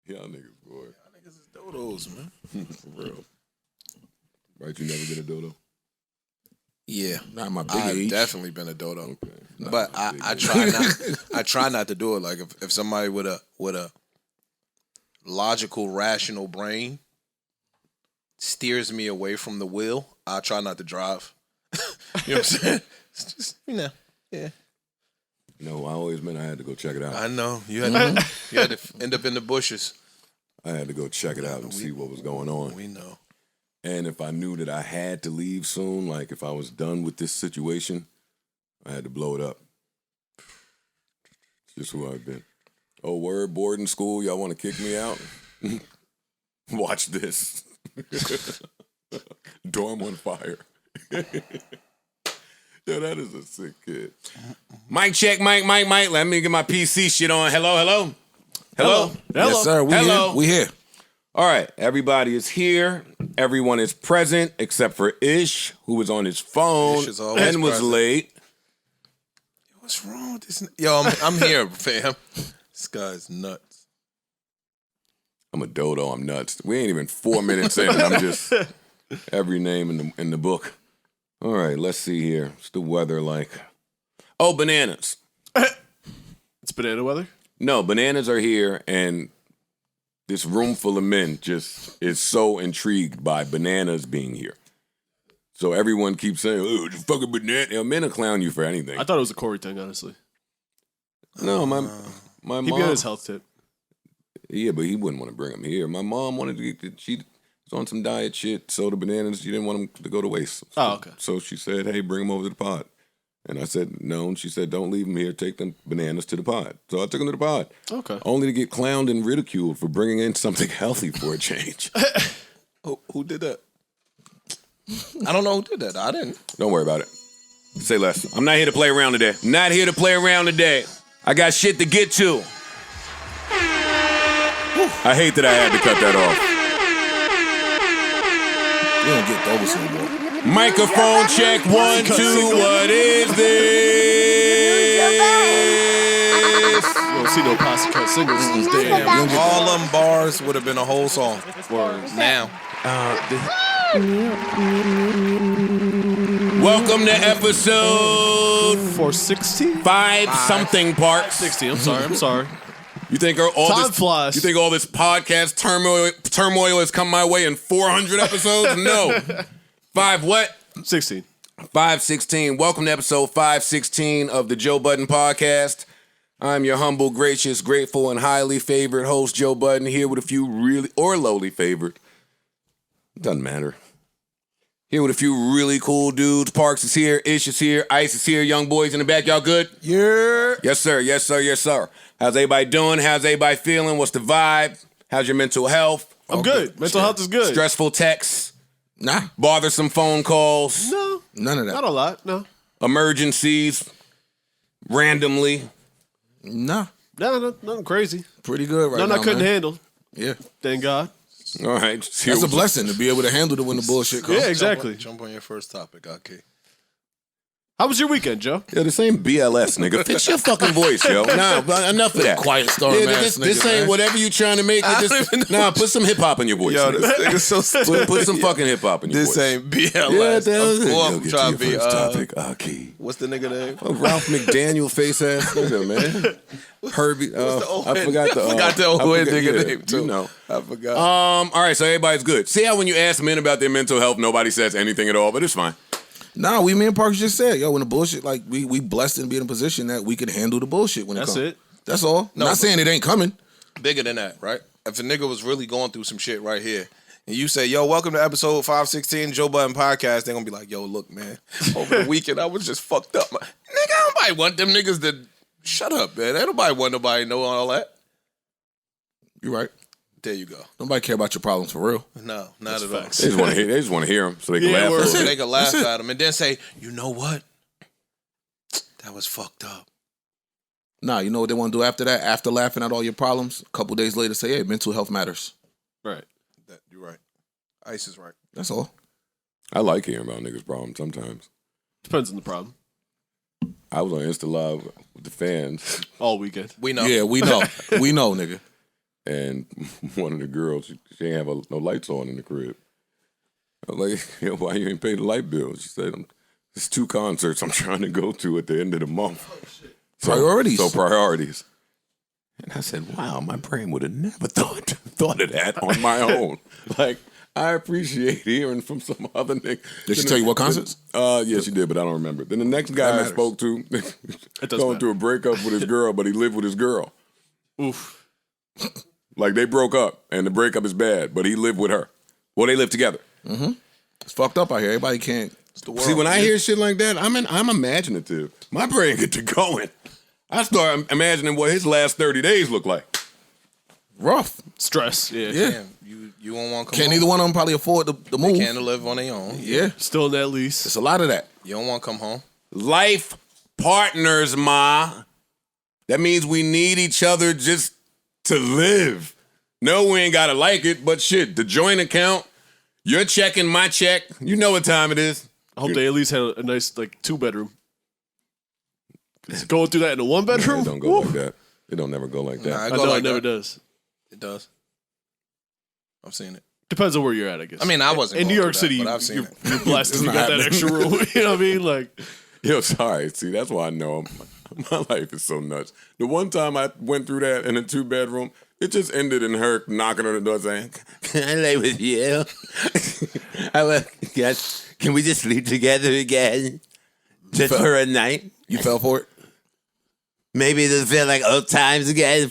Y'all niggas, boy. Y'all niggas is dodos, man. For real. Right, you never been a dodo? Yeah, Not my big I've age. definitely been a dodo. Okay. But I try not. I try not to do it. Like if somebody with a logical, rational brain steers me away from the wheel, I try not to drive. You know what I'm saying? It's just, yeah. No, I always meant I had to go check it out. I know you had to end up in the bushes. I had to go check it out and see what was going on. We know. And if I knew that I had to leave soon, like if I was done with this situation, I had to blow it up. It's just who I've been. Oh, word, boarding school, y'all want to kick me out? Watch this. Dorm on fire. Yo, that is a sick kid. Mic check, mic. Let me get my PC shit on. Hello. Yes, sir. We here. All right, everybody is here. Everyone is present except for Ish, who was on his phone Ish is always and was present. late. What's wrong with this? Yo, I'm here, fam. This guy's nuts. I'm a dodo. I'm nuts. We ain't even 4 minutes in, and I'm just every name in the book. All right, let's see here. What's the weather like? Oh, bananas. It's banana weather? No, bananas are here, and this room full of men just is so intrigued by bananas being here. So everyone keeps saying, "Oh, the fucking banana." You know, men will clown you for anything. I thought it was a Corey thing, honestly. No, my He'd mom. be on his health tip. Yeah, but he wouldn't want to bring them here. My mom wanted to get. She was on some diet shit, so the bananas. She didn't want them to go to waste. So, Oh, okay. So she said, "Hey, bring them over to the pod." And I said, "No." And she said, "Don't leave them here. Take them bananas to the pod." So I took them to the pod. Okay. Only to get clowned and ridiculed for bringing in something healthy for a change. Who did that? I don't know who did that. I didn't. Don't worry about it. Say less. I'm not here to play around today. Not here to play around today. I got shit to get to. I hate that I had to cut that off. We don't get those anymore. Microphone check 1, 2. What is this? You don't see no posse cut singles to this day. All them bars would have been a whole song. Words. Now. Welcome to episode 416? 5 something parts. 60. I'm sorry. You think all Time this flies. You think all this podcast turmoil has come my way in 400 episodes? No. 5 what? 16. 516. Welcome to episode 516 of the Joe Budden podcast. I'm your humble, gracious, grateful, and highly favored host, Joe Budden, here with a few really or lowly favored. Doesn't matter. Here with a few really cool dudes. Parks is here, Ish is here, Ice is here, young boys in the back. Y'all good? Yeah. Yes, sir. Yes, sir. Yes, sir. How's everybody doing? How's everybody feeling? What's the vibe? How's your mental health? I'm good. Mental health is good. Stressful texts? Nah. Bothersome phone calls? No. None of Not that. a lot. No. Emergencies? Randomly? Nah. No, nothing crazy. Pretty good right now, None I couldn't man. handle. Yeah. Thank God. All right. That's a blessing to be able to handle it when the bullshit comes. Yeah, exactly. Jump on your first topic, okay. How was your weekend, Joe? Yeah, this ain't BLS, nigga. Fix your fucking voice, yo. Nah, enough of that. Quiet storm Yeah, ass this nigga, ain't man. whatever you trying to make it. Put some hip hop in your voice. Yo, nigga. this nigga's so stupid. Put some fucking hip hop in your This voice. ain't BLS. Yeah, that was it. I'm Yo, get trying to to your be, first topic, Aki. what's the nigga name? Ralph McDaniel face ass nigga, man. Herbie. I forgot the old head nigga yeah, name too. You know. I forgot. All right, so everybody's good. See how when you ask men about their mental health, nobody says anything at all, but it's fine. Nah, me and Parks just said, yo, when the bullshit, like, we blessed to be in a position that we can handle the bullshit when it That's comes. it. That's all. No, Not saying it ain't coming. Bigger than that, right? If a nigga was really going through some shit right here, and you say, yo, welcome to episode 516 Joe Budden podcast, they're gonna be like, yo, look, man, over the weekend I was just fucked up. Nigga, nobody want them niggas to shut up, man. Ain't nobody want nobody to know all that. You right. There you go. Nobody care about your problems for real. No, not at all. They just want to hear them so they can Yeah, laugh. word. a So little. they can laugh at him and then say, you know what? That was fucked up. Nah, you know what they want to do after that? After laughing at all your problems, a couple days later say, hey, mental health matters. Right. You're right. Ice is right. That's all. I like hearing about niggas' problems sometimes. Depends on the problem. I was on Insta Live with the fans. All weekend. We know. Yeah, we know. We know, nigga. and one of the girls, she ain't have no lights on in the crib. I was like, "Yo, why you ain't pay the light bill?" She said, "There's 2 concerts I'm trying to go to at the end of the month." Priorities. So priorities. And I said, "Wow, my brain would have never thought of that on my own." Like, I appreciate hearing from some other nigga. Did she tell you what concerts? Yeah, she did, but I don't remember. Then the next guy I spoke to, going through a breakup with his girl, but he lived with his girl. Oof. Like, they broke up, and the breakup is bad, but he lived with her. Well, they lived together. Mm-hmm. It's fucked up out here. Everybody can't. It's the world. See, when I hear shit like that, I'm imaginative. My brain get to going. I start imagining what his last 30 days look like. Rough. Stress. Yeah. Damn, you won't want to come Can't home. either one of them probably afford the move. They can't live on their own. Yeah. Still in that lease. It's a lot of that. You don't want to come home. Life partners, ma. That means we need each other just to live. No, we ain't gotta like it, but shit, the joint account, you're checking my check. You know what time it is. I hope they at least had a nice 2-bedroom. Going through that in a 1-bedroom? It don't go like that. It don't never go like that. Nah, I know it never does. It does. I've seen it. Depends on where you're at, I guess. I mean, I wasn't in New going York through City. that, but I've seen it. You're blessed if you It's got not that extra room. You know what I mean? Like, Yo, sorry. See, that's why I know my life is so nuts. The one time I went through that in a 2-bedroom, it just ended in her knocking on the door saying, "Can I lay with you? Can we just sleep together again? Just for a night? You fell for it? Maybe it'll feel like old times again."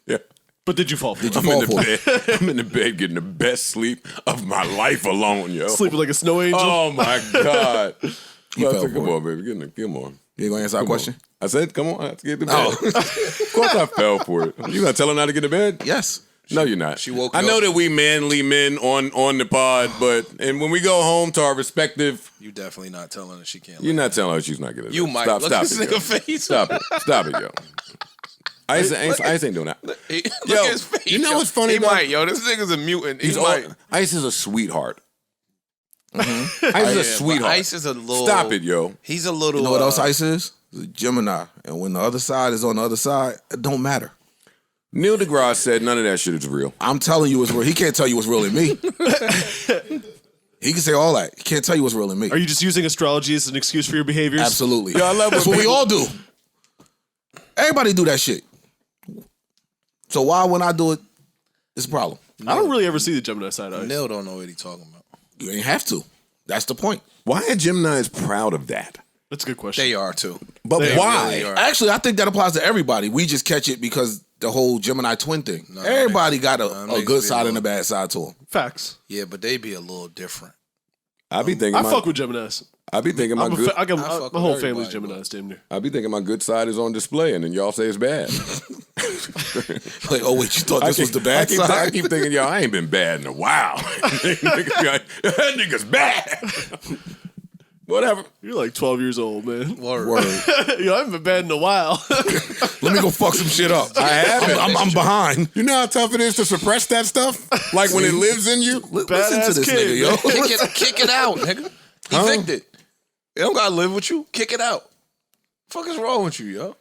Yeah. but did you fall for it? I'm in the bed getting the best sleep of my life alone, yo. Sleeping like a snow angel? Oh, my God. You fell Come for on, baby. Come on. You ain't gonna answer our question? I said, come on, I have to get to bed. Of course I fell for it. You gonna tell her not to get to bed? Yes. No, you're not. She woke I you know up. that we manly men on the pod, and when we go home to our respective, You definitely not telling her she can't. you're not telling her she's not getting. You might. Stop Look at it, this yo. nigga face. Stop it, yo. Ice ain't doing that. Look Yo, at his face. you know yo. what's funny, He though? might, yo. This nigga's a mutant. He might. Ice is a sweetheart. Mm-hmm. Ice is a Yeah, sweetheart. but Ice is a little. Stop it, yo. He's a little. You know what else Ice is? It's a Gemini. And when the other side is on the other side, it don't matter. Neil deGrasse said none of that shit is real. I'm telling you it's real. He can't tell you what's real in me. He can say all that. He can't tell you what's real in me. Are you just using astrology as an excuse for your behaviors? Absolutely. Yo, I love That's when what we people- all do. Everybody do that shit. So why when I do it, it's a problem. I don't really ever see the Gemini side of it. Neil don't know what he's talking about. You ain't have to. That's the point. Why are Geminis proud of that? That's a good question. They are too. But They why? really are. Actually, I think that applies to everybody. We just catch it because the whole Gemini twin thing. Everybody got a makes good me side a and a bad side to them. Facts. Yeah, but they be a little different. I be thinking I fuck with Geminis. I be thinking my I'm a good. fa- I got, I fuck my with whole family's everybody, Geminis, damn near. I be thinking my good side is on display, and then y'all say it's bad. Like, oh wait, you thought this was the bad I side? keep thinking, yo, I ain't been bad in a while. That nigga's bad. Whatever. You're like 12 years old, man. Word. Word. Yo, I haven't been bad in a while. Let me go fuck some shit up. I haven't. I'm behind. You know how tough it is to suppress that stuff? Like when it lives in you? Listen to Badass this kid, nigga, yo. Kick it out, nigga. Evict it. They don't gotta live with you. Kick it out. Fuck is wrong with you, yo?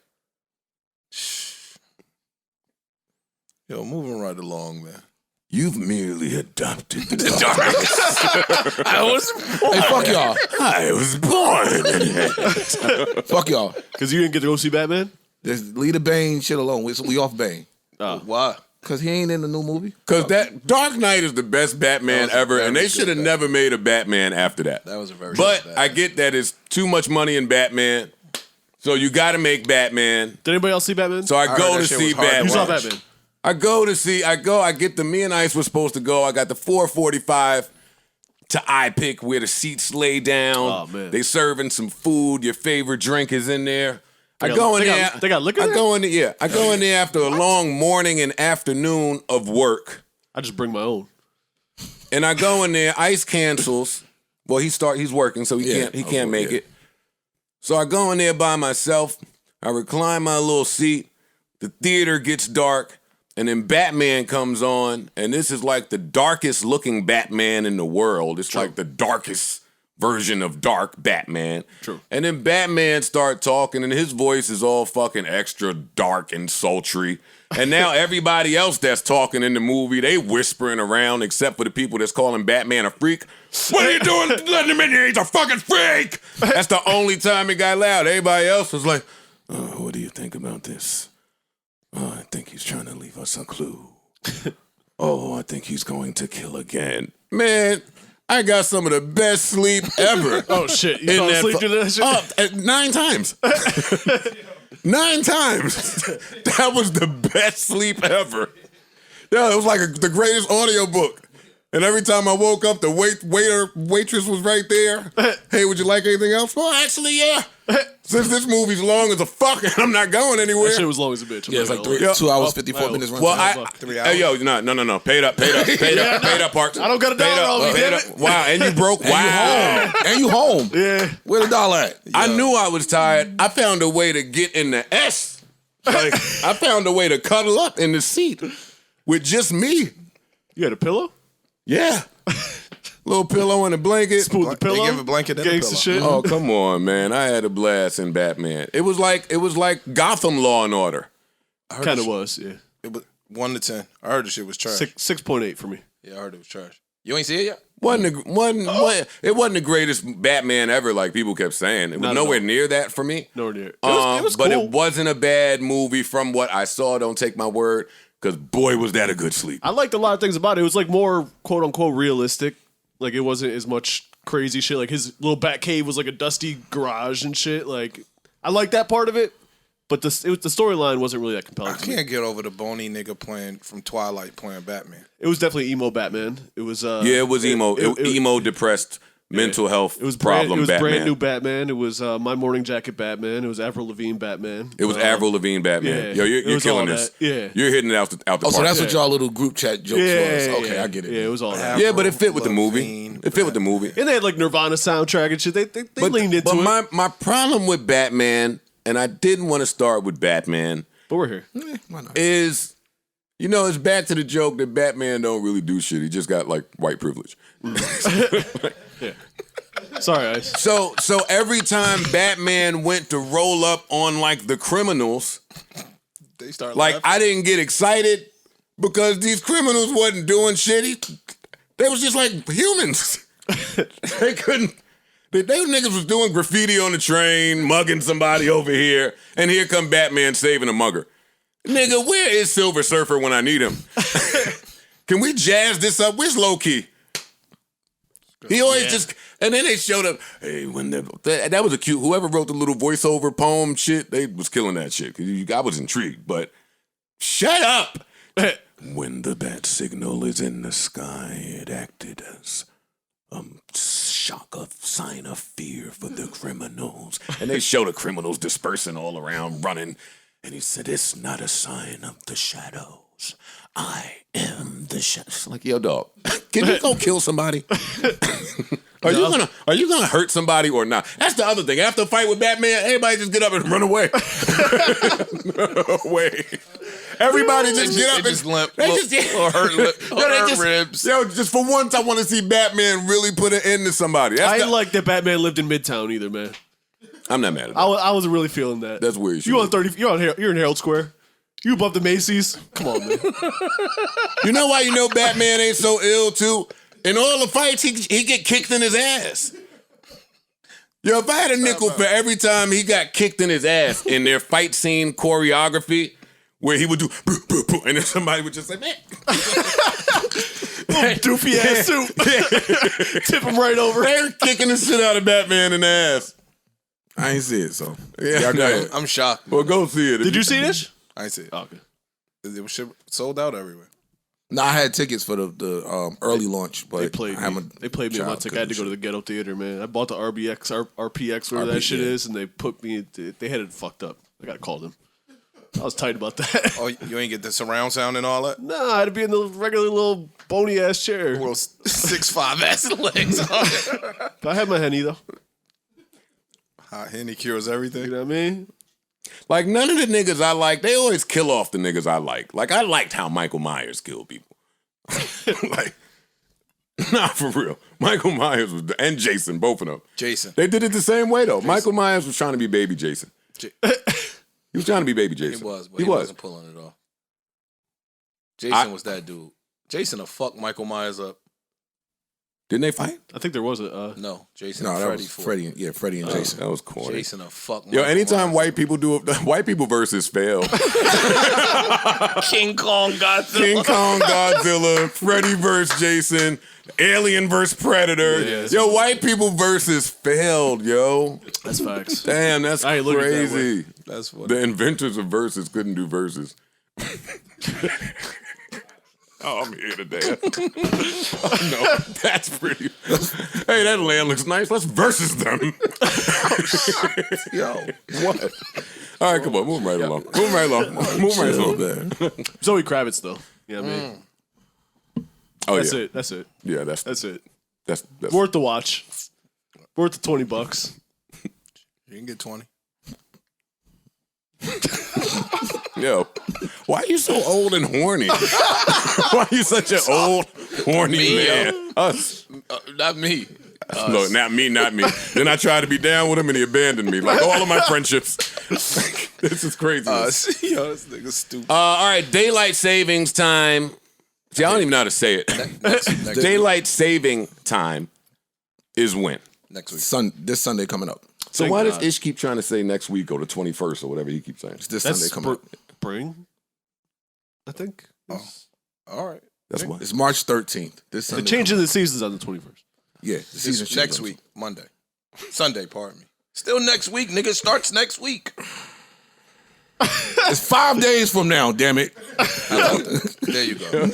Yo, moving right along, man. You've merely adopted the darkness. I was Hey, fuck y'all. I was born. Fuck y'all. Because you didn't get to go see Batman? Just leave the Bane shit alone. We off Bane. Why? Because he ain't in the new movie. Because that Dark Knight is the best Batman That was a ever, and very they should have good never made a Batman after that. That was a very But good I get that it's too much money in Batman, so you got to make Batman. Did anybody else see Batman? So I heard go that to shit see was hard to Batman. you saw watch. Batman. I get the, me and Ice were supposed to go. I got the 4:45 to iPick where the seats lay down. Oh, man. They serving some food. Your favorite drink is in there. I got- go in they there. got- they got liquor I there? go in there. Yeah, I go in there after a long morning and afternoon of work, I just bring my own. and I go in there. Ice cancels. Well, he's working, so he can't make it. So I go in there by myself. I recline my little seat. The theater gets dark, and then Batman comes on, and this is like the darkest looking Batman in the world. It's like the darkest version of dark Batman. True. And then Batman start talking, and his voice is all fucking extra dark and sultry. And now everybody else that's talking in the movie, they whispering around, except for the people that's calling Batman a freak. What are you doing letting him in here? He's a fucking freak! That's the only time it got loud. Everybody else was like, what do you think about this? I think he's trying to leave us a clue. I think he's going to kill again. Man, I got some of the best sleep ever. Oh, shit. You fell asleep during that shit? 9 times. 9 times. That was the best sleep ever. Yeah, it was like the greatest audiobook. And every time I woke up, the waitress was right there. Hey, would you like anything else? Well, actually, yeah. Since this movie's long as a fuck, and I'm not going anywhere. That shit was long as a bitch. Yeah, it's like 2 hours, 54 minutes. Well, 3 hours. Hey, yo, no. Paid up, Parks. I don't got a dollar on me, damn it. Wow, and you broke. Wow. And you home. Yeah. Where the dollar at? I knew I was tired. I found a way to get in the S. Like, I found a way to cuddle up in the seat with just me. You had a pillow? Yeah. Little pillow and a blanket. Smooth the pillow? They give a blanket and a Gangsta pillow. shit? Oh, come on, man. I had a blast in Batman. It was like Gotham Law and Order. Kind of was, yeah. It was 1 to 10. I heard the shit was trash. 6.8 for me. Yeah, I heard it was trash. You ain't see it yet? It wasn't the greatest Batman ever, like people kept saying. It was Not at nowhere all. near that for me. Nowhere near. It was But cool. it wasn't a bad movie from what I saw. Don't take my word, because boy, was that a good sleep. I liked a lot of things about it. It was like more quote unquote realistic. Like it wasn't as much crazy shit. Like his little bat cave was like a dusty garage and shit. Like I like that part of it, but the storyline wasn't really that compelling. I to me. can't get over the bony nigga playing from Twilight playing Batman. It was definitely emo Batman. It was Yeah, it was emo. Emo, depressed, mental health It was problem. It was Batman. brand new Batman. It was My Morning Jacket Batman. It was Avril Lavigne Batman. It was Avril Lavigne Batman. yeah, Yo, it you're was killing all this. that. Yeah. You're hitting it out the park. Oh, so that's what y'all little group chat jokes was. Okay, I get it. Yeah, it was all that. Yeah, but it fit with the movie. Lavigne, It fit with the movie. And they had like Nirvana soundtrack and shit. They leaned into it. my problem with Batman, and I didn't want to start with Batman, But we're here. Why not? is, it's back to the joke that Batman don't really do shit. He just got like white privilege. Sorry, Ice. So every time Batman went to roll up on like the criminals, They start like laughing. I didn't get excited because these criminals wasn't doing shit. They was just like humans. They couldn't. They niggas was doing graffiti on the train, mugging somebody over here, and here come Batman saving a mugger. Nigga, where is Silver Surfer when I need him? Can we jazz this up? Where's Low Key? He always just, and then they showed up. Hey, that was a cute. Whoever wrote the little voiceover poem shit, they was killing that shit. 'Cause I was intrigued, but shut up. When the bat signal is in the sky, it acted as a sign of fear for the criminals. And they show the criminals dispersing all around, running. And he said, "It's not a sign of the shadows. I am the shadows." Like, yo, dog, can you go kill somebody? Are you gonna hurt somebody or not? That's the other thing. After a fight with Batman, everybody just get up and run away. No way. Everybody just get up and just limp. They just Or hurt lip. Yo, Or they hurt just- ribs. Yo, just for once, I want to see Batman really put an end to somebody. That's I didn't like that Batman lived in Midtown either, man. I'm not mad at that. I wasn't really feeling that. That's weird. You on 30? You're in Herald Square. You above the Macy's? Come on, man. You know why Batman ain't so ill too? In all the fights, he get kicked in his ass. Yo, if I had a nickel for every time he got kicked in his ass in their fight scene choreography, where he would do, boo, boo, boo, and then somebody would just say, man. Doofy ass suit. Tip him right over. They're kicking the shit out of Batman in the ass. I ain't see it, so. Yeah, Y'all go no. ahead. I'm shocked. Well, go see it. Did you see this? I ain't see it. Oh, okay. It was sold out everywhere. No, I had tickets for the early launch, but They played I me. They played me once. I had to go to the ghetto theater, man. I bought the RPX, whatever that shit yeah. is, and they put me. They had it fucked up. I gotta call them. I was tight about that. Oh, you ain't get the surround sound and all that? Nah, I had to be in the regular little bony ass chair. Little 6'5" ass legs. But I had my Henny though. Hot Henny cures everything. You know what I mean? Like, none of the niggas I like, they always kill off the niggas I like. Like, I liked how Michael Myers killed people. Like, Nah, for real. Michael Myers was, and Jason, both of them. Jason. They did it the same way though. Michael Myers was trying to be baby Jason. He was trying to be baby Jason. He was, but he wasn't pulling it off. Jason was that dude. Jason will fuck Michael Myers up. Didn't they fight? I think there was a. No, Jason No, and that Freddy. was Freddie. Yeah, Freddie and Jason. That was corny. Jason will fuck Yo, Michael anytime Myers white people do it, white people versus fail. King Kong Godzilla. King Kong, Godzilla, Freddy versus Jason, Alien versus Predator. Yeah, yo, white people versus failed, yo. That's facts. Damn, that's I ain't looking at that crazy. That's funny. The inventors of verses couldn't do verses. Oh, I'm here today. Oh, no, that's pretty. Hey, that land looks nice. Let's versus them. Yo, What? All right, come on, move right along. Move right along. Move right along. man. Zoe Kravitz though. Yeah, I mean, Oh that's yeah, it. That's it. yeah. That's it. That's Worth the watch. Worth the $20. You can get 20. Yo, why are you so old and horny? Why are you such an old, horny Me, man? Us. Not me. Look, not me. Then I tried to be down with him and he abandoned me. Like all of my friendships. This is crazy. Yo, this nigga's stupid. All right, daylight savings time. See, I don't even know how to say it. Next Daylight saving time is when? Next week. This Sunday coming up. So Thank why God. does Ish keep trying to say next week or the 21st or whatever he keeps saying? It's this That's Sunday coming up. spring. I think. All right. That's why. It's March 13th. This The Sunday. change in the season's on the 21st. Yeah, the season This next week, Monday. Sunday, pardon me. Still next week, nigga. Starts next week. It's 5 days from now. Damn it. There you go.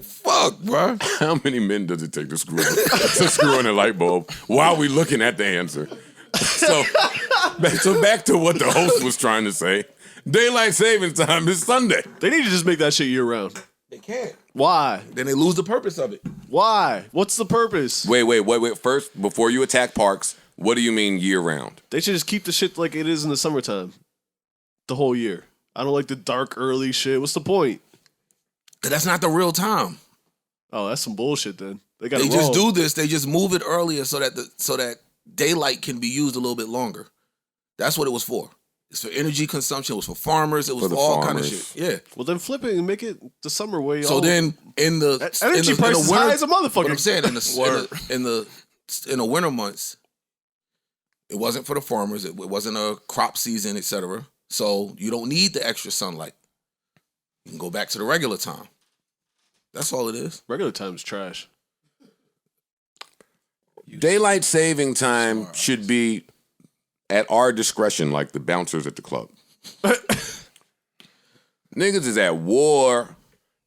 Fuck, bro. How many men does it take to screw in a light bulb while we looking at the answer? So back to what the host was trying to say. Daylight savings time is Sunday. They need to just make that shit year round. They can't. Why? Then they lose the purpose of it. Why? What's the purpose? Wait. First, before you attack parks, what do you mean year round? They should just keep the shit like it is in the summertime. The whole year. I don't like the dark early shit. What's the point? That's not the real time. Oh, that's some bullshit then. They got They just do this. They just move it earlier so that daylight can be used a little bit longer. That's what it was for. It's for energy consumption. It was for farmers. It was for all kind of shit. Yeah. Well, then flip it and make it the summer way. So then in the energy prices winter, high as a motherfucker. What I'm saying in the winter months, it wasn't for the farmers. It wasn't a crop season, etc. So you don't need the extra sunlight. You can go back to the regular time. That's all it is. Regular time is trash. Daylight saving time should be at our discretion, like the bouncers at the club. Niggas is at war.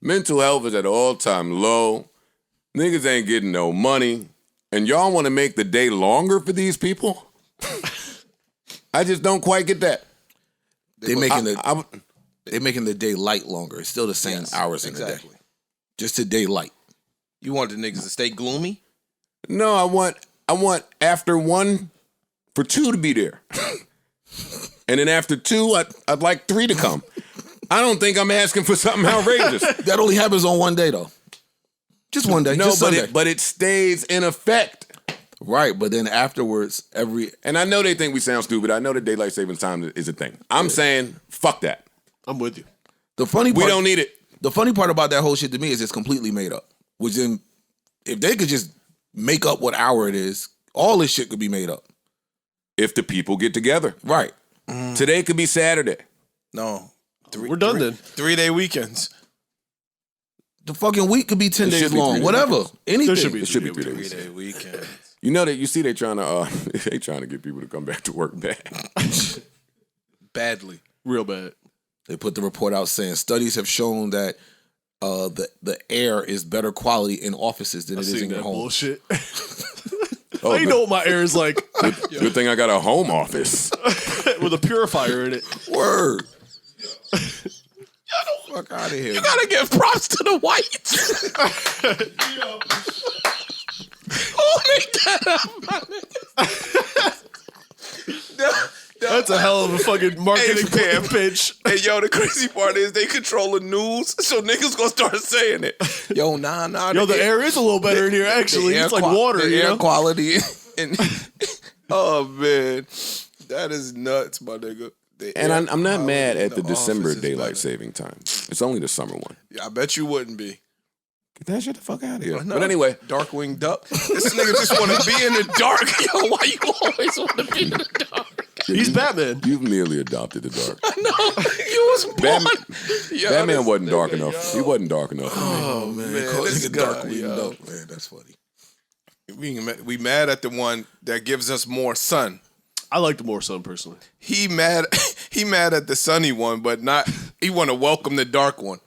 Mental health is at an all-time low. Niggas ain't getting no money. And y'all want to make the day longer for these people? I just don't quite get that. They're making the day light longer. It's still the same hours in the day. Just a day light. You want the niggas to stay gloomy? No, I want after 1 for 2 to be there. And then after 2, I'd like 3 to come. I don't think I'm asking for something outrageous. That only happens on one day, though. Just one day. No, just Sunday. but it stays in effect. Right, but then afterwards, And I know they think we sound stupid. I know that daylight savings time is a thing. I'm saying, fuck that. I'm with you. the funny part, We don't need it. The funny part about that whole shit to me is it's completely made up. Which then, if they could just make up what hour it is, all this shit could be made up. If the people get together. Right. Today could be Saturday. No. We're done then. 3-day weekends. The fucking week could be 10 It should days be 3 long. days. Anything. There should be. It should be 3 3 days. 3-day weekends. You know that you see they trying to get people to come back to work bad. Badly. Real bad. They put the report out saying studies have shown that the air is better quality in offices than it is in your home. Bullshit. Oh, I know what my air is like Good thing I got a home office. with a purifier in it. Word. Fuck out of here. You gotta give props to the whites. Who made that up? That's a hell of a fucking marketing pitch. Hey, yo, the crazy part is they control the news, so niggas gonna start saying it. Yo, nah. Yo, the air is a little better in here, actually. It's like water, the you air know? quality. And oh, man. That is nuts, my nigga. And I'm not mad at the December office is daylight better. saving time. It's only the summer one. Yeah, I bet you wouldn't be. Get that shit the fuck out of here. No. But anyway, Darkwing Duck. This nigga just want to be in the dark. Yo, why you always want to be in the dark? He's Batman. you've nearly adopted the dark. No, you was born. Yo, Batman this wasn't dark nigga, enough. yo. He wasn't dark enough for me. Oh, man. Call This nigga guy, Darkwing yo. Duck. Man, that's funny. We mad at the one that gives us more sun. I like the more sun, personally. He mad at the sunny one, but not. He want to welcome the dark one.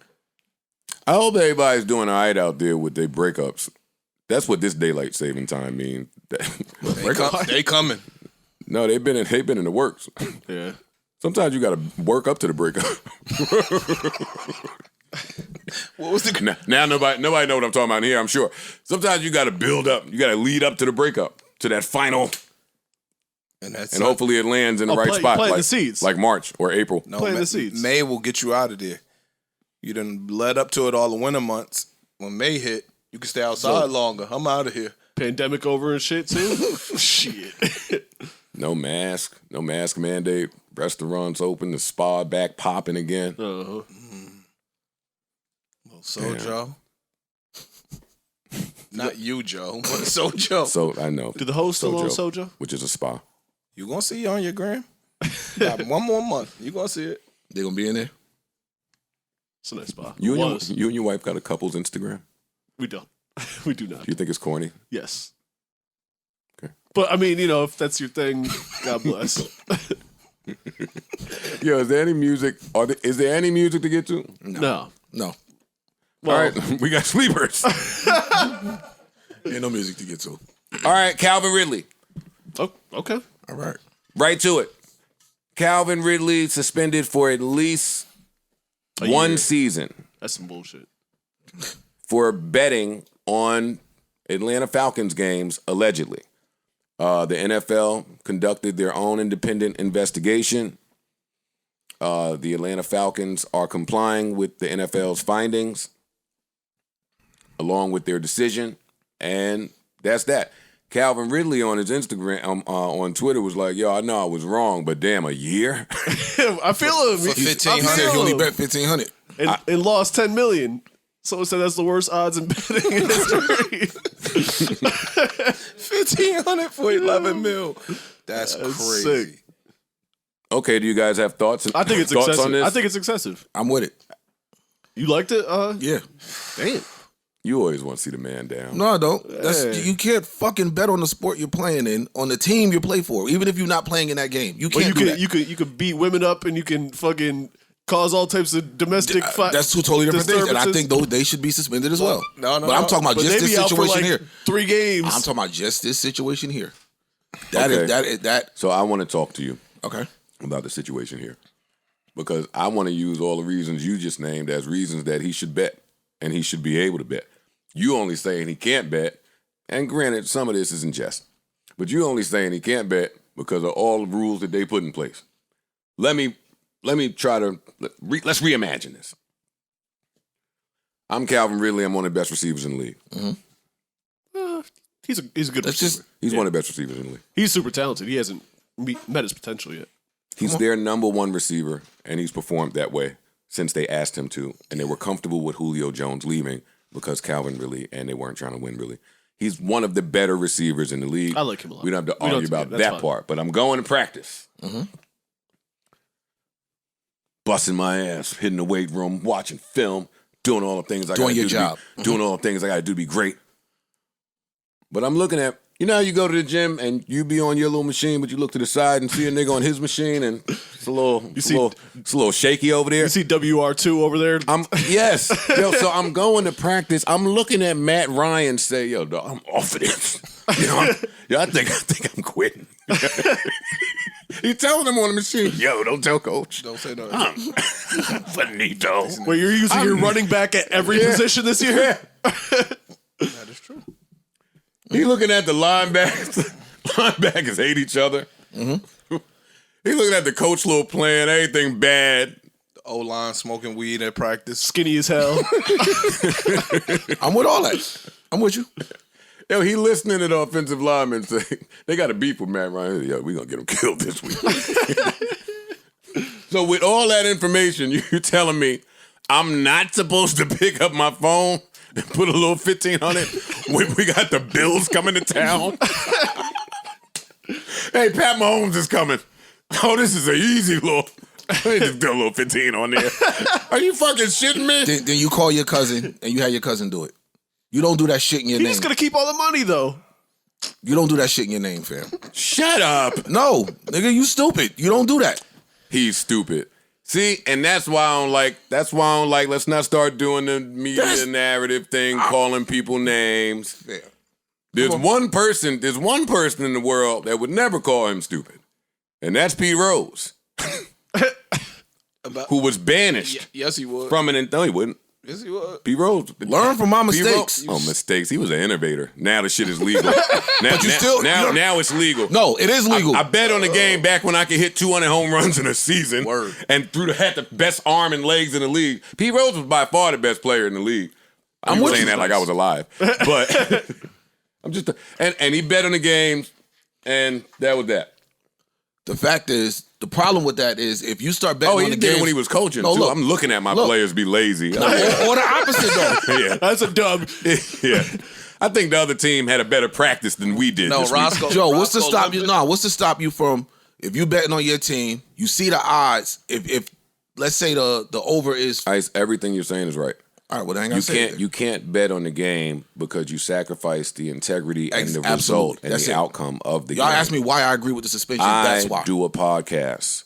I hope everybody's doing all right out there with their breakups. That's what this daylight saving time means. They coming. No, they've been in the works. Yeah. Sometimes you got to work up to the breakup. What was the? Now nobody know what I'm talking about here, I'm sure. Sometimes you got to build up. You got to lead up to the breakup, to that final. And that's And hopefully it lands in the right play- spot. plant like, the seeds. Like March or April. no, plant the seeds. May will get you out of there. You done led up to it all the winter months. When May hit, you can stay outside longer. I'm out of here. Pandemic over and shit, too? Shit. No mask mandate. Restaurants open. The spa back popping again. Uh-huh. Well, so Joe. Not you, Joe, but so Joe. So I know. Did the host still on Sojo, Sojo? which is a spa. You gonna see it on your gram? Got one more month. You gonna see it. They gonna be in there? It's a nice spot. You and, Was. you and your wife got a couple's Instagram? We don't. We do not. Do you think it's corny? Yes. Okay. But, I mean, you know, if that's your thing, God bless. Yo, is there any music? Is there any music to get to? No. No. Well, All right, we got sleepers. Ain't no music to get to. All right, Calvin Ridley. oh, okay. All right. Right to it. Calvin Ridley suspended for at least A one year. season That's some bullshit. for betting on Atlanta Falcons games, allegedly. The NFL conducted their own independent investigation. The Atlanta Falcons are complying with the NFL's findings, along with their decision, and that's that. Calvin Ridley on his Instagram, on Twitter, was like, "Yo, I know I was wrong, but damn, a year." I feel him. For He 1,500. said he only him. bet 1,500. And lost $10 million. Someone said that's the worst odds in betting in history. 1,500 for 11 mil. That's crazy. sick. Okay, do you guys have thoughts? I think it's thoughts excessive. on this? I think it's excessive. I'm with it. You liked it? Yeah. Damn. You always want to see the man down. No, I don't. That's Hey. you can't fucking bet on the sport you're playing in, on the team you play for, even if you're not playing in that game. You But can't do that. you could beat women up and you can fucking cause all types of domestic That's two totally different things, and I disturbances. think those they should be suspended as well. No, but I'm talking about But just they this be out for situation like here. 3 games. I'm talking about just this situation here. That is Okay. that. So I want to talk to you Okay. about the situation here, because I want to use all the reasons you just named as reasons that he should bet and he should be able to bet. You only saying he can't bet, and granted, some of this is in jest, but you only saying he can't bet because of all the rules that they put in place. Let me try to let's reimagine this. I'm Calvin Ridley. I'm one of the best receivers in the league. He's a good Let's receiver. just He's one of the best receivers in the league. He's super talented. He hasn't met his potential yet. He's their number one receiver, and he's performed that way since they asked him to, and they were comfortable with Julio Jones leaving because Calvin Ridley, and they weren't trying to win really. He's one of the better receivers in the league. I like him a lot. We don't have to We don't argue have to- about that's that fine. part, but I'm going to practice. Busting my ass, hitting the weight room, watching film, doing all the things I got to Doing do. your job. Doing all the things I got to do to be great. But I'm looking at, you know how you go to the gym and you be on your little machine, but you look to the side and see a nigga on his machine and it's a little shaky over there. You see WR2 over there? Yes. Yo, so I'm going to practice. I'm looking at Matt Ryan say, yo, dog, I'm off of this. You know, I think I'm quitting. He's telling him on the machine, yo, don't tell coach. Don't say no. I'm finito. Wait, you're using your running back at every position this year? That is true. He looking at the linebackers. Linebackers hate each other. He looking at the coach little plan, everything bad. O-line smoking weed at practice. Skinny as hell. I'm with all that. I'm with you. Yo, he listening to the offensive lineman say, they got a beef with Matt Ryan. Yo, we going to get him killed this week. So with all that information, you're telling me I'm not supposed to pick up my phone and put a little 1,500 when we got the Bills coming to town? Hey, Pat Mahomes is coming. Oh, this is an easy little... They just do a little 15 on there. Are you fucking shitting me? Then you call your cousin and you have your cousin do it. You don't do that shit in your name. He's gonna keep all the money though. You don't do that shit in your name, fam. Shut up. No, nigga, you stupid. You don't do that. He's stupid. See, and that's why I don't like, let's not start doing the media narrative thing, calling people names. Yeah. There's one person in the world that would never call him stupid. And that's Pete Rose. Who was banished Yes, he would. from an... No, he wouldn't. Yes, he would. Pete Rose. Learn from my mistakes. Mistakes. He was an innovator. Now the shit is legal. Now it's legal. No, it is legal. I bet on the game back when I could hit 200 home runs in a season. Word. And had the best arm and legs in the league. Pete Rose was by far the best player in the league. I'm saying that like I was alive. But I'm just... And he bet on the games, and that was that. The fact is, the problem with that is if you start betting on the did games... it when he was coaching, too. Look, I'm looking at my players be lazy. or the opposite, though. Yeah. That's a dub. Yeah. I think the other team had a better practice than we did. No, this week. Roscoe. Joe, what's to Roscoe stop you? Olympic. No, what's to stop you from, if you betting on your team, you see the odds, if let's say the over is... Ice, everything you're saying is right. All right, well, then I say You can't bet on the game because you sacrifice the integrity and the Absolutely. result and That's the it. outcome of the Y'all game. ask me why I agree with the suspension. That's why. I do a podcast.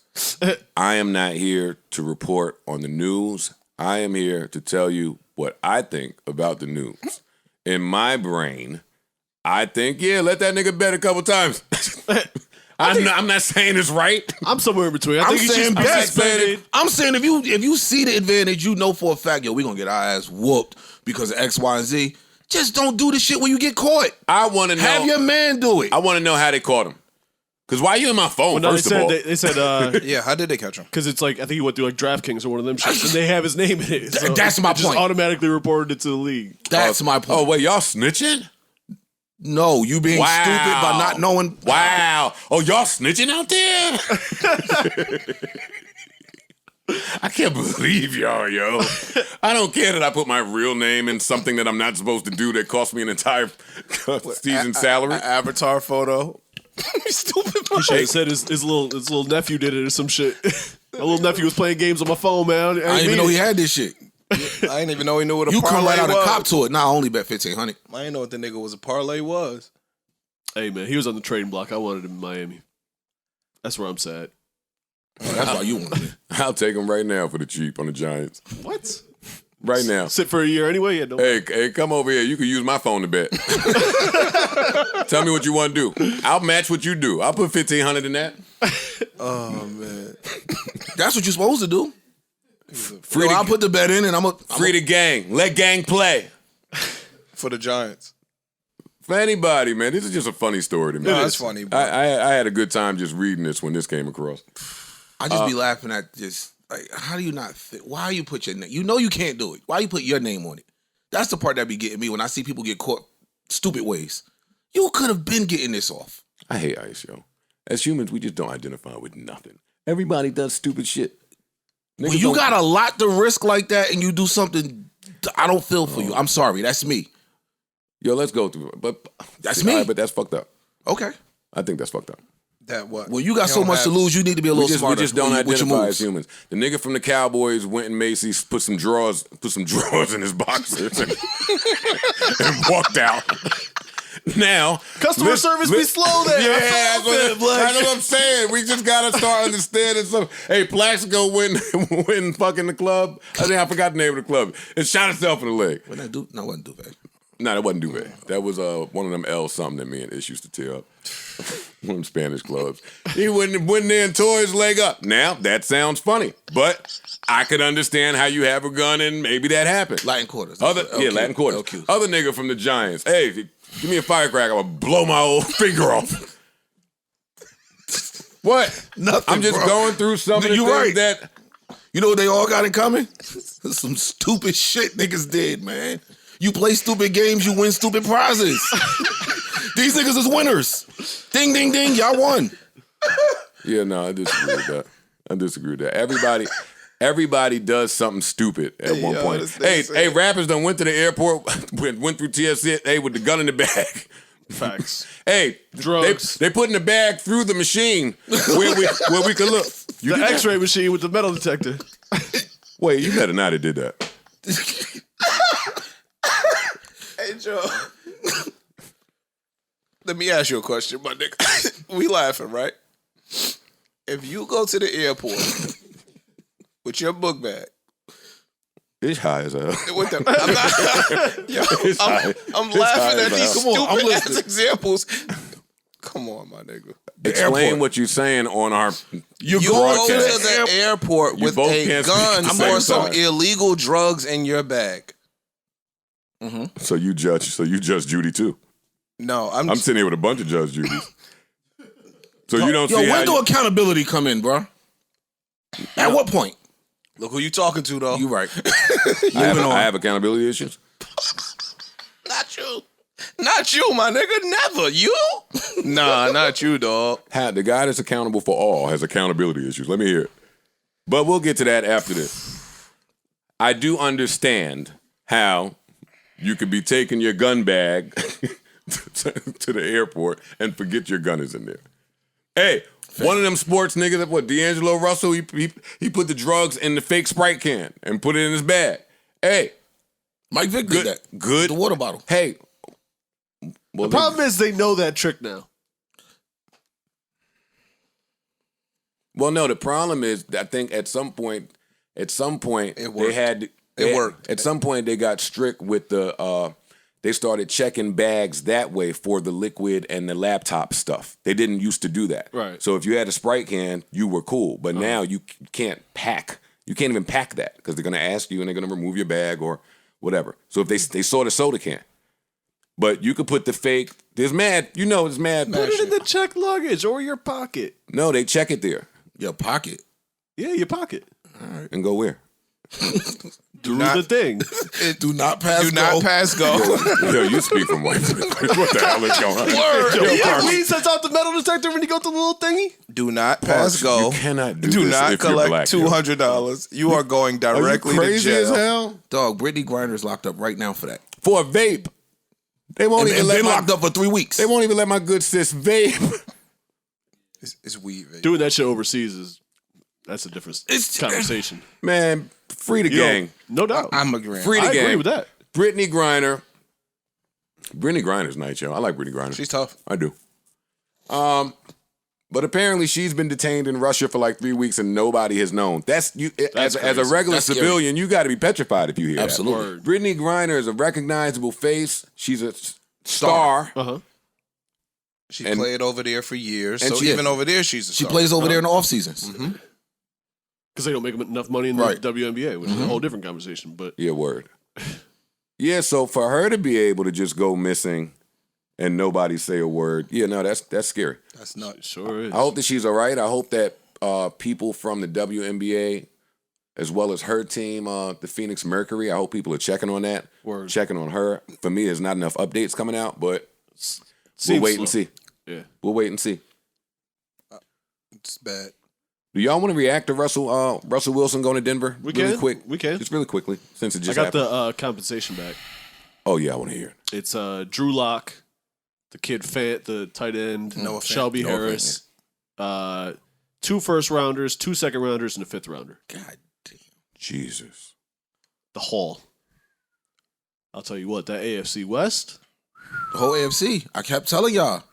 I am not here to report on the news. I am here to tell you what I think about the news. In my brain, I think, let that nigga bet a couple times. I'm not saying it's right. I'm somewhere in between. I think he's saying just best. suspended. I'm saying if you see the advantage, you know for a fact, we're gonna get our ass whooped because of X, Y, and Z. Just don't do the shit when you get caught. I want to know. Have your man do it. I want to know how they caught him. Because why you in my phone, Well, no, first of all? they said Yeah, how did they catch him? because it's like I think he went through like DraftKings or one of them shits, and they have his name in it. So That's my it just point. automatically reported it to the league. That's my point. Oh, wait, y'all snitching? No, you being Wow. stupid by not knowing. Wow. Oh, y'all snitching out there? I can't believe y'all, yo. I don't care that I put my real name in something that I'm not supposed to do that cost me an entire season salary. Avatar photo. Stupid. He should have said his little nephew did it or some shit. My little nephew was playing games on my phone, man. I didn't even know he had this shit. I didn't even know he knew what a You parlay come right out was. of cop to it. Nah, I only bet 1,500. I didn't know what the nigga was a parlay was. Hey man, he was on the trading block. I wanted him in Miami. That's where I'm sad. Oh, that's why you want it. I'll take him right now for the cheap on the Giants. What? Right now. Sit for a year anyway? Yeah, no. Hey, come over here. You can use my phone to bet. Tell me what you want to do. I'll match what you do. I'll put 1,500 in that. Oh man. That's what you're supposed to do. Free I'll put the bet in and I'm free the gang. Let gang play. For the Giants. For anybody, man. This is just a funny story to me. No, it's funny. But I had a good time just reading this when this came across. I just be laughing at this. Like, how do you not fit? Why you put your name? You know you can't do it. Why you put your name on it? That's the part that be getting me when I see people get caught stupid ways. You could have been getting this off. I hate Ice, yo. As humans, we just don't identify with nothing. Everybody does stupid shit. When you got a lot to risk like that and you do something, I don't feel for you. I'm sorry. That's me. Yo, let's go through it. But That's me. All right, but that's fucked up. Okay. I think that's fucked up. that what? Well, you got so much to lose. You need to be a little We smarter. just don't with your identify moves. as humans. The nigga from the Cowboys went in Macy's, put some drawers in his boxers and walked out. Now, Customer service be slow there. Yeah, I felt that's what I'm saying. We just gotta start understanding some. Hey, Plaxico went fucking the club. I forgot the name of the club. It shot itself in the leg. What that do? No, it wasn't Duvet. No, that wasn't Duvet. That was one of them L something that me and Ish used to tear up. One of them Spanish clubs. He went there and tore his leg up. Now, that sounds funny, but I could understand how you have a gun and maybe that happened. Latin quarters. Latin quarters. LQ. Other nigga from the Giants. Hey, give me a firecracker. I'm gonna blow my old finger off. What? Nothing, I'm just bro. going through some of the You things right. that You know what they all got in common? Some stupid shit niggas did, man. You play stupid games, you win stupid prizes. These niggas is winners. Ding, ding, ding, y'all won. Yeah, no, I disagree with that. Everybody does something stupid at one point. Hey, rappers done went to the airport, went through TSA, with the gun in the bag. Facts. Hey, drugs. They put in the bag through the machine where we could look. The X-ray machine with the metal detector. Wait, you better not have did that. Hey, Joe. Let me ask you a question, my nigga. We laughing, right? If you go to the airport with your book bag, It's high as hell. with the, I'm not. Yo, I'm laughing at these stupid ass examples. Come on, my nigga. Explain what you're saying on our You go to the airport with both a can't speak at gun the same or some time. illegal drugs in your bag. So you judge Judy too. No, I'm sitting here with a bunch of Judge Judys. So you don't see when how do accountability come in, bro? At what point? Look who you talking to, though. You right. I have accountability issues. Not you. Not you, my nigga. Never. You? Nah, not you, dog. The guy that's accountable for all has accountability issues. Let me hear it. But we'll get to that after this. I do understand how you could be taking your gun bag to the airport and forget your gun is in there. Hey, one of them sports niggas, D'Angelo Russell, he put the drugs in the fake Sprite can and put it in his bag. Hey. Mike Vick did that. Good. The water bottle. Hey. Well, the problem is they know that trick now. Well, no, the problem is I think at some point it worked. It worked. At some point they got strict with they started checking bags that way for the liquid and the laptop stuff. They didn't used to do that. Right. So if you had a Sprite can, you were cool. But now you can't pack. You can't even pack that because they're going to ask you and they're going to remove your bag or whatever. So if they saw the soda can. But you could put the fake, there's mad. Put it in the checked luggage or your pocket. No, they check it there. Your pocket. Yeah, your pocket. All right. And go where? Do the thing. Do not pass go. Do not pass go. Yo, you speak from white. What the hell is going on? Word. Yeah, he sets out the metal detector when you go to the little thingy. Do not pass go. You cannot do Do this not if you're collect black, $200. You are going directly Are you crazy to jail. as hell? Dog, Brittany Griner's locked up right now for that. For a vape. They won't even let been my, locked up for 3 weeks. They won't even let my good sis vape. It's weed, man. Doing that shit overseas that's a different conversation. Man, free the gang. No doubt. I'm agreeing. Free the I gang. agree with that. Brittany Griner. Brittany Griner's nice, yo. I like Brittany Griner. She's tough. I do. But apparently she's been detained in Russia for like 3 weeks and nobody has known. As a regular That's scary. civilian, you got to be petrified if you hear Absolutely. that. Brittany Griner is a recognizable face. She's a star. Uh-huh. She played over there for years. And So she- even over there, she's a She star. plays over there in the off seasons. Because they don't make enough money in the Right. WNBA, which is a whole different conversation. But Yeah, word. Yeah, so for her to be able to just go missing and nobody say a word, yeah, no, that's scary. That's nuts. sure is. I hope that she's all right. I hope that people from the WNBA, as well as her team, the Phoenix Mercury, I hope people are checking on that, Word. checking on her. For me, there's not enough updates coming out, but we'll Seems wait slow. and see. Yeah. We'll wait and see. It's bad. Do y'all want to react to Russell Wilson going to Denver? We really can. quick. We can. Just really quickly, since it I just got happened. the compensation back. Oh yeah, I want to hear it. It's Drew Lock, the kid Fant, the tight end, Noah Fant. Shelby Noah Harris, 2 first rounders, 2 second rounders, and a 5th rounder. God damn. Jesus. The haul. I'll tell you what, that AFC West. The whole AFC. I kept telling y'all.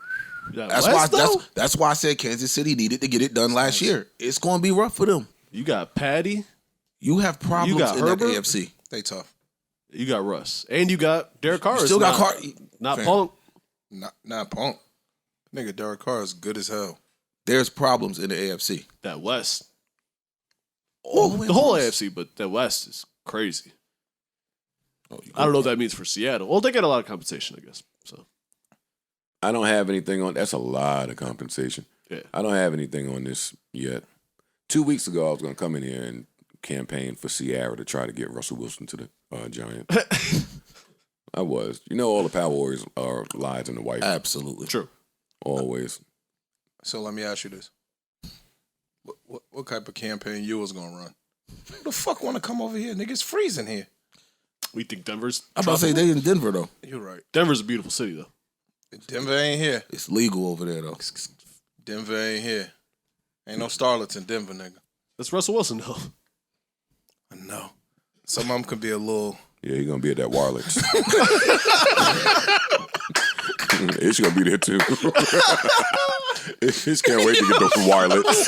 That That's West, why. though, That's why I said Kansas City needed to get it done last year. It's going to be rough for them. you got Patty, You have problems got in Herbert? that AFC. They tough. you got Russ, and you got Derek Carr. You still got not, Carr. not Fam. Punk. Not Punk. Nigga, Derek Carr is good as hell. There's problems in the AFC. That West. All Well, way the whole across. AFC, but that West is crazy. Oh, you I don't know what that means for Seattle. Well, they get a lot of compensation, I guess. So I don't have anything on. That's a lot of compensation. yeah, I don't have anything on this yet. 2 weeks ago, I was going to come in here and campaign for Ciara to try to get Russell Wilson to the Giants. I was. You know, all the Power Warriors are lies in the white. Absolutely. True. Always. So let me ask you this: what type of campaign you was gonna run? Who the fuck want to come over here, nigga? It's freezing here. We think Denver's. I'm about to say they in Denver though. You're right. Denver's a beautiful city though. Denver ain't here. It's legal over there though. Denver ain't here. Ain't no starlets in Denver, nigga. That's Russell Wilson though. I know. Some of them could be a little. Yeah, you're going to be at that Warlocks. Ish going to be there too. Ish can't wait to get those Warlocks.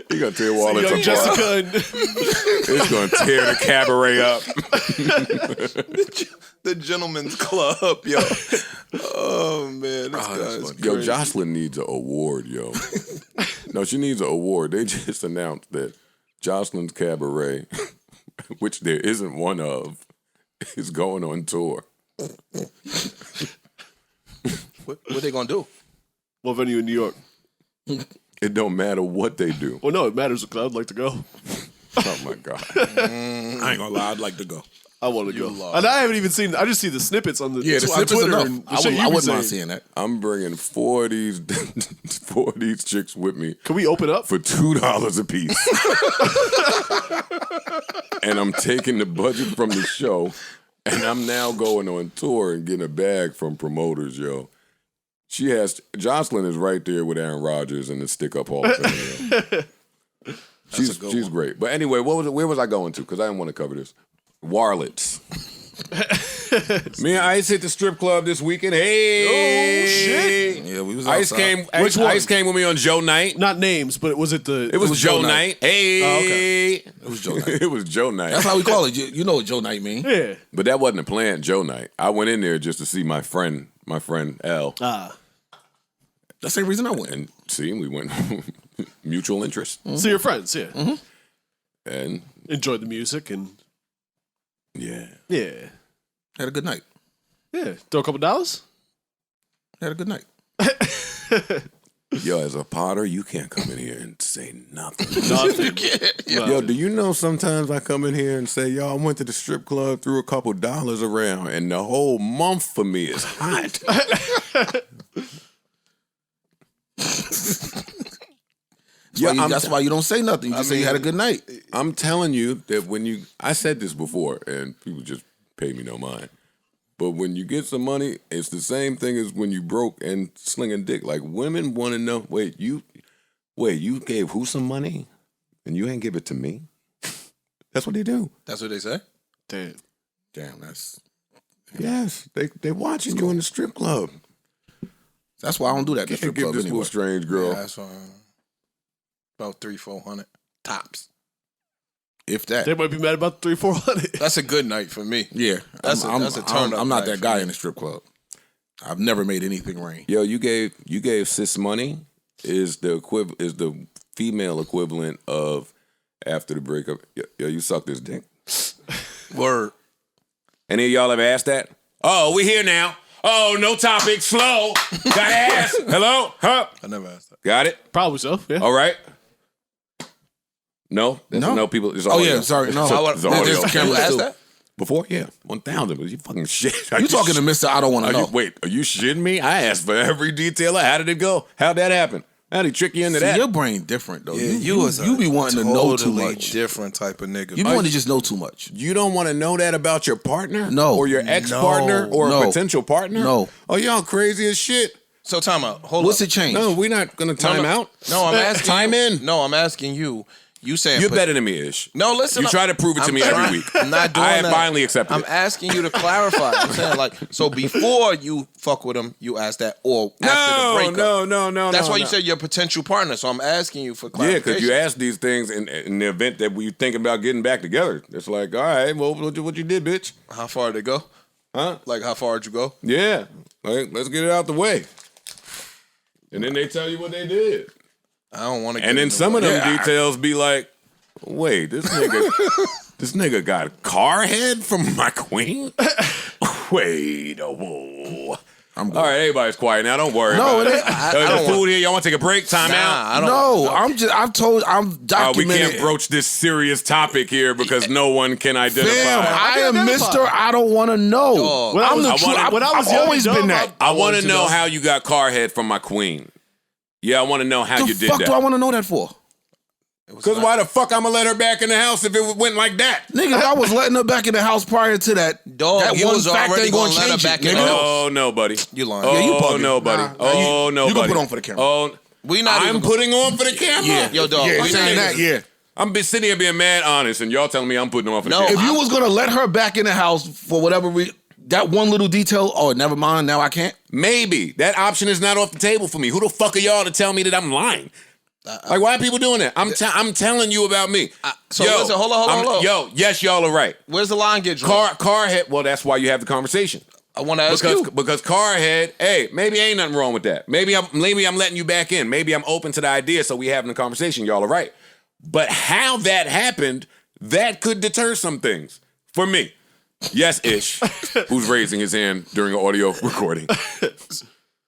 He going to tear Warlocks apart. Jessica and Ish going to tear the cabaret up. The gentleman's club, yo. Oh, man. This guy's Yo, crazy. Jocelyn needs an award, yo. No, she needs an award. They just announced that Jocelyn's Cabaret, which there isn't one of, is going on tour. What they gonna do? what venue in New York? It don't matter what they do. Well, no, it matters because I'd like to go. Oh, my God. I ain't gonna lie, I'd like to go. I want to go. lost. And I haven't even seen. I just see the snippets on the Yeah, the on snippets Twitter enough. and the I shit you be wouldn't mind saying. seeing that. I'm bringing four of these chicks with me Can we open up? for $2 a piece. And I'm taking the budget from the show, and I'm now going on tour and getting a bag from promoters, yo. Jocelyn is right there with Aaron Rodgers in the stick-up Hall of Fame. She's great. But anyway, where was I going to? Because I didn't want to cover this. Warlets. Me and Ice hit the strip club this weekend. Hey! Oh, shit. Yeah, we was Ice outside. Which one? Ice came with me on Joe Night. Not names, but was it the? It was Joe Joe Night. Hey! Oh, okay. It was Joe Night. It was Joe Night. That's how we call it. You know what Joe Night mean? Yeah. But that wasn't a planned Joe Night. I went in there just to see my friend L. Ah. That's the same reason I went. And see, we went mutual interest. So your friends, yeah. Mm-hmm. And Enjoyed the music and yeah. Had a good night. yeah. Throw a couple dollars. Had a good night. Yo, as a potter, you can't come in here and say nothing. Nothing. Yo, do you know sometimes I come in here and say, yo, I went to the strip club, threw a couple dollars around, and the whole month for me is hot. That's why you don't say nothing. You just say you had a good night. I'm telling you that I said this before, and people just pay me no mind. But when you get some money, it's the same thing as when you broke and slinging dick. Like, women want to know, wait, you gave who some money and you ain't give it to me? That's what they do. That's what they say? Damn. That's They watching you in the strip club. that's why I don't do that in the Can't strip give club this anyway. little strange girl. Yeah, that's fine. About 300-400 tops. If that. They might be mad about 300-400. That's a good night for me. Yeah. That's a turn up I'm not night that for guy me. in the strip club. I've never made anything rain. Yo, you gave sis money is the female equivalent of after the breakup. Yo, you suck this dick. Word. Any of y'all ever asked that? Oh, we here now. Oh, no topic. Slow. Got ass. Hello? Huh? I never asked that. Got it? Probably so. Yeah. All right. No? That's No. no people. It's Oh, audio. yeah, sorry. No. It's audio. There's the camera You asked too. that? Before? Yeah. 1,000. But you fucking shit. You talking to Mr. I don't want to know. Wait, are you shitting me? I asked for every detail. How did it go? How'd that happen? How'd he trick you into See, that? your brain different, though. Yeah, you be wanting to know too totally much. different type of nigga. You be wanting to just know too much. You don't want to know that about your partner? No. Or your ex-partner? Or No. a potential partner? No. Oh, y'all crazy as shit. So time out. Hold What's up. it change? No, we're not going to time out. No, I'm asking Time you. in. No, I'm asking you. You saying You're better than me, Ish. No, listen. You try to prove it to me every week. I'm not doing I have that. finally accepted I'm it. asking you to clarify. I'm saying like, so before you fuck with him, you asked that, or after the breakup. No. That's why no. you said you're a potential partner. So I'm asking you for Yeah, clarification. because you ask these things in the event that we thinking about getting back together. It's like, all right, well, what you did, bitch? How far did it go? Huh? Like, how far did you go? Yeah. Like, let's get it out the way. And then they tell you what they did. I don't want to. And then some of them details be like, wait, this nigga got car head from my queen? Wait, whoa. I'm good. All right, everybody's quiet now. Don't worry. No, about it it. ain't. There's food here. Y'all want to take a break? Time out? I don't. No, I'm documenting. We can't broach this serious topic here because no one can identify. Fam, I am identify. Mr. I don't want to know. Dog. When I I'm was- the I truth. wanted- when I was I've young always and been dumb, that. I want wanted to to know know. how you got car head from my queen. Yeah, I want to know how The you did fuck that. do I want to know that for? Because why the fuck I'm gonna let her back in the house if it went like that? Nigga, I was letting her back in the house prior to that. Dog, that you one was fact already ain't gonna gonna let her change back it, in nigga. the house. Oh, nobody. You lying. Oh, Yeah, you bugging. nobody. Nah, Oh, you nobody. can put on for the camera. Oh, We not I'm even putting on for the camera. Yeah, Yo, dog, Yeah, we saying not that. even- Yeah. I'm sitting here being mad honest, and y'all telling me I'm putting on for the No, camera. If you was gonna let her back in the house for whatever reason, that one little detail. Oh, never mind. Now I can't. Maybe that option is not off the table for me. Who the fuck are y'all to tell me that I'm lying? Like, why are people doing that? I'm telling you about me. so listen, hold on. Yo, yes, y'all are right. Where's the line get drawn? Car head. Well, that's why you have the conversation. I want to ask you. Because car head. Hey, maybe ain't nothing wrong with that. Maybe I'm letting you back in. Maybe I'm open to the idea. So we having a conversation. Y'all are right. But how that happened, that could deter some things for me. Yes, Ish, who's raising his hand during an audio recording.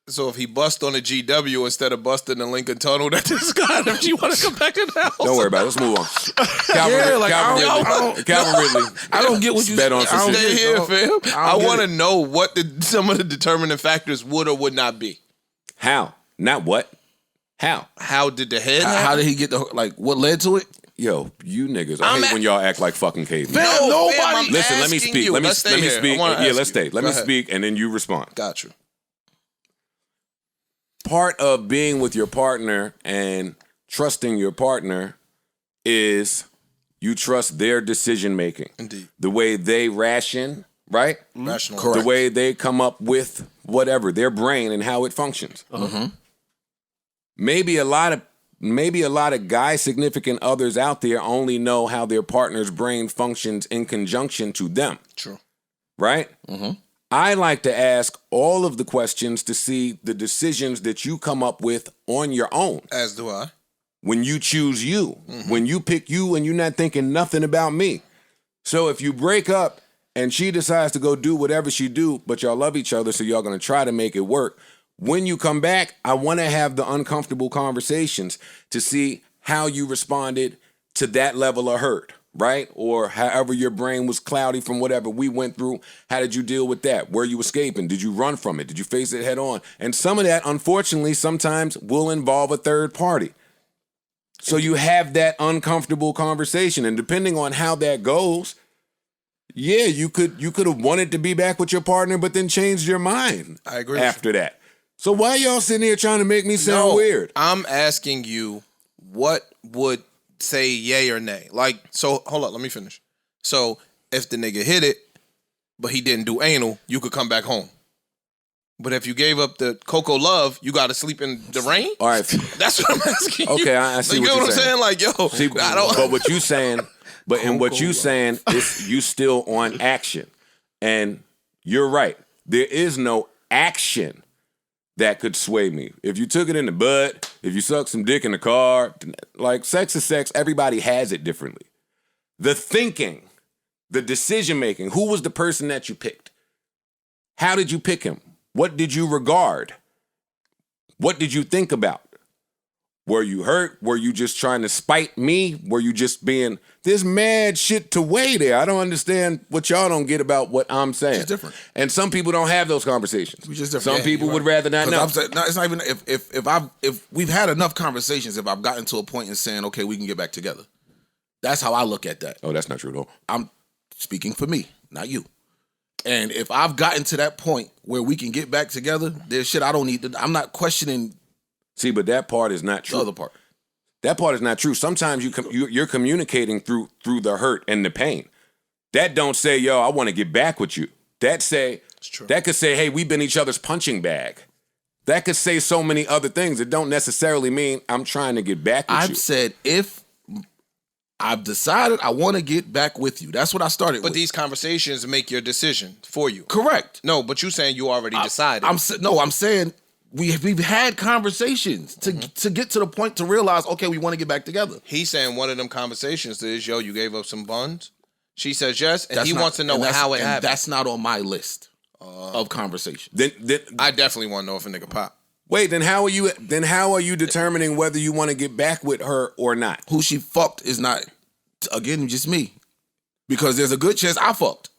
So if he bust on a GW instead of busting the Lincoln Tunnel, that this guy, if she want to come back in the house. Don't worry about it. Let's move on. Calvin Ridley. I don't get what you Bet on I some don't shit. Stay get it, here, dog. fam. I I don't get want to it. know what some of the determining factors would or would not be. How? Not what? How? How did the head How happen? did he get what led to it? Yo, you niggas. I'm I hate at- when y'all act like fucking cavemen. Fam, nobody. I'm Listen, let me asking speak. you. Let me Let's stay here. speak. I wanna Yeah, ask let's you. stay. Let Go me ahead. speak, and then you respond. Got you. Part of being with your partner and trusting your partner is you trust their decision making. Indeed. The way they ration, right? Rational. Correct. The way they come up with whatever, their brain and how it functions. Maybe a lot of guy significant others out there only know how their partner's brain functions in conjunction to them, True. right? I like to ask all of the questions to see the decisions that you come up with on your own. As do I. When you choose you, when you pick you and you're not thinking nothing about me. So if you break up and she decides to go do whatever she do, but y'all love each other, so y'all gonna try to make it work. When you come back, I wanna have the uncomfortable conversations to see how you responded to that level of hurt, right? Or however your brain was cloudy from whatever we went through. How did you deal with that? Were you escaping? Did you run from it? Did you face it head on? And some of that, unfortunately, sometimes will involve a third party. So you have that uncomfortable conversation, and depending on how that goes, yeah, you could have wanted to be back with your partner, but then changed your mind. I agree with you. After that. So why y'all sitting here trying to make me sound No, weird? I'm asking you what would say yay or nay. Like, so hold up, let me finish. So if the nigga hit it, but he didn't do anal, you could come back home. But if you gave up the Coco Love, you got to sleep in the rain? All right. That's what I'm asking you. Okay, I see Like, what you know you're what I'm saying? Like, yo, See, I don't. but what you saying, what you saying is you still on action. And you're right. There is no action that could sway me. If you took it in the butt, if you sucked some dick in the car, like sex is sex, everybody has it differently. The thinking, the decision making, who was the person that you picked? How did you pick him? What did you regard? What did you think about? Were you hurt? Were you just trying to spite me? Were you just being, there's mad shit to weigh there. I don't understand what y'all don't get about what I'm saying. It's different. And some people don't have those conversations. We just different. Some Yeah, people you're would right. rather not know. I'm saying, no, it's not even if we've had enough conversations, if I've gotten to a point in saying, okay, we can get back together. That's how I look at that. Oh, that's not true at all. I'm speaking for me, not you. And if I've gotten to that point where we can get back together, there's shit I don't need to, I'm not questioning See, but that part is not the true. other part. That part is not true. Sometimes you're communicating through the hurt and the pain. That don't say, yo, I want to get back with you. That could say, hey, we've been each other's punching bag. That could say so many other things. It don't necessarily mean I'm trying to get back with you. I've said if I've decided I want to get back with you. That's what I started But with. these conversations make your decision for you. Correct. No, but you saying you already decided. I'm saying we've had conversations to get to the point to realize, okay, we want to get back together. He's saying one of them conversations is, yo, you gave up some buns. She says yes, and That's he not- wants to know and how it and happened. That's not on my list. of conversation. Then I definitely want to know if a nigga pop. wait, then how are you determining whether you want to get back with her or not? Who she fucked is not, again, just me. Because there's a good chance I fucked.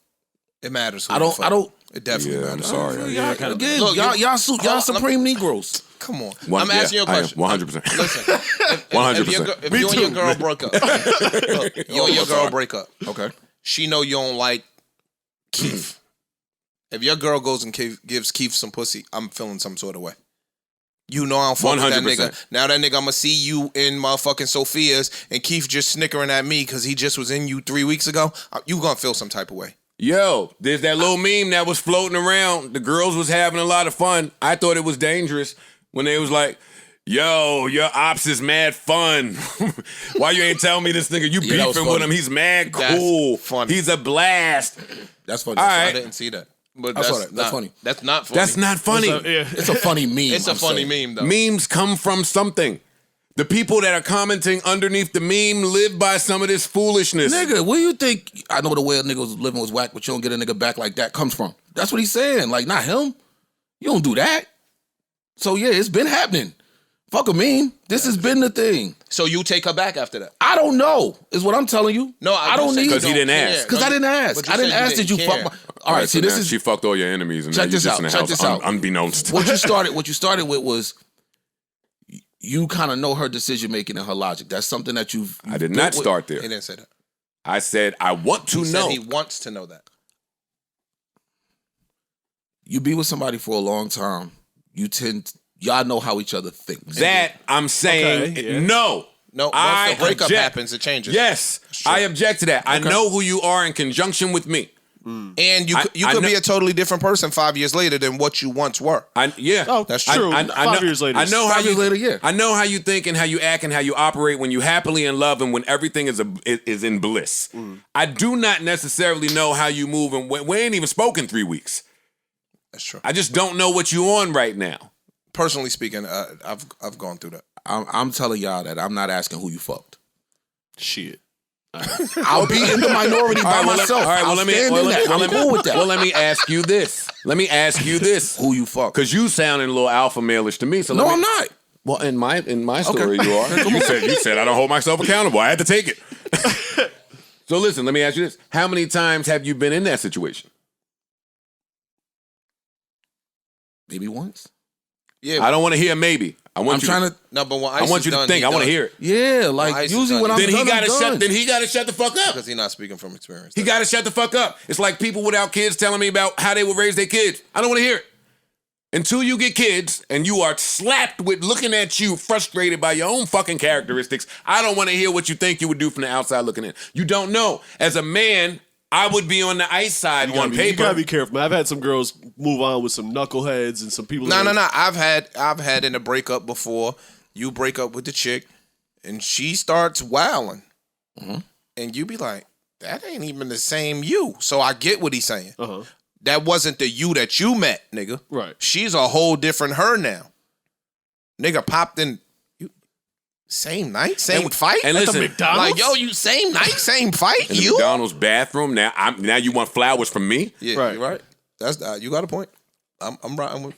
It matters. I don't. It definitely Yeah, I'm matters. sorry. Again, Look, y'all supreme Negroes. Come on. I'm asking you a question. 100%. Listen, if 100%. if you and your girl broke up, look, you and your girl break up. Okay. She know you don't like Keith. If your girl goes and gives Keith some pussy, I'm feeling some sort of way. You know I don't fuck with that 100%. nigga. Now that nigga, I'm gonna see you in motherfucking Sophia's and Keith just snickering at me because he just was in you 3 weeks ago. You gonna feel some type of way. Yo, there's that little meme that was floating around. The girls was having a lot of fun. I thought it was dangerous when they was like, yo, your ops is mad fun. Why you ain't telling me this nigga? You Yeah, that was beefing with funny. him. He's mad That's cool. funny. He's a blast. That's funny. All I right. didn't see that. But I saw that's that. That's funny. That's not funny. That's not funny. Yeah. It's a funny meme. It's a I'm funny saying. meme though. Memes come from something. The people that are commenting underneath the meme live by some of this foolishness. Nigga, where you think I know the way a nigga was living was whack, but you don't get a nigga back like that comes from? That's what he's saying. Like, not him. You don't do that. So yeah, it's been happening. Fuck a meme. This has been the thing. So you take her back after that? I don't know, is what I'm telling you. No, I don't need Because he didn't ask. Because I didn't ask. But you I didn't said you ask. Did you didn't fuck care. my? All right, so see, this now is she fucked all your enemies, and check now this you're just out. in the Check house this out. unbeknownst. what you started with was you kind of know her decision making and her logic. That's something that you've I did built not with- start He there. didn't say that. I said I want to He know. said he wants to know that. You be with somebody for a long time. Y'all know how each other thinks. That I'm saying Okay, yeah. no. No, once I the breakup object. happens, it changes. Yes, I object to that. I know who you are in conjunction with me. And you I could know- be a totally different person 5 years later than what you once were. Oh, That's true. true. 5 years later. I know how 5 years you later, yeah. I know how you think and how you act and how you operate when you happily in love and when everything is in bliss. I do not necessarily know how you move, and we ain't even spoken 3 weeks. That's true. I just don't know what you on right now. Personally speaking, I've gone through that. I'm telling y'all that I'm not asking who you fucked. Shit. I'll be in the minority by myself. I'll stand in that. I'm cool with that. Well, let me ask you this. Who you fucked? Because you sounding a little alpha male-ish to me. So No, I'm not. Well, in my story, you are. You said I don't hold myself accountable. I had to take it. So listen, let me ask you this: how many times have you been in that situation? Maybe once. Yeah, I don't want to hear maybe. I want I'm you. trying to. no, but when I want you to think. I want to hear it. Yeah, Ice like is usually when done. I'm Then he done, got to I'm shut. done. Then he got to shut the fuck up. because he's not speaking from experience. He got to shut the fuck up. It's like people without kids telling me about how they would raise their kids. I don't want to hear it. Until you get kids and you are slapped with looking at you frustrated by your own fucking characteristics, I don't want to hear what you think you would do from the outside looking in. You don't know. As a man, I would be on the ice side on You paper. gotta be careful, man. I've had some girls move on with some knuckleheads and some people. No. that- I've had in a breakup before. You break up with the chick, and she starts wilding, and you be like, "That ain't even the same you." So I get what he's saying. Uh-huh. That wasn't the you that you met, nigga. Right. She's a whole different her now. Nigga popped in. Same night, same fight. And listen, like yo, you same night, same fight. in the You McDonald's bathroom. Now you want flowers from me? yeah, Right. you're right. That's you got a point. I'm right.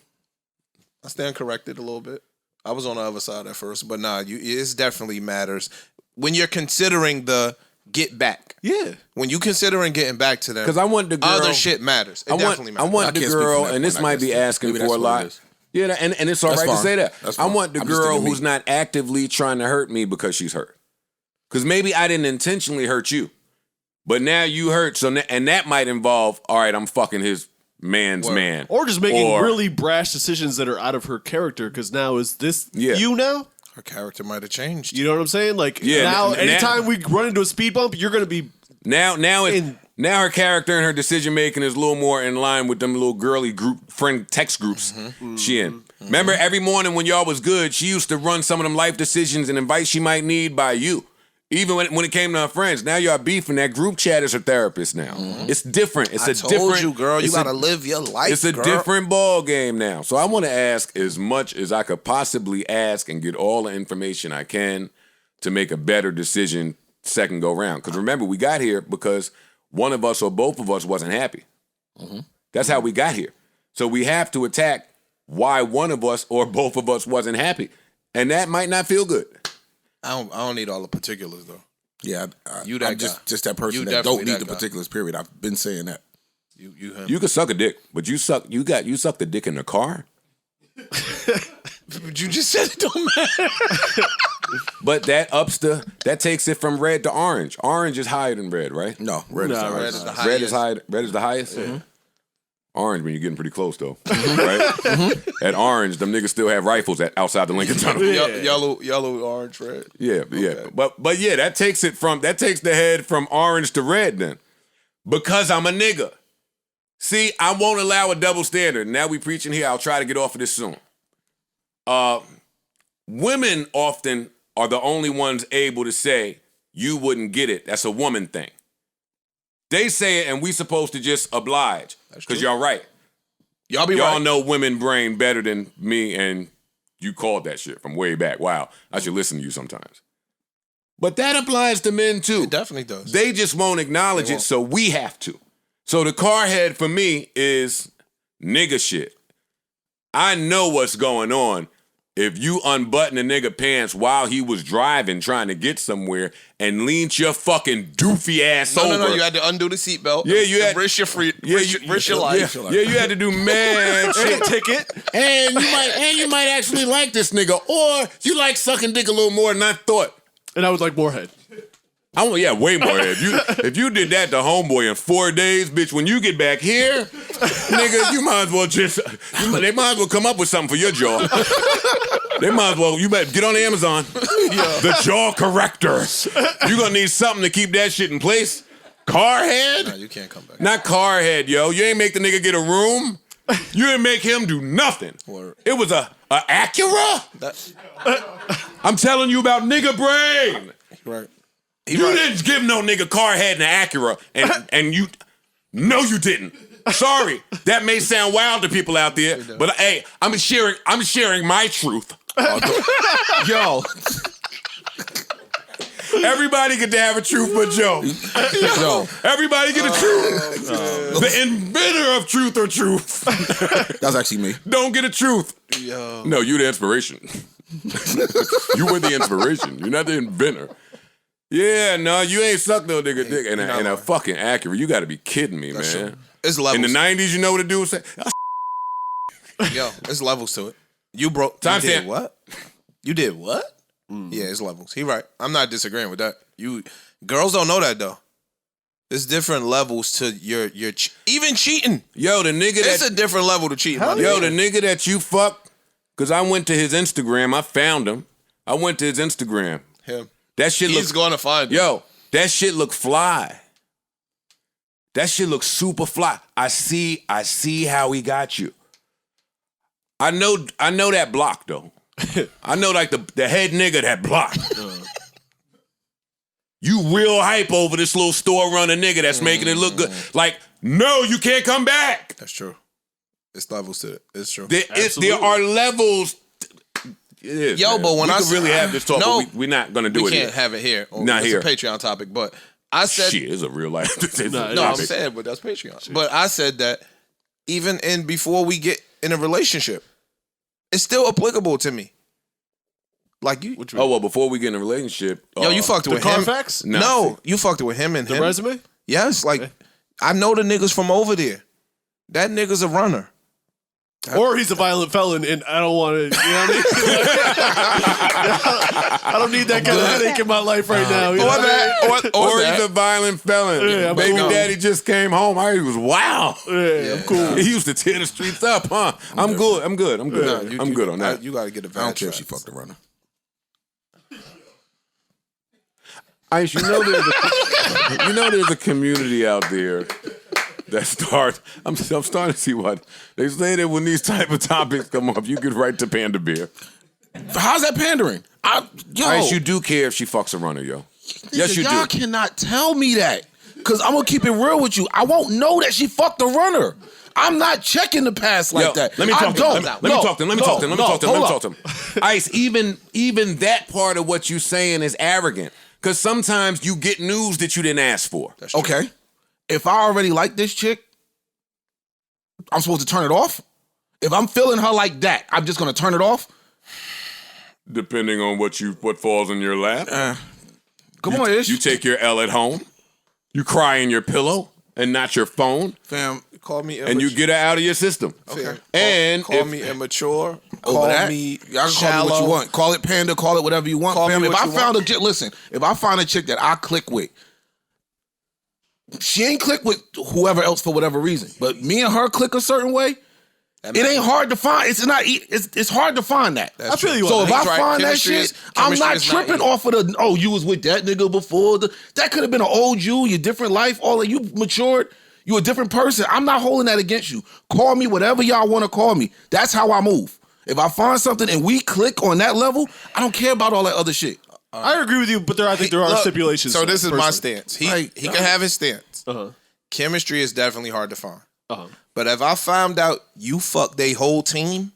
I stand corrected a little bit. I was on the other side at first, but nah, it definitely matters when you're considering the get back. Yeah. When you considering getting back to them, Because I want the girl. other shit matters. It definitely I matters. want I the can't speak girl, for that and this one, I might guess. be asking Maybe for a that's what it lot. is. Yeah, and it's all That's right to fine. say that. That's I fine. want the I'm just girl thinking me. who's not actively trying to hurt me because she's hurt. Because maybe I didn't intentionally hurt you, but now you hurt. So and that might involve, all right, I'm fucking his man's man, Or just making Or- really brash decisions that are out of her character. Because now is this Yeah. you now? Her character might have changed. You know what I'm saying? Like Yeah, now, now- anytime we run into a speed bump, you're gonna be Now In- now her character and her decision making is a little more in line with them little girly group friend text groups she in. Remember every morning when y'all was good, she used to run some of them life decisions and advice she might need by you. Even when it came to her friends. Now y'all beefing. That group chat is her therapist now. It's different. It's I a told different you, girl. You it's a- gotta live your life. It's a girl. different ball game now. So I want to ask as much as I could possibly ask and get all the information I can to make a better decision second go round. Because remember, we got here because one of us or both of us wasn't happy. That's how we got here. So we have to attack why one of us or both of us wasn't happy. And that might not feel good. I don't need all the particulars though. Yeah, You that I'm guy. just that person You that don't definitely need that the guy. particulars. Period. I've been saying that. You him. You can suck a dick, but you suck the dick in the car. But you just said it don't matter. But that takes it from red to orange. Orange is higher than red, right? No, red is Nah, the red is the highest. highest. Red is the highest. Orange when you're getting pretty close though, right? At orange, them niggas still have rifles outside the Lincoln Tunnel. Yellow, orange, red. Yeah. But yeah, that takes the head from orange to red then. Because I'm a nigga. See, I won't allow a double standard. Now we preaching here. I'll try to get off of this soon. Women often are the only ones able to say, you wouldn't get it. That's a woman thing. They say it and we supposed to just oblige. Because y'all right. Y'all be Y'all right. know women brain better than me and you called that shit from way back. Wow. I should listen to you sometimes. But that applies to men too. It definitely does. They just won't acknowledge it, so we have to. So the car head for me is nigga shit. I know what's going on if you unbutton a nigga pants while he was driving trying to get somewhere and leaned your fucking doofy ass over. No, you had to undo the seatbelt. Yeah, you had risk your life. Yeah, you had to do mad shit. Ticket. And you might actually like this nigga, or you like sucking dick a little more than I thought. And I would like more head. Way more. If you did that to homeboy in 4 days, bitch, when you get back here, nigga, you might as well they might as well come up with something for your jaw. They might as well, you better get on Amazon. The jaw corrector. You're gonna need something to keep that shit in place. Car head? No, you can't come back. Not car head, yo. You ain't make the nigga get a room. You didn't make him do nothing. Word. It was a Acura? I'm telling you about nigga brain. Right. You didn't give no nigga car head and an Acura, and you, no, you didn't. Sorry, that may sound wild to people out there, but hey, I'm sharing my truth. Yo, Everybody get to have a truth but Joe. Everybody get a truth. The inventor of truth or truth. that's actually me. Don't get a truth. Yo. No, you the inspiration. You were the inspiration. You're not the inventor. Yeah, no, you ain't sucked no nigga dick in a fucking Acura. You got to be kidding me, That's man. true. It's levels. In the 90s, you know what to do? Say, Yo, it's levels to it. You broke. Time You did stamp. what? You did what? Yeah, it's levels. He right. I'm not disagreeing with that. Girls don't know that though. There's different levels to your even cheating. yo, the nigga It's that a different level to cheating. my yo, nigga. the nigga that you fucked, because I went to his Instagram. I found him. I went to his Instagram. Him. That shit He's looks going to find you. yo. That shit look fly. That shit looks super fly. I see how he got you. I know that block though. I know like the head nigga that block. You real hype over this little store runner nigga that's making it look good. Like, no, you can't come back. That's true. It's levels to it. It's true. There are levels. It is, Yo, man. but when we I could really have this talk, no, but we're not gonna do we it. can't here. have it here. Not here. It's a Patreon topic, but I said Shit, it's a real life. no. I'm saying, but that's Patreon. But I said that even before we get in a relationship, it's still applicable to me. Like you, Oh well, before we get in a relationship, yo, you fucked The with him. Carfax? Nah, No, you fucked with him and The him. resume? Yes, like I know the niggas from over there. That nigga's a runner. Or he's a violent felon, and I don't want to. You know what I mean? I don't need that kind of headache in my life right now. You know Or what I mean? that, or that. he's a violent felon. Yeah, I'm Baby cool. daddy just came home. He was wow. Yeah, I'm cool. He used to tear the streets up, huh? I'm good. I'm good Nah, good on that. You got to get a I don't care if she tracks. fucked the runner. Ice, you know there's a community out there that starts. I'm starting to see what they say that when these type of topics come up, you could write to Panda Bear. How's that pandering? Ice, you do care if she fucks a runner, yo. Yes, you y'all do. cannot tell me that. Because I'm going to keep it real with you. I won't know that she fucked the runner. I'm not checking the past like Yo, that. Let me talk to him. Let me talk to him. Let me talk to him. Ice, even that part of what you saying is arrogant. Because sometimes you get news that you didn't ask for. Okay. If I already like this chick, I'm supposed to turn it off? If I'm feeling her like that, I'm just gonna turn it off? Depending on what falls in your lap. Come on, Ish. You take your L at home. You cry in your pillow and not your phone. Fam, call me immature. And you get it out of your system. Okay. And call me immature. Over Call that, me y'all can shallow. call it what you want. Call it panda. Call it whatever you want. Call me Fam, if what I you found want. a chick, listen. If I find a chick that I click with, she ain't click with whoever else for whatever reason. But me and her click a certain way. It ain't hard to find. It's hard to find that. I feel you. So on if that. I find that shit, I'm not tripping off of the. Oh, you was with that nigga before. That could have been an old you, your different life. All of you matured. You a different person. I'm not holding that against you. Call me whatever y'all want to call me. That's how I move. If I find something and we click on that level, I don't care about all that other shit. I agree with you, but I think there are stipulations. So this is my personally. stance. He can have his stance. Chemistry is definitely hard to find. But if I found out you fucked they whole team,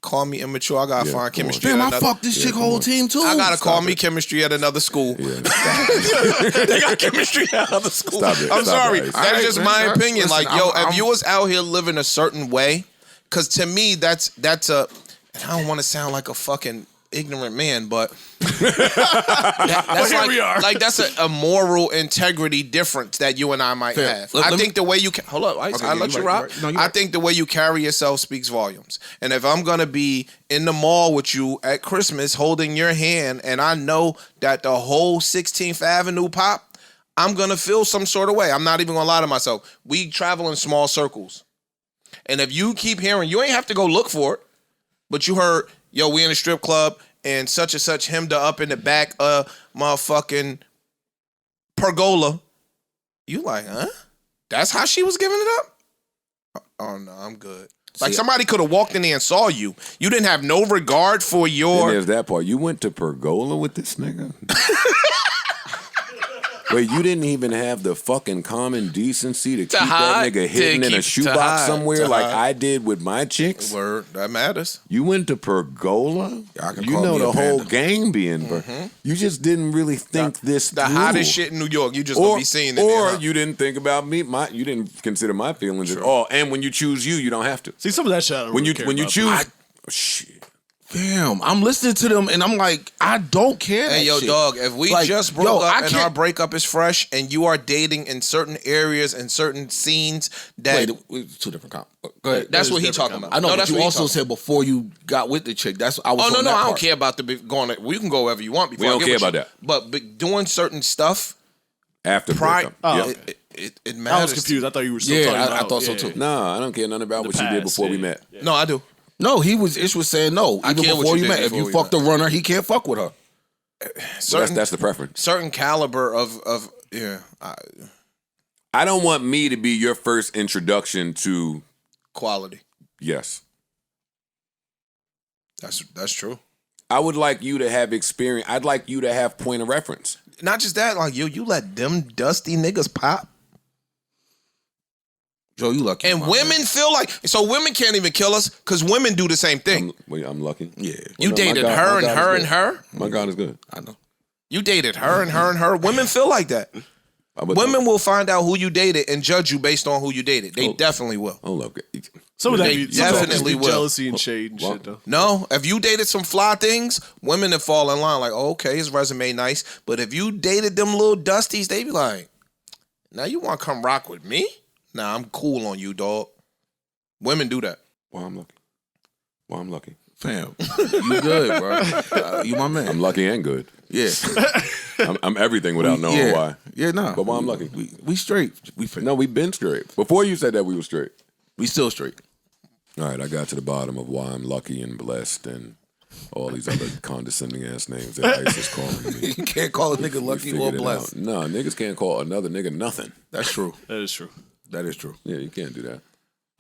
call me immature. I gotta find chemistry. Damn, I fucked this chick whole team too. I gotta call me chemistry at another school. Yeah, They got chemistry at another school. Stop it. I'm Stop sorry. it. That's just my opinion. Listen, Like, yo, I'm- if you was out here living a certain way, because to me, that's a. And I don't want to sound like a fucking ignorant man, but that's here like, we are. like that's a moral integrity difference that you and I might have. I think the way you hold up, I let you rock. I think the way you carry yourself speaks volumes. And if I'm gonna be in the mall with you at Christmas holding your hand, and I know that the whole 16th Avenue pop, I'm gonna feel some sort of way. I'm not even gonna lie to myself. We travel in small circles, and if you keep hearing, you ain't have to go look for it, but you heard, yo, we in a strip club and such hemmed her up in the back of motherfucking pergola. You like, huh? That's how she was giving it up? Oh no, I'm good. Like somebody could have walked in there and saw you. You didn't have no regard for And your. there's that part. You went to Pergola with this nigga? Wait, you didn't even have the fucking common decency to keep hide, that nigga hidden in a shoebox somewhere like hide. I did with my chicks? Word, that matters. You went to Pergola? Y'all can You call know me the a whole panda. gang being, you just didn't really think this The through. hottest shit in New York. You just gonna be seeing it. Or there, huh? you didn't think about me. You didn't consider my feelings at all. And when you choose you don't have to. See, some of that shit I don't When really you care about. choose, shit. Damn, I'm listening to them and I'm like, I don't care. Hey, that yo, shit. dog, if we Like, just broke yo, up I and can't- our breakup is fresh and you are dating in certain areas and certain scenes that... Wait, two different comments. Go ahead. that's what he talking about. I know, No, but that's you what he also talking said before you got with the chick. That's I was. Oh, on no, that I don't part. care about going... We can go wherever you want before We I don't get care with about you. that. But doing certain stuff, After prior... breakup. Oh, It I matters. was confused. I thought you were still Yeah, talking I about. thought so too. No, I don't care nothing about what you did past, before we yeah. met. No, I do. No, Ish was saying no. I Even care what before you you did met, if before you we fucked a runner, he can't fuck with her. That's the preference. Certain caliber of yeah. I don't want me to be your first introduction to Quality. yes. That's true. I would like you to have experience. I'd like you to have point of reference. Not just that, like you let them dusty niggas pop. Joe, you lucky. And women feel like, so women can't even kill us because women do the same thing. I'm lucky. Yeah, You no, my dated God- her my and God her is and good. her. My God is good. I know. You dated her and her and her. Women feel like that. Women will find out who you dated and judge you based on who you dated. They definitely will. Oh, look. Some of that They be, some of that definitely be will. jealousy and shade and shit though. No, if you dated some fly things, women that fall in line like, oh, okay, his resume nice. But if you dated them little dusties, they be like, now you want to come rock with me? Nah, I'm cool on you, dog. Women do that. Well, I'm lucky. Well, I'm lucky. Fam, you good, bro. You my man. I'm lucky and good. Yeah. I'm everything without knowing yeah. why. Yeah, nah. But why I'm lucky. We straight. No, we've been straight. Before you said that, we were straight. We still straight. All right, I got to the bottom of why I'm lucky and blessed and all these other condescending ass names that ICE is calling me. You can't call a nigga We lucky figured or it blessed. out. No, niggas can't call another nigga nothing. That's true. That is true. That is true. Yeah, you can't do that.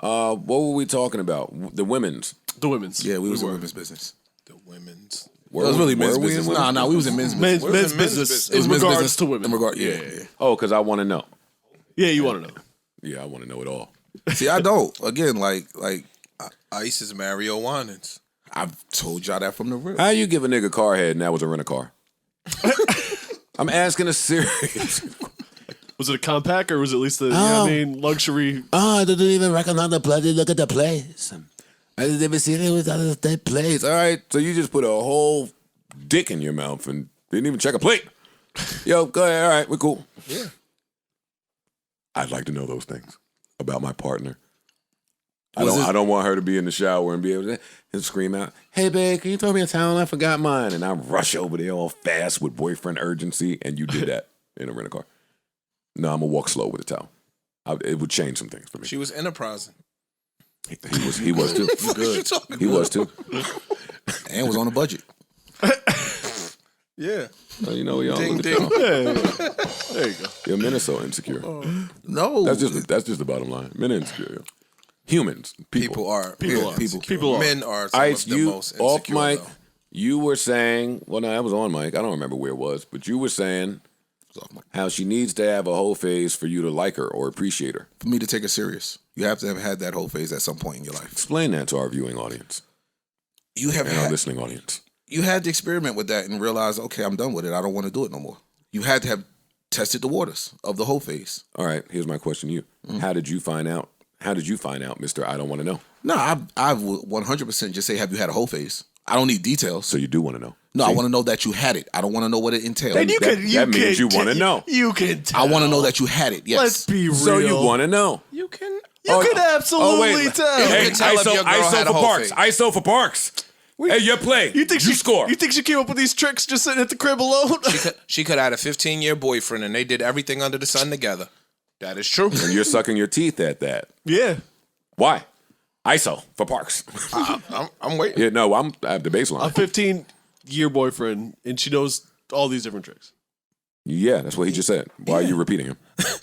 What were we talking about? The women's. The women's. Yeah, we was in women's business. The women's. It was really men's were we in business. women's Nah, we was in men's business. Men's in men's business business? It was in men's regards business to women. In regard, yeah. Oh, because I want to know. Yeah, you want to know. Yeah, I want to know it all. See, I don't. Again, like Ice is Mario Winans. I've told y'all that from the rip. How you give a nigga car head and that was a rent a car? I'm asking a serious. Was it a compact or was it at least the, you know what I mean, luxury? Oh, I didn't even recognize the place. Look at the place. I didn't even see it was out of that place. All right, so you just put a whole dick in your mouth and didn't even check a plate. Yo, go ahead. All right, we're cool. Yeah. I'd like to know those things about my partner. I don't want her to be in the shower and be able to scream out, "Hey, babe, can you throw me a towel? I forgot mine." And I rush over there all fast with boyfriend urgency, and you did that in a rental car. No, I'm going to walk slow with the towel. It would change some things for me. She was enterprising. He was too. You good? He was too. And was on a budget. Yeah. Well, you know, we all Ding, look at ding. y'all. There you go. Yeah, men are so insecure. No. That's just the bottom line. Men are insecure. Yo. Humans, People are. People are. Men are some Ice, of the you most insecure, off mic. though. You were saying, well, no, that was on mic. I don't remember where it was, but you were saying how she needs to have a whole phase for you to like her or appreciate her. For me to take it serious, you have to have had that whole phase at some point in your life. Explain that to our viewing audience You have and our had, listening audience. you had to experiment with that and realize, okay, I'm done with it. I don't want to do it no more. You had to have tested the waters of the whole phase. All right, here's my question to you. How did you find out? How did you find out, Mr. I don't want to know? No, I would 100% just say, have you had a whole phase? I don't need details. So you do want to know. No, See? I want to know that you had it. I don't want to know what it entailed. And That means you want to know. You can tell. I want to know that you had it. Yes. Let's be real. So you want to know. You can. You can absolutely tell. You Hey, can tell if your girl ISO had a for whole Parks. phase. ISO for Parks. Hey, your play. You think she score? You think she came up with these tricks just sitting at the crib alone? She could have had a 15-year boyfriend and they did everything under the sun together. That is true. And you're sucking your teeth at that. Yeah. Why? ISO for Parks. I'm waiting. Yeah, no, I have the baseline. A 15-year boyfriend, and she knows all these different tricks. Yeah, that's what he just said. Why are you repeating him?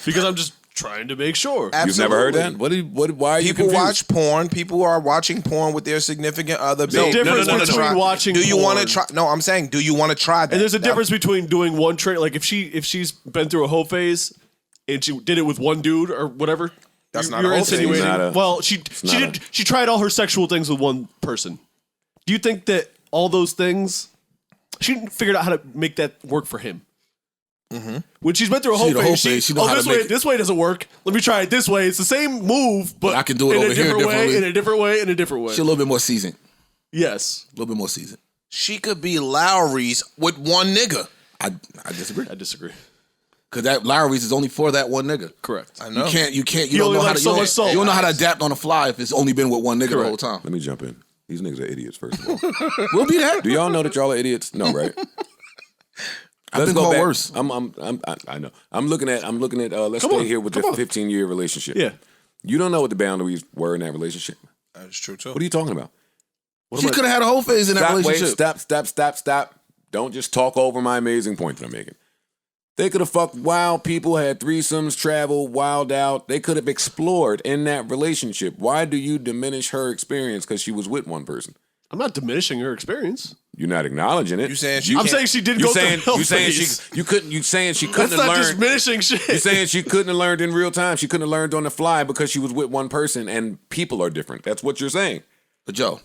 Because I'm just trying to make sure. You've never heard that? Why are you People confused? watch porn. People are watching porn with their significant other. There's a difference between watching Do you want to porn. try? No, I'm saying, do you want to try that? And there's a difference between doing one trick. Like if she's been through a whole phase and she did it with one dude or whatever. That's not you're a whole phase. insinuating. Not a- Well, she tried all her sexual things with one person. Do you think that all those things she figured out how to make that work for him? Mm-hmm. When she's been through a whole phase, she know how to make it. This way doesn't work. Let me try it this way. It's the same move, but I can do it in over a here different way, differently. in a different way, in a different way. She's a little bit more seasoned. Yes. A little bit more seasoned. She could be Lowry's with one nigga. I disagree. I disagree. Because that Lowry's is only for that one nigga. Correct. I know. You don't only know how likes to so much salt. you don't know how to adapt on the fly if it's only been with one nigga the whole time. Let me jump in. These niggas are idiots, first of all. We'll be that. Do y'all know that y'all are idiots? No, right? I've been called worse. I know. I'm looking at let's Come stay on, here with the come on. 15-year relationship. Yeah. You don't know what the boundaries were in that relationship. That's true too. What are you talking about? She could have had a whole phase in that relationship. Stop. Don't just talk over my amazing point that I'm making. They could have fucked wild people, had threesomes, traveled, wild out. They could have explored in that relationship. Why do you diminish her experience because she was with one person? I'm not diminishing her experience. You're not acknowledging it. You saying she I'm can't- saying she did You go saying through hell you saying phase. she couldn't That's have not learned. diminishing shit. You're saying she couldn't have learned in real time. She couldn't have learned on the fly because she was with one person and people are different. That's what you're saying. But Joe,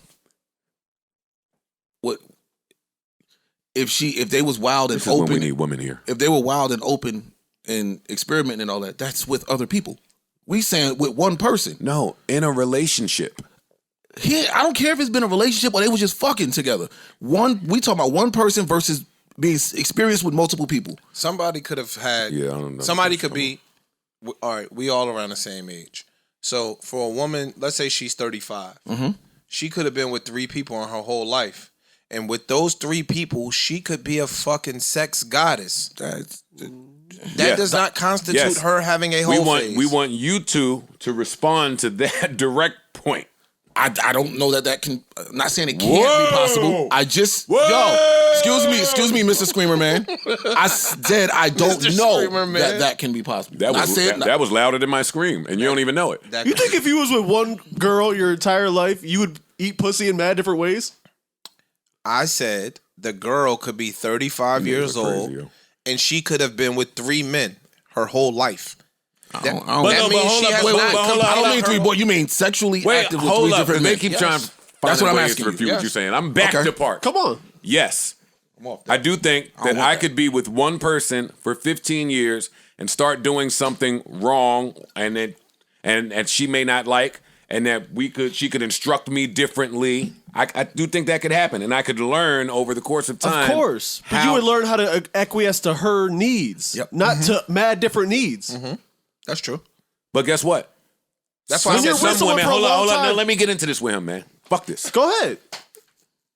what if they was wild and This is when we open? need women here. If they were wild and open and experimenting and all that, that's with other people. We saying with one person. No, in a relationship. I don't care if it's been a relationship or they was just fucking together. We talking about one person versus being experienced with multiple people. Somebody could have had. Yeah, I don't know. Somebody could be. All right, we all around the same age. So for a woman, let's say she's 35. Mm-hmm. She could have been with 3 people in her whole life. And with those 3 people, she could be a fucking sex goddess. That does not constitute her having a whole phase. We want you two to respond to that direct point. I don't know that can. I'm not saying it can't be possible. I just excuse me, Mr. Screamer Man. I said I don't Mr. know Screamer Man. that can be possible. That was louder than my scream, and you don't even know it. You think if you was with one girl your entire life, you would eat pussy in mad different ways? I said the girl could be 35 years Crazy, old, yo. and she could have been with 3 men her whole life. I don't mean 3 boys. You mean sexually active with 3 different men? They keep trying to find That's what I'm ways asking to you. refute Yes. what you're saying. I'm back Okay. to part. Come on. Yes. I do think that I could be with one person for 15 years, and start doing something wrong and she may not like, and that she could instruct me differently. I do think that could happen, and I could learn over the course of time. Of course, but you would learn how to acquiesce to her needs, not to mad different needs. That's true. But guess what? That's why I said some women. Hold on. time. Let me get into this with him, man. Fuck this. Go ahead.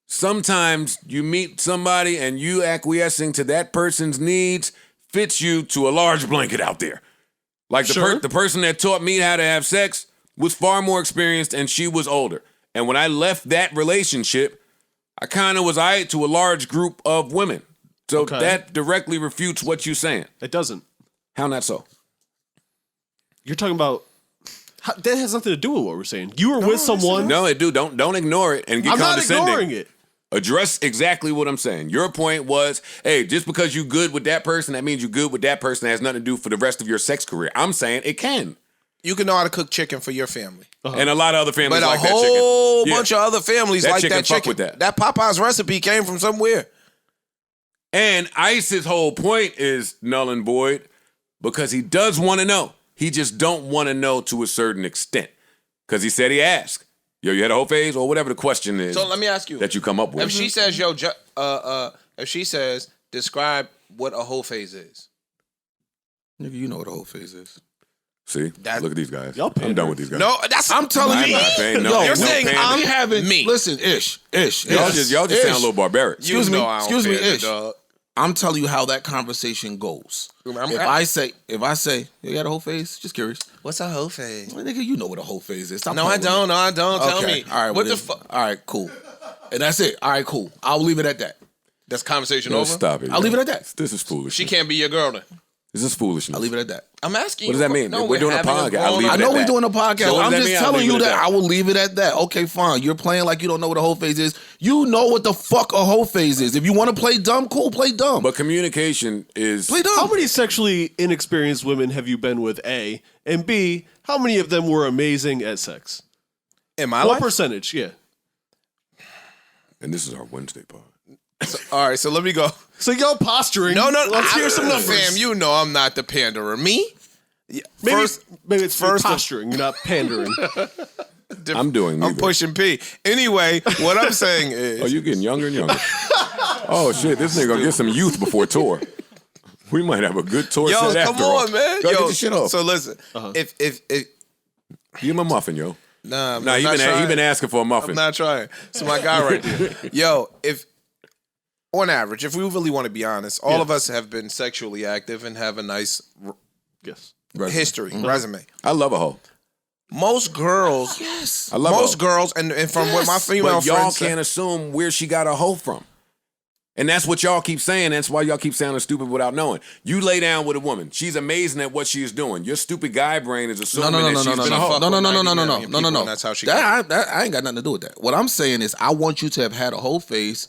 Sometimes you meet somebody and you acquiescing to that person's needs fits you to a large blanket out there. Like the person that taught me how to have sex was far more experienced and she was older. And when I left that relationship, I kind of was aight to a large group of women. So that directly refutes what you're saying. It doesn't. How not so? You're talking about... that has nothing to do with what we're saying. You were with someone... No, it do. Don't ignore it and get condescending. I'm not ignoring it. Address exactly what I'm saying. Your point was, hey, just because you good with that person, that means you good with that person. That has nothing to do for the rest of your sex career. I'm saying it can. You can know how to cook chicken for your family. And a lot of other families but like that chicken. But a whole bunch of other families that like chicken that chicken. Fuck with that. That Popeye's recipe came from somewhere. And Ice's whole point is null and void because he does want to know. He just don't want to know to a certain extent. Because he said he asked. Yo, you had a whole phase or whatever the question is. So let me ask you that you come up with. If she says, if she says, describe what a whole phase is. Nigga, you know what a whole phase is. See, look at these guys. I'm Y'all done with these guys. No, I'm telling you. You're saying I'm having me. Listen, Ish. Y'all just sound a little barbaric. Excuse me, Ish. I'm telling you how that conversation goes. If I say, you got a whole phase? Just curious. What's a whole phase? Well, nigga, you know what a whole phase is. No, I don't. Tell me. All right. What the fuck? All right, cool. And that's it. All right, cool. I'll leave it at that. That's conversation over? Stop it. I'll leave it at that. This is foolish. She can't be your girl then. This is foolishness. I'll leave it at that. I'm asking you. What does that mean? No, we're doing a podcast. I know we're doing a podcast. So I'm just telling you that I will leave it at that. Okay, fine. You're playing like you don't know what a whole phase is. You know what the fuck a whole phase is. If you want to play dumb, cool, play dumb. But communication is... Play dumb. How many sexually inexperienced women have you been with, A? And B, how many of them were amazing at sex? In my What life? percentage? Yeah. And this is our Wednesday pod. All right, so let me go. So y'all posturing. No, Let's hear some numbers. Fam, you know I'm not the panderer. Me? Maybe it's first posturing, you're not pandering. I'm doing neither. I'm pushing P. Anyway, what I'm saying is... Oh, you getting younger and younger. Oh, shit. This nigga gonna get some youth before tour. We might have a good tour set after come all. on, man. Go get your shit off. So listen, if Give him a muffin, yo. Nah, he been asking for a muffin. I'm not trying. It's my guy right there. Yo, on average, if we really want to be honest, all of us have been sexually active and have a nice history, resume. I love a hoe. Most girls, I love most girls, and from what my female but y'all friends can't assume where she got a hoe from. And that's what y'all keep saying. That's why y'all keep sounding stupid without knowing. You lay down with a woman. She's amazing at what she is doing. Your stupid guy brain is assuming that she's been a hoe. No. That's how she I ain't got nothing to do with that. What I'm saying is I want you to have had a whole phase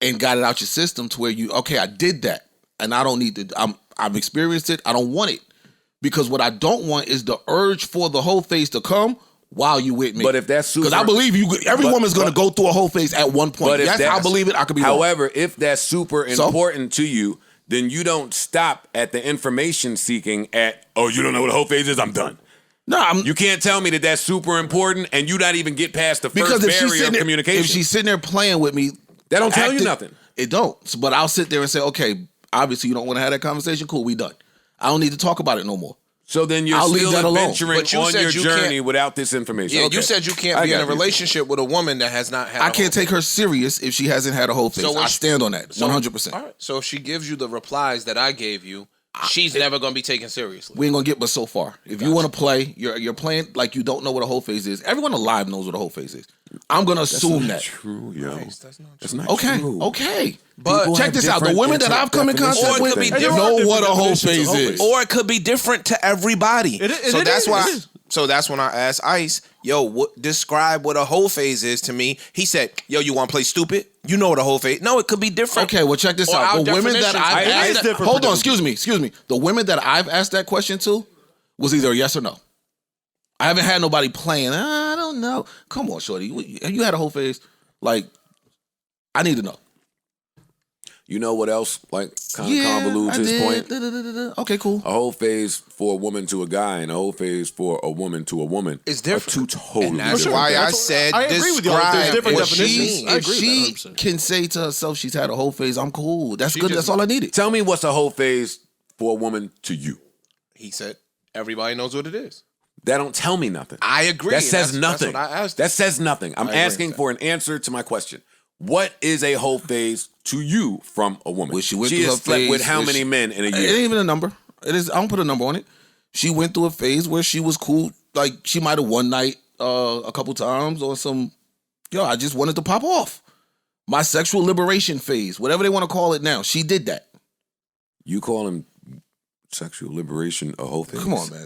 and got it out your system to where I did that. And I don't need to, I've experienced it. I don't want it. Because what I don't want is the urge for the whole phase to come while you with me. But if that's super... Because I believe every woman's going to go through a whole phase at one point. But yes, I believe it. I could be wrong. However, if that's super important to you, then you don't stop at the information seeking at, oh, you don't know what a whole phase is? I'm done. No, you can't tell me that that's super important and you not even get past the first barrier of communication. If she's sitting there playing with me... That don't tell you nothing. It don't. But I'll sit there and say, okay, obviously you don't want to have that conversation. Cool, we done. I don't need to talk about it no more. So then you're still adventuring on your journey without this information. Yeah, you said you can't be in a relationship with a woman that has not had I can't take her serious if she hasn't had a whole phase. I stand on that 100%. All right. So if she gives you the replies that I gave you, she's never going to be taken seriously. We ain't going to get but so far. If you want to play, you're playing like you don't know what a whole phase is. Everyone alive knows what a whole phase is. I'm going to assume that. True, yo. That's not true. Okay. But people check this out. The women that I've come in contact with know what a whole phase is. Or it could be different to everybody. So that's when I asked Ice, yo, describe what a whole phase is to me. He said, yo, you want to play stupid? You know what a whole phase... No, it could be different. Okay, well, check this out. The women that I've asked... Hold on, excuse me. The women that I've asked that question to was either a yes or no. I haven't had nobody playing. I don't know. Come on, shorty. Have you had a whole phase? Like, I need to know. You know what else, like, kind of convolutes his point? Okay, cool. A whole phase for a woman to a guy and a whole phase for a woman to a woman. It's different. Are two totally And that's different why things. I said I agree with you. There's different what definitions. she I If agree she with that 100%. can say to herself she's had a whole phase, I'm cool. That's good. just- That's all I needed. Tell me what's a whole phase for a woman to you. He said everybody knows what it is. That don't tell me nothing. I agree. That says nothing. That's what I asked. That says nothing. I'm agree asking with for an answer to my question. What is a whole phase to you from a woman? Well, she went through has her slept phase with how where many men in a It year? ain't even a number. It is. I don't put a number on it. She went through a phase where she was cool. Like she might have one night a couple times or some. I just wanted to pop off. My sexual liberation phase, whatever they want to call it now. She did that. You call him sexual liberation a whole phase? Come on, man.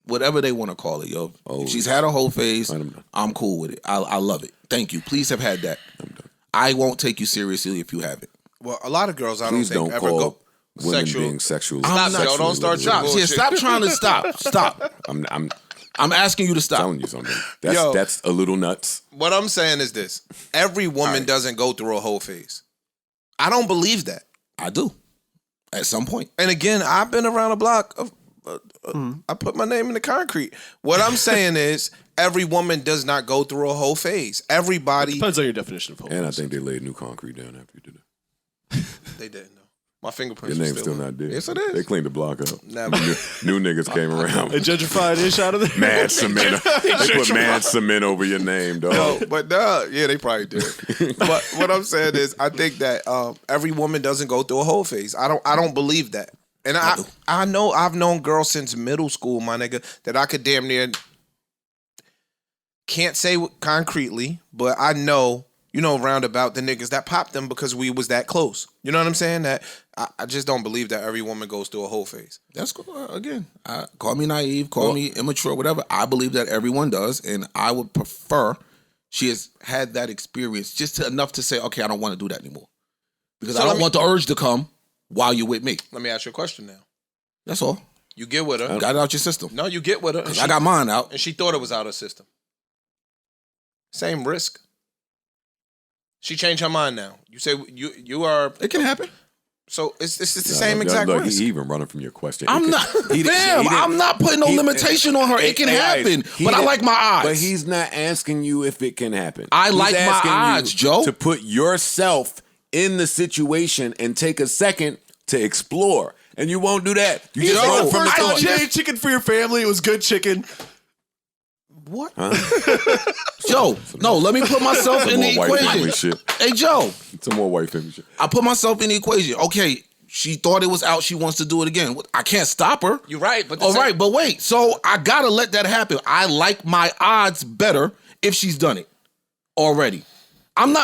Whatever they want to call it, yo. Oh, If she's had a whole phase, I'm done. I'm cool with it. I love it. Thank you. Please have had that. I'm done. I won't take you seriously if you haven't. Well, a lot of girls I Please don't don't think ever call go women sexual. being sexually. Stop, I'm not- yo, don't start your Stop. bullshit. Yeah, stop trying to stop. Stop. I'm asking you to stop. telling you something. Yo. That's a little nuts. What I'm saying is this: every woman doesn't go through a whole phase. I don't believe that. I do. At some point. And again, I've been around the block. I put my name in the concrete. What I'm saying is, every woman does not go through a whole phase. Everybody, Depends on your definition of whole. And I think they laid new concrete down after you did it. they didn't know. My fingerprints. Your were name's still not there. Yes, it is. They cleaned the block up. Never. New niggas came around. A gentrified ish out of there. Mad cement. They put mad cement over your name, dog. No, but yeah, they probably did. But what I'm saying is, I think that every woman doesn't go through a whole phase. I don't believe that. And I know I've known girls since middle school, my nigga, that I could damn near can't say concretely, but I know, roundabout the niggas that popped them because we was that close. You know what I'm saying? That I just don't believe that every woman goes through a whole phase. That's cool. Again, call me naive, call me immature, whatever. I believe that everyone does, and I would prefer she has had that experience just enough to say, okay, I don't want to do that anymore. Because I don't want the urge to come while you're with me. Let me ask you a question now. That's all. You get with her. Got it out your system. No, you get with her. I got mine out. And she thought it was out of her system. Same risk. She changed her mind now. You say you are. It can happen. So it's the same exact look, risk. He even running from your question. I'm not. Fam, I'm not putting no limitation on her. It can happen. But I like my odds. But he's not asking you if it can happen. I He's like my asking you odds, Joe. to put yourself in the situation and take a second to explore. And you won't do that. You just run from the I thought. made chicken for your family. It was good chicken. What? Joe, no, let me put myself in the Some more white family equation. shit. Hey, Joe, Some more white family shit. I put myself in the equation. Okay, she thought it was out. She wants to do it again. I can't stop her. You're right. But All right, but wait. So I gotta let that happen. I like my odds better if she's done it already.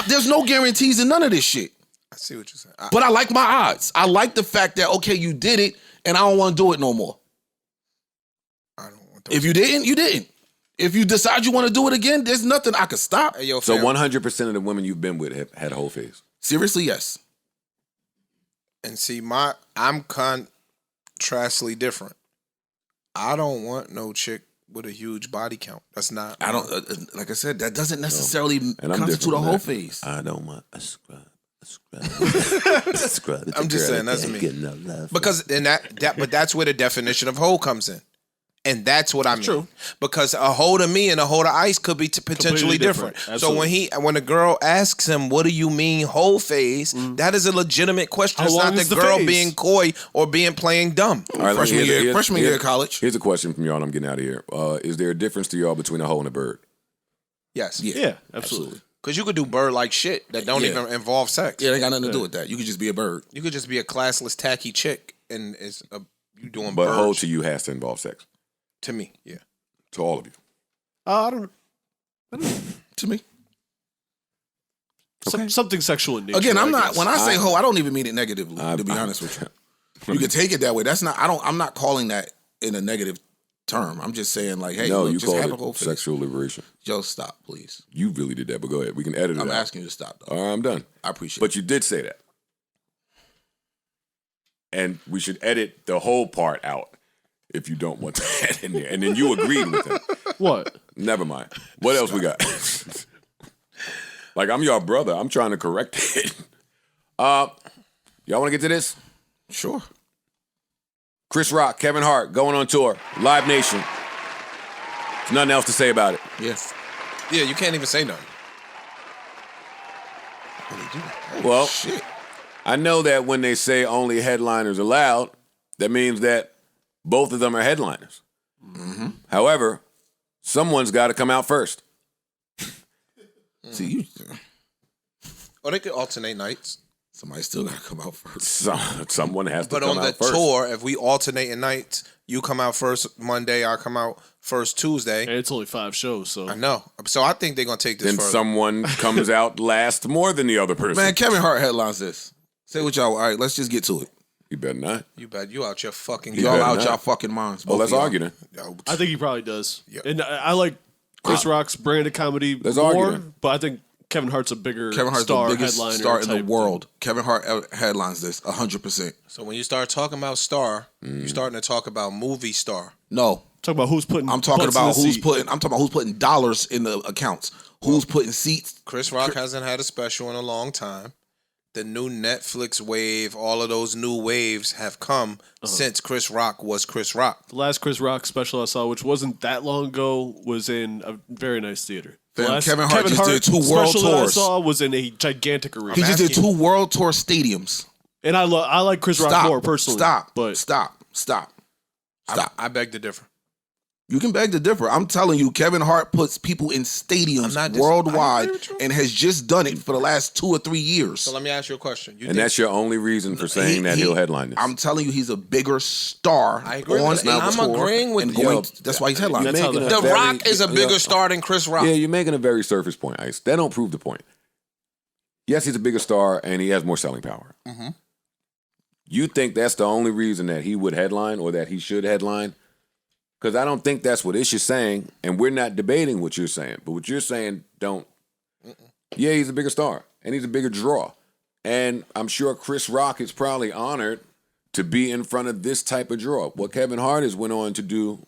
There's no guarantees in none of this shit. I see what you're saying. But I like my odds. I like the fact that, okay, you did it and I don't want to do it no more. I don't want to. If you didn't, you didn't. If you decide you want to do it again, there's nothing I could stop. Hey, yo, So fam. 100% of the women you've been with have had a whole phase. Seriously, yes. And see, I'm contrastly different. I don't want no chick with a huge body count. That's not. I don't, like I said, that doesn't necessarily And I'm constitute different a from whole that. phase. I don't want a scrub. A scrub. I'm just saying, that's me. Because but that's where the definition of hoe comes in. And that's what I mean. True. Because a hoe to me and a hoe to Ice could be potentially Completely different. different. So Absolutely. when a girl asks him, "What do you mean whole phase?" That is a legitimate question. How It's long not is the the girl phase? being coy or being playing dumb. All right, Freshman year of college. Here's a question from y'all, and I'm getting out of here. Is there a difference to y'all between a hoe and a bird? Yes. Yeah, absolutely. Because you could do bird like shit that don't Yeah. even involve sex. Yeah, they got nothing to do with that. You could just be a bird. You could just be a classless, tacky chick, and you doing But hoe birds. to you has to involve sex. To me, yeah. To all of you. I don't know. To me. Something sexual in nature. Again, I'm I not. guess. When I say hoe, I don't even mean it negatively. To be honest with you, you can take it that way. That's not. I'm not calling that in a negative term. I'm just saying like, hey, No, look, you just have a call whole it phase. sexual liberation. Joe, stop, please. You really did that, but go ahead. We can edit it I'm out. asking you to stop, though. All right, I'm done. I appreciate But it. you did say that. And we should edit the whole part out if you don't want that in there. And then you agreed with it. What? Never mind. What else we got? Like, I'm your brother. I'm trying to correct it. Y'all want to get to this? Sure. Chris Rock, Kevin Hart going on tour. Live Nation. There's nothing else to say about it. Yes. Yeah, you can't even say nothing. Well, Shit. I know that when they say only headliners allowed, that means that both of them are headliners. Mm-hmm. However, someone's got to come out first. See, you. Or they could alternate nights. Somebody still got to come out first. Someone has to But come on the out first. tour, if we alternate in nights, you come out first Monday, I come out first Tuesday. And it's only 5 shows, so I know. So I think they're going to take this Then further. someone comes out last more than the other person. Man, Kevin Hart headlines this. Say what y'all. All right, let's just get to it. You better not. You bet you out your fucking You Y'all better out not. y'all fucking minds. Well, both let's of y'all. argue then. I think he probably does. Yep. And I like Chris Rock's brand of comedy Let's argue more, then. but I think Kevin Hart's a bigger Kevin Hart's star the biggest headliner star in the type world. Kevin Hart headlines this 100%. So when you start talking about star, you're starting to talk about movie star. No, Talk about who's putting. I'm talking butts in about the who's seat. putting. I'm talking about who's putting dollars in the accounts. Who's putting seats? Chris Rock hasn't had a special in a long time. The new Netflix wave, all of those new waves have come since Chris Rock was Chris Rock. The last Chris Rock special I saw, which wasn't that long ago, was in a very nice theater. The Fam, last Kevin Hart just did 2 world special that I tours. saw was in a gigantic arena. He just did asking- 2 world tour stadiums. And I like Chris Rock Stop. more personally. Stop. But Stop. Stop. I beg to differ. You can beg to differ. I'm telling you, Kevin Hart puts people in stadiums I worldwide agree with you. and has just done it for the last 2 or 3 years. So let me ask you a question. You And think that's your only reason for saying that he'll headline this. I'm telling you, he's a bigger star. I agree on with that. I'm tour agreeing with and you. going- That's why he's headlining. You're That's how making the- a The very- Rock is a bigger star than Chris Rock. Yeah, you're making a very surface point, Ice. That don't prove the point. Yes, he's a bigger star and he has more selling power. Mm-hmm. You think that's the only reason that he would headline or that he should headline? Because I don't think that's what Ish is saying, and we're not debating what you're saying. But what you're saying, don't. Yeah, he's a bigger star, and he's a bigger draw. And I'm sure Chris Rock is probably honored to be in front of this type of draw. What Kevin Hart has went on to do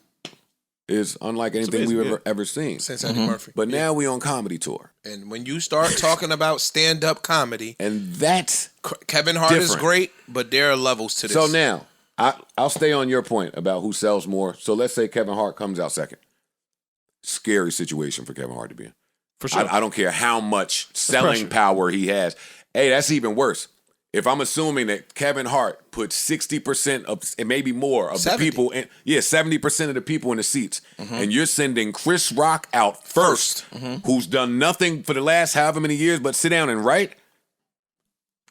is unlike anything amazing, we've yeah. ever seen. Since Eddie Murphy. But now we on comedy tour, And when you start talking about stand-up comedy, and that's Kevin Hart is Different. great, but there are levels to this. so now. I'll stay on your point about who sells more. So let's say Kevin Hart comes out second. Scary situation for Kevin Hart to be in. for sure. I don't care how much selling pressure. power he has. Hey, that's even worse. If I'm assuming that Kevin Hart put 60% of, and maybe more of 70. the people in, 70% of the people in the seats, and you're sending Chris Rock out 1st who's done nothing for the last however many years but sit down and write.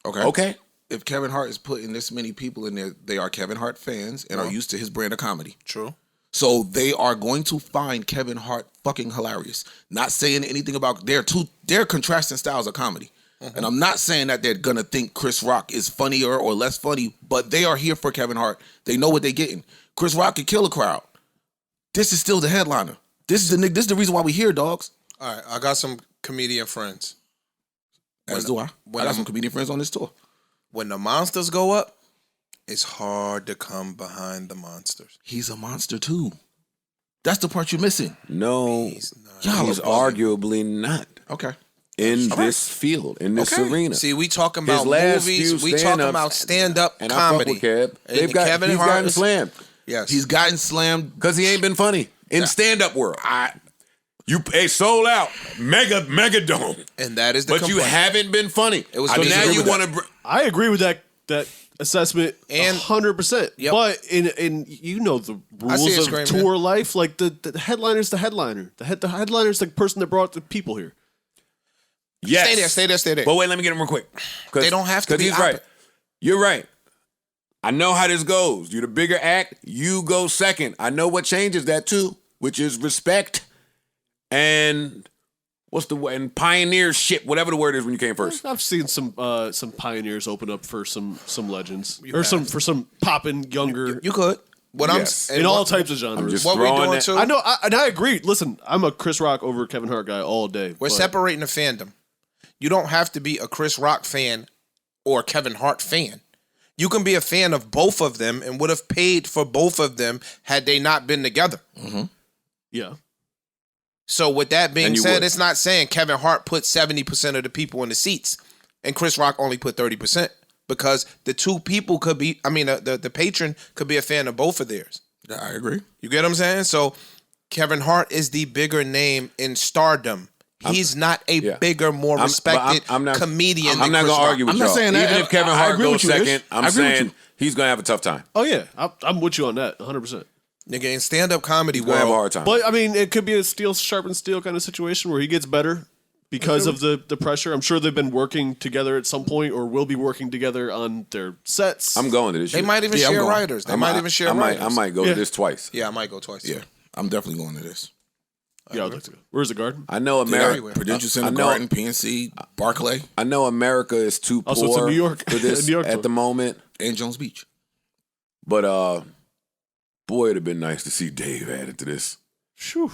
Okay. If Kevin Hart is putting this many people in there, they are Kevin Hart fans and are used to his brand of comedy. True. So they are going to find Kevin Hart fucking hilarious. Not saying anything about they're contrasting styles of comedy. And I'm not saying that they're gonna think Chris Rock is funnier or less funny, but they are here for Kevin Hart. They know what they're getting. Chris Rock could kill a crowd. This is still the headliner. This is the reason why we here, dogs. All right, I got some comedian friends. As do I. I got some comedian friends on this tour. When the monsters go up, it's hard to come behind the monsters. He's a monster too. That's the part you're missing. No, He's not. Y'all he's are bugging. arguably not Okay. in this field, in this Okay. arena. See, we talking His about last movies. few We talking stand-ups, about stand-up and I fuck comedy. with Kev. And He's Kevin Hart gotten is- slammed Yes. He's gotten slammed. because he ain't been funny in stand-up world. Sold out, mega dome, and that is the but you complaint. haven't been funny. It was so now disagree you with want to. I agree with that assessment And- 100%. Yep. But in you know the I see rules it, of Screaming. tour life, like the headliner's the headliner. The headliner's the person that brought the people here. Yes, Stay there. But wait, let me get him real quick. They don't have to be He's right. You're right. I know how this goes. You're the bigger act. You go second. I know what changes that too, which is respect and what's the word? And pioneership, whatever the word is when you came first. I've seen some pioneers open up for some legends or some popping younger You could. What Yes. I'm in all what- types of genres. just What we throwing doing that- too? I know, and I agree. Listen, I'm a Chris Rock over Kevin Hart guy all day. We're but separating the fandom. You don't have to be a Chris Rock fan or a Kevin Hart fan. You can be a fan of both of them and would have paid for both of them had they not been together. Yeah, So with that being And you said, would. it's not saying Kevin Hart put 70% of the people in the seats and Chris Rock only put 30%. because the two people could be. I mean, the patron could be a fan of both of theirs. I agree. You get what I'm saying? So Kevin Hart is the bigger name in stardom. He's not a bigger, more respected comedian. I'm not going to argue with you. I'm not saying that. Even if Kevin Hart goes second, I'm saying he's going to have a tough time. Oh, yeah. I'm with you on that, 100%. Nigga, in stand-up comedy, He's going to have a hard time. But, I mean, it could be a steel sharpened steel kind of situation where he gets better because of the pressure. I'm sure they've been working together at some point or will be working together on their sets. I'm going to this they shit. might even share writers. They might even share writers. I might go to this twice. Yeah, I might go twice. Yeah, I'm definitely going to this. Yeah, I'd like to go. Where's the Garden? I know America. Prudential Center, Garden, PNC, Barclay. I know America is too poor so it's in New York. for this New York at tour. the moment. And Jones Beach. But boy, it'd have been nice to see Dave added to this. Phew.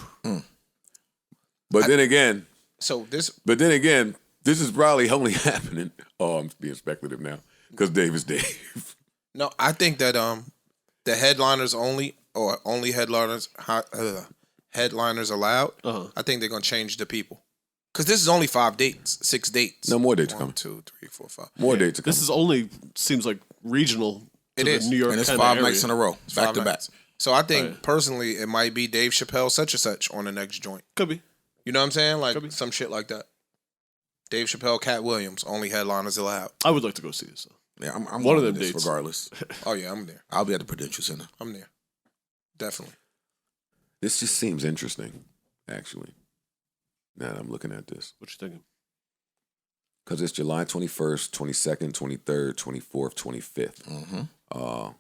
But then again, this is probably only happening. Oh, I'm being speculative now because Dave is Dave. No, I think that the headliners only or only headliners allowed. I think they're gonna change the people because this is only 6 dates. No more dates coming. 1, 2, 3, 4, 5. More dates are coming. This is only seems like regional. It is. New York, And it's kinda 5 area. nights in a row, back to back. So I think personally, it might be Dave Chappelle such and such on the next joint. Could be. You know what I'm saying? Like some shit like that. Dave Chappelle, Cat Williams, only headliners allowed. I would like to go see this. Though. Yeah, I'm One of going them to this dates. regardless. Oh yeah, I'm there. I'll be at the Prudential Center. I'm there. Definitely. This just seems interesting, actually. Now that I'm looking at this. What you thinking? Because it's July 21st, 22nd, 23rd, 24th, 25th. Mm-hmm.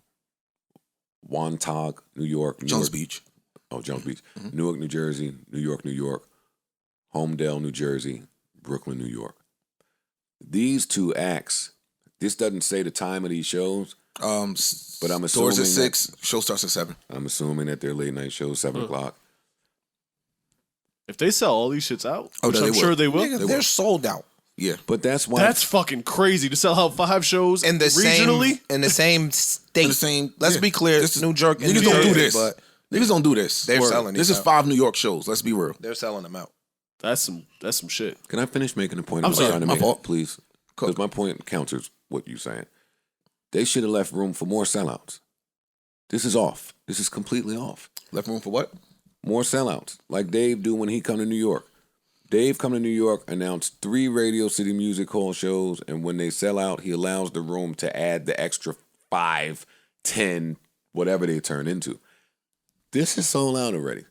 Wantagh, New York. Jones Beach. Oh, Jones Beach. Newark, New Jersey. New York, New York. Homedale, New Jersey. Brooklyn, New York. These two acts, this doesn't say the time of these shows, but I'm assuming Doors at 6, show starts at 7. I'm assuming that their late night shows 7 o'clock. If they sell all these shits out, which no, they I'm sure will. they will. Nigga, they're sold out. Yeah. But that's why That's fucking crazy to sell out 5 shows In the regionally. in the same state. Let's be clear, This is, New Jersey. Niggas don't do this. But Niggas don't do this. they're selling This these is out. 5 New York shows. Let's be real. They're selling them out. That's some shit. Can I finish making a point? I'm sorry, trying to my make fault. please. Because my point counters what you're saying. They should have left room for more sellouts. This is off. This is completely off. Left room for what? More sellouts, like Dave do when he come to New York. Dave come to New York, announced 3 Radio City Music Hall shows, and when they sell out, he allows the room to add the extra 5, 10, whatever they turn into. This is sold out already.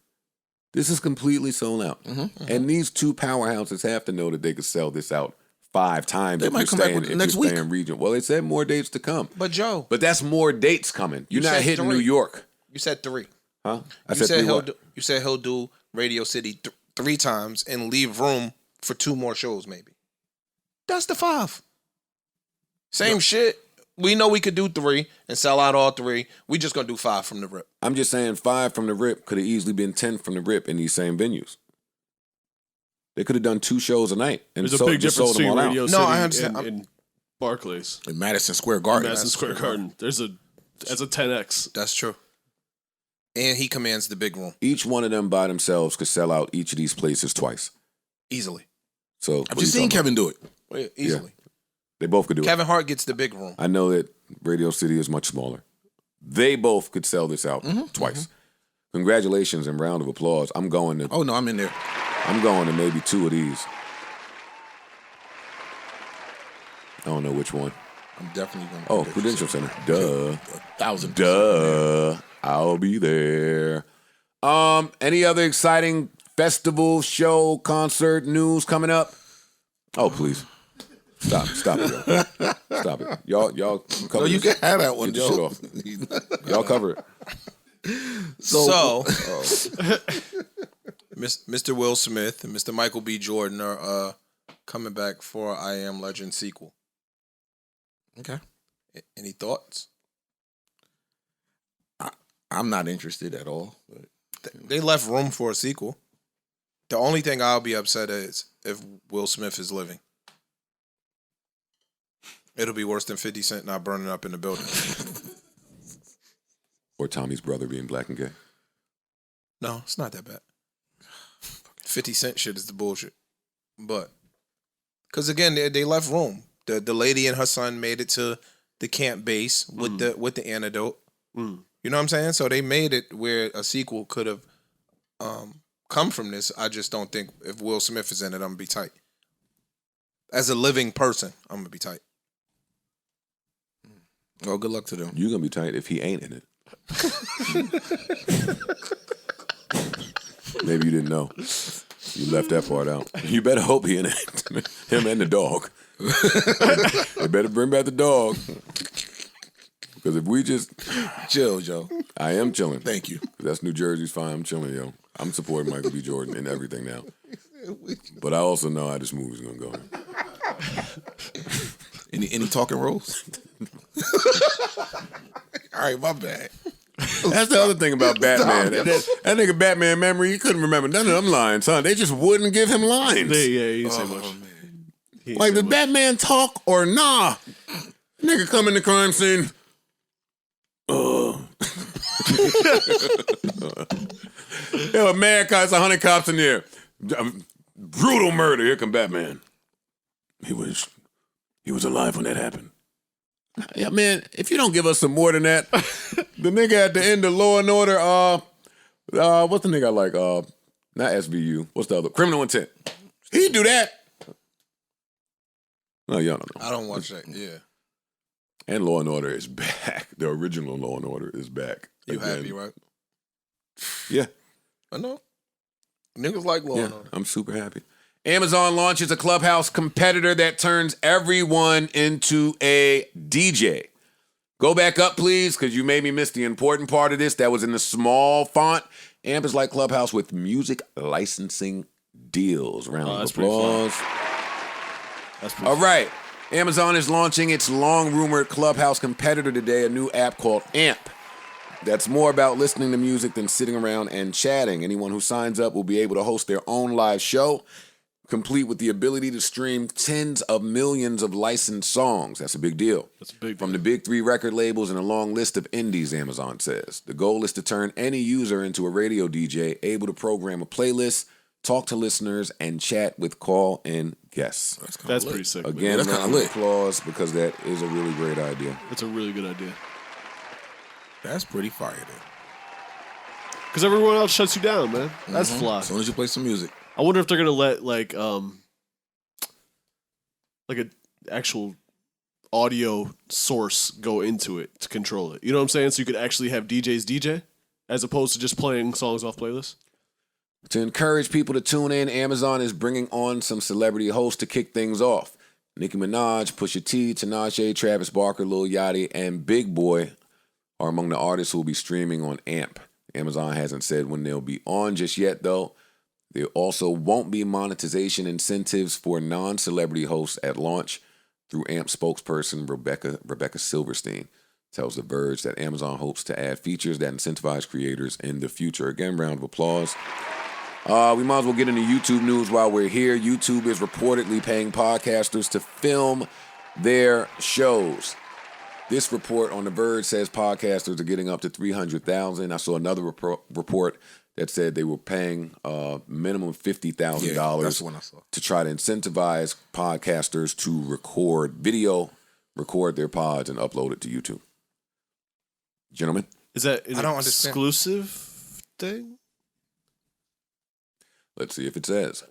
This is completely sold out. And these two powerhouses have to know that they could sell this out 5 times They if might you're come back staying, with if next you're week. staying regional. Well, they said more dates to come. But Joe, But that's more dates coming. You're not said hitting 3. New York. you said 3. Huh? I You said 3 what? you said he'll do Radio City 3 times and leave room for 2 more shows, maybe. That's the 5. Same shit. We know we could do 3 and sell out all 3. We just gonna do 5 from the rip. I'm just saying 5 from the rip could have easily been 10 from the rip in these same venues. They could have done 2 shows a night and There's a big just difference sold them between all Radio out. City I understand. and Barclays, In Madison Square Garden. Madison Square Garden. That's a 10x. That's true. And he commands the big room Each one of them by themselves could sell out each of these places twice. easily. So I've just seen Kevin do it. Easily. They both could do it. Kevin Hart gets the big room. I know that Radio City is much smaller. They both could sell this out twice. Congratulations and round of applause. I'm going to Oh, no, I'm in there. maybe 2 of these. I don't know which one. I'm definitely going to. Oh, Prudential Center. Duh. 1,000%. Duh. I'll be there. Any other exciting festival, show, concert, news coming up? Oh, please. Stop it, yo. Stop it. Y'all cover No, you this. can have that one, Get the Joe. shit off. Y'all cover it. So, Mr. Will Smith and Mr. Michael B. Jordan are coming back for I Am Legend sequel. Okay. Any thoughts? I'm not interested at all. But They left room for a sequel. The only thing I'll be upset is if Will Smith is living. It'll be worse than 50 Cent not burning up in the building. Or Tommy's brother being black and gay. No, it's not that bad. 50 Cent shit is the bullshit. But, because again, they left room. The lady and her son made it to the camp base with the antidote. You know what I'm saying? So they made it where a sequel could have come from this. I just don't think if Will Smith is in it, I'm gonna be tight. As a living person, I'm gonna be tight. Well, good luck to them. You're gonna be tight if he ain't in it. Maybe you didn't know. You left that part out. You better hope he in it. Him and the dog. They better bring back the dog. Because if we just Chill, Joe. I am chilling. Thank you. That's New Jersey's fine. I'm chilling, yo. I'm supporting Michael B. Jordan and everything now. But I also know how this movie's gonna go. Any talking roles? All right, my bad. That's the other thing about Batman. That nigga Batman memory, he couldn't remember none of them lines, huh? They just wouldn't give him lines. He didn't say much. Like, did Batman talk or nah? Nigga come in the crime scene. Yo, mad cops, 100 cops in there. Brutal murder. Here come Batman. He was alive when that happened. Yeah, man, if you don't give us some more than that, the nigga at the end of Law and Order, what's the nigga I like? Not SVU. What's the other? Criminal Intent. He do that. No, y'all don't know. I don't watch that. Yeah. And Law and Order is back. The original Law and Order is back. You again. happy, right? Yeah. I know. Niggas like Law Yeah, and Order. I'm super happy. Amazon launches a Clubhouse competitor that turns everyone into a DJ. Go back up, please, because you made me miss the important part of this. That was in the small font. AMP is like Clubhouse with music licensing deals. Round of applause. All right. Amazon is launching its long-rumored Clubhouse competitor today, a new app called AMP. That's more about listening to music than sitting around and chatting. Anyone who signs up will be able to host their own live show, complete with the ability to stream tens of millions of licensed songs. That's a big deal. That's a big deal. From the big three record labels and a long list of indies, Amazon says. The goal is to turn any user into a radio DJ, able to program a playlist, talk to listeners, and chat with call-in guests. That's pretty sick. Again, that's kinda round of lit. applause because that is a really great idea. That's a really good idea. That's pretty fire, then. Because everyone else shuts you down, man. That's fly. As soon as you play some music. I wonder if they're gonna let like an actual audio source go into it to control it. You know what I'm saying? So you could actually have DJs DJ as opposed to just playing songs off playlists. To encourage people to tune in, Amazon is bringing on some celebrity hosts to kick things off. Nicki Minaj, Pusha T, Tinashe, Travis Barker, Lil Yachty, and Big Boy are among the artists who will be streaming on AMP. Amazon hasn't said when they'll be on just yet, though. There also won't be monetization incentives for non-celebrity hosts at launch. Through AMP spokesperson Rebecca Silverstein tells The Verge that Amazon hopes to add features that incentivize creators in the future. Again, round of applause. We might as well get into YouTube news while we're here. YouTube is reportedly paying podcasters to film their shows. This report on The Verge says podcasters are getting up to $300,000. I saw another report that said they were paying minimum $50,000 that's the one I saw. to try to incentivize podcasters to record their pods, and upload it to YouTube. Gentlemen? Is that I don't understand. exclusive thing? Let's see if it says.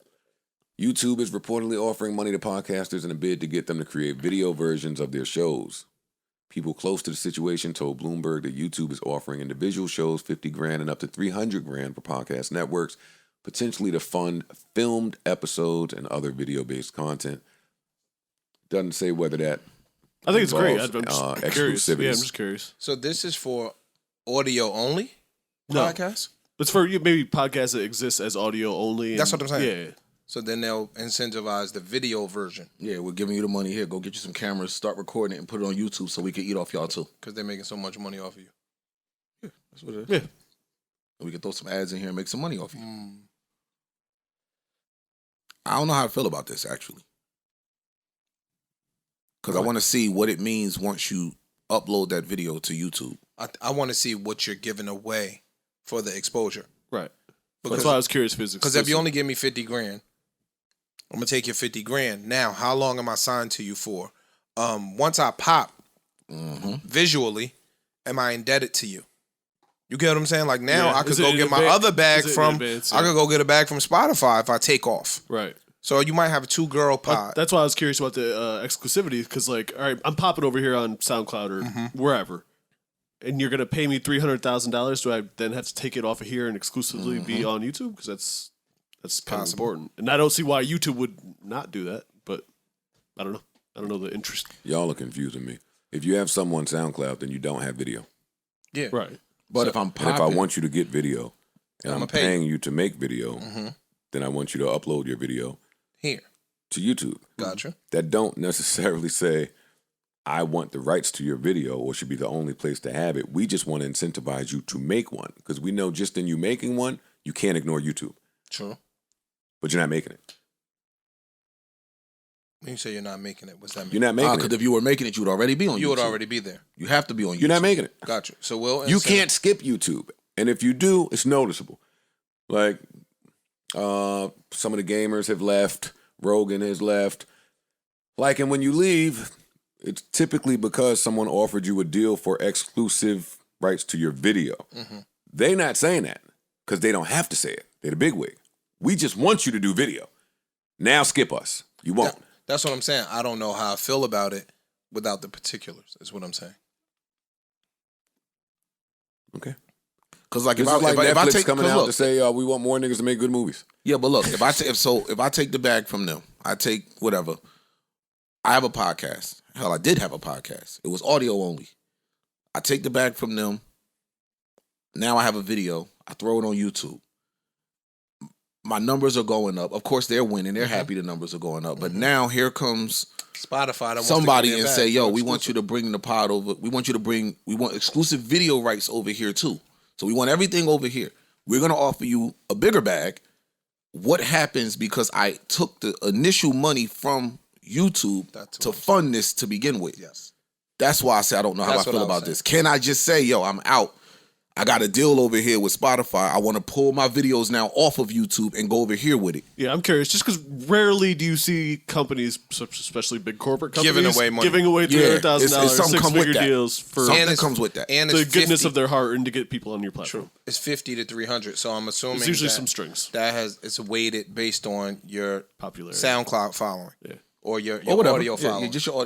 YouTube is reportedly offering money to podcasters in a bid to get them to create video versions of their shows. People close to the situation told Bloomberg that YouTube is offering individual shows $50,000 and up to $300,000 for podcast networks, potentially to fund filmed episodes and other video-based content. Doesn't say whether that. I think it's great. involves, I'm just curious. exclusivities. Yeah, I'm just curious. So this is for audio only No. podcast? It's for you, maybe podcasts that exist as audio only. That's what I'm saying. Yeah. So then they'll incentivize the video version Yeah, we're giving you the money here. Go get you some cameras, start recording it, and put it on YouTube so we can eat off y'all too. because they're making so much money off of you. That's what it is. Yeah. So we can throw some ads in here and make some money off you. I don't know how I feel about this, actually. Because I want to see what it means once you upload that video to YouTube. I want to see what you're giving away for the exposure. Right. Because- That's why I was curious if it's Because if you only give me $50,000, I'm gonna take your $50,000. Now, how long am I signed to you for? Once I pop, visually, am I indebted to you? You get what I'm saying? Like now, Yeah. I could Is it go in get my advance? other bag Is it in from. advance? I Yeah. could go get a bag from Spotify if I take off. Right. So you might have a 2-girl pod. That's why I was curious about the exclusivity, because like, all right, I'm popping over here on SoundCloud or wherever, and you're gonna pay me $300,000. Do I then have to take it off of here and exclusively be on YouTube? Because that's kind of important, and I don't see why YouTube would not do that. But I don't know. I don't know the interest. Y'all are confusing me. If you have someone on SoundCloud, then you don't have video. Yeah. Right. But if I'm And popping, if I want you to get video, and I'ma I'm pay paying you to make video, then I want you to upload your video Here. to YouTube. Gotcha. That don't necessarily say I want the rights to your video or should be the only place to have it. We just want to incentivize you to make one because we know just in you making one, you can't ignore YouTube. True. But you're not making it. When you say you're not making it, what's that mean? You're not making because it. if you were making it, you would already be on YouTube. You would already be there. You have to be on YouTube. You're not making it. Gotcha. So we'll You can't skip YouTube. And if you do, it's noticeable. Like some of the gamers have left. Rogan has left. Like, and when you leave, it's typically because someone offered you a deal for exclusive rights to your video. They not saying that because they don't have to say it. They're the big wig. We just want you to do video. Now skip us. You won't. That's what I'm saying. I don't know how I feel about it without the particulars, is what I'm saying. Okay. Because like This if is like I Netflix take coming 'cause out look, to say we want more niggas to make good movies. yeah, but look, if I take the bag from them, I take whatever. I have a podcast. Hell, I did have a podcast. It was audio only. I take the bag from them. Now I have a video. I throw it on YouTube. My numbers are going up. Of course, they're winning. They're happy the numbers are going up. But now here comes Spotify somebody and say, yo, we want you to bring the pod over. We want exclusive video rights over here too. So we want everything over here. We're going to offer you a bigger bag. What happens because I took the initial money from YouTube to fund this to begin with? Yes. That's why I say I don't know how I That's what feel I was about saying. this. Can I just say, yo, I'm out. I got a deal over here with Spotify. I want to pull my videos now off of YouTube and go over here with it. Yeah, I'm curious. Just because rarely do you see companies, especially big corporate companies, Giving away money. giving away Yeah, $300,000, it's something come with 6-figure that. deals for Something comes with that. And the it's goodness 50. of their heart and to get people on your platform. It's 50 to 300. So I'm assuming There's usually that some strings. it's weighted based on your Popularity. SoundCloud following. Yeah. Or your Or whatever. audio Yeah, following. just your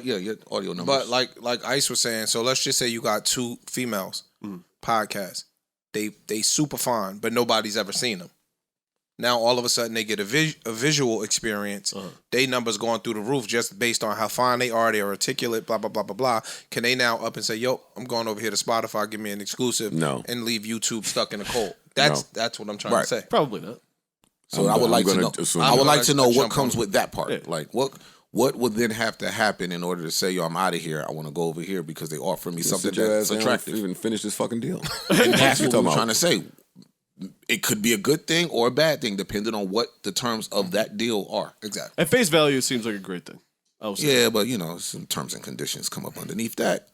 audio numbers. But like Ice was saying, so let's just say you got 2 females podcasts. They super fine, but nobody's ever seen them. Now all of a sudden they get a visual experience. They numbers going through the roof just based on how fine they are. They're articulate. Blah blah blah blah blah. Can they now up and say, "Yo, I'm going over here to Spotify. Give me an exclusive." No. And leave YouTube stuck in the cold. That's what I'm trying to say. Probably not. So I'm I would like to gonna know. assume I would that. like to know what Jump comes on it. with that part. Yeah. Like what would then have to happen in order to say, yo, I'm out of here. I want to go over here because they offer me something Sit your that's ass down attractive. and even finish this fucking deal. And that's You what talking we're about? trying to say. It could be a good thing or a bad thing, depending on what the terms of that deal are. Exactly. At face value, it seems like a great thing. I would say. Yeah, but some terms and conditions come up underneath that.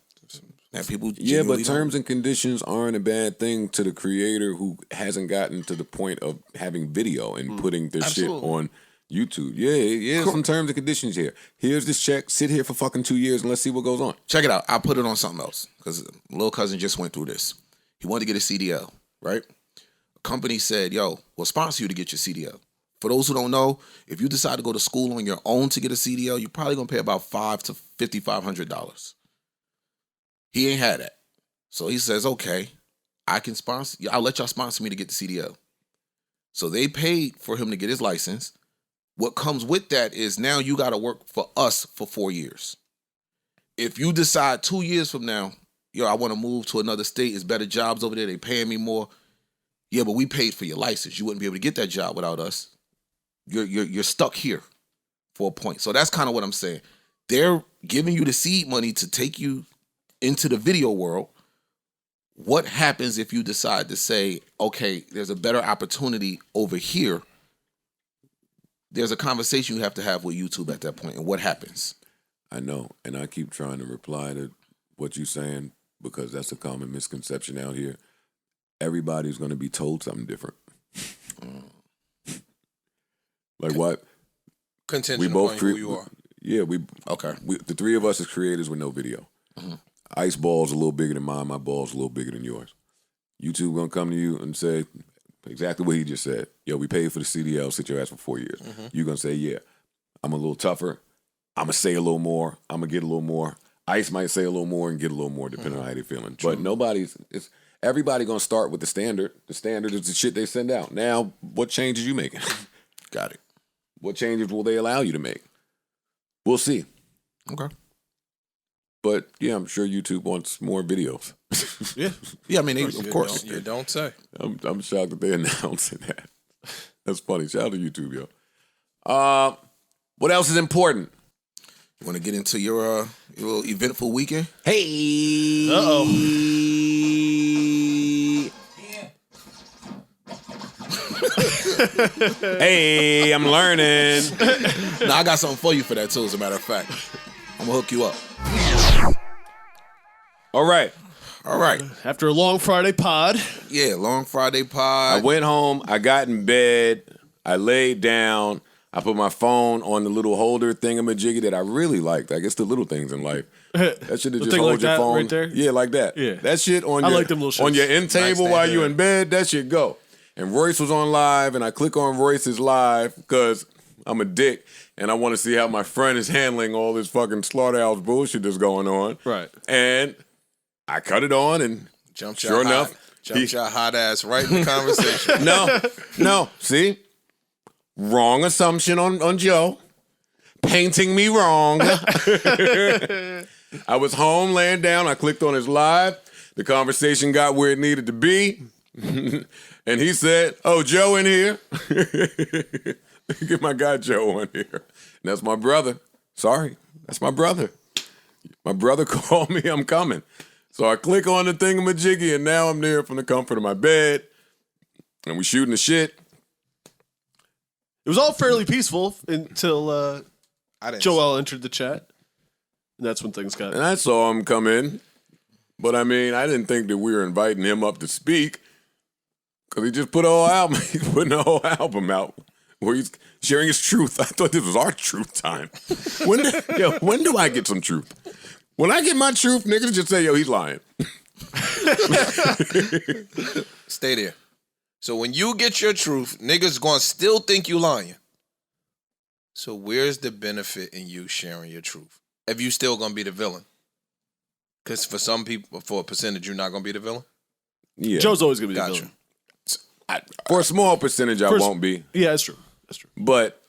And people Yeah, but genuinely terms and conditions aren't a bad thing to the creator who hasn't gotten to the point of having video and putting their Absolutely. shit on YouTube. Yeah, some terms and conditions here. Here's this check. Sit here for fucking 2 years and let's see what goes on. check it out. I put it on something else because little cousin just went through this. He wanted to get a CDL, right? A company said, yo, we'll sponsor you to get your CDL. For those who don't know, if you decide to go to school on your own to get a CDL, you're probably going to pay about $500 to $5,500. He ain't had that. So he says, okay, I can sponsor. I'll let y'all sponsor me to get the CDL. So they paid for him to get his license. What comes with that is now you got to work for us for 4 years. If you decide 2 years from now, yo, I want to move to another state, it's better jobs over there, they paying me more. Yeah, but we paid for your license. You wouldn't be able to get that job without us. You're stuck here for a point. So that's kind of what I'm saying. They're giving you the seed money to take you into the video world. What happens if you decide to say, okay, there's a better opportunity over here? There's a conversation you have to have with YouTube at that point, and what happens? I know, and I keep trying to reply to what you're saying because that's a common misconception out here. Everybody's going to be told something different. Like what? Contingent upon who you are. Yeah, Okay. the three of us as creators with no video. Ice ball's a little bigger than mine. My ball's a little bigger than yours. YouTube gonna come to you and say exactly what he just said. Yo, we paid for the CDL. Sit your ass for 4 years. You're gonna say, yeah, I'm a little tougher. I'm gonna say a little more. I'm gonna get a little more. Ice might say a little more and get a little more depending on how they're feeling. True. But everybody gonna start with the standard. The standard is the shit they send out. Now, what changes you making? Got it. What changes will they allow you to make? We'll see. Okay. But yeah, I'm sure YouTube wants more videos. Yeah. I mean, of course. You don't say. I'm shocked that they're announcing that. That's funny. Shout out to YouTube, yo. What else is important? You want to get into your little eventful weekend? Hey. Uh-oh. Hey, I'm learning. Now, I got something for you for that, too, as a matter of fact. I'm going to hook you up. All right. After a long Friday pod. Yeah, long Friday pod. I went home. I got in bed. I laid down. I put my phone on the little holder thingamajiggy that I really liked. I guess the little things in life. That shit that just hold like your that phone. right there? Yeah, like that. Yeah. That shit on I like them little on shits. your end table while you in bed, that shit go. And Royce was on live, and I click on Royce's live because I'm a dick, and I want to see how my friend is handling all this fucking Slaughterhouse bullshit that's going on. Right. And I cut it on, and sure enough, Jumped your hot ass right in the conversation. No. See? Wrong assumption on Joe. Painting me wrong. I was home laying down. I clicked on his live. The conversation got where it needed to be. And he said, oh, Joe in here. Get my guy Joe on here. And that's my brother. Sorry. That's my brother. My brother called me. I'm coming. So I click on the thingamajiggy, and now I'm there from the comfort of my bed. And we shooting the shit. It was all fairly peaceful until Joel entered the chat. And that's when things got... And I saw him come in. But I mean, I didn't think that we were inviting him up to speak. Because he just put a whole album. He's putting a whole album out where he's sharing his truth. I thought this was our truth time. When do I get some truth? When I get my truth, niggas just say, yo, he's lying. Stay there. So when you get your truth, niggas gonna still think you lying. So where's the benefit in you sharing your truth? If you still gonna be the villain? Because for some people, for a percentage, you're not gonna be the villain? Yeah. Joe's always going to be the villain. For a small percentage, I won't be. Yeah, that's true. But,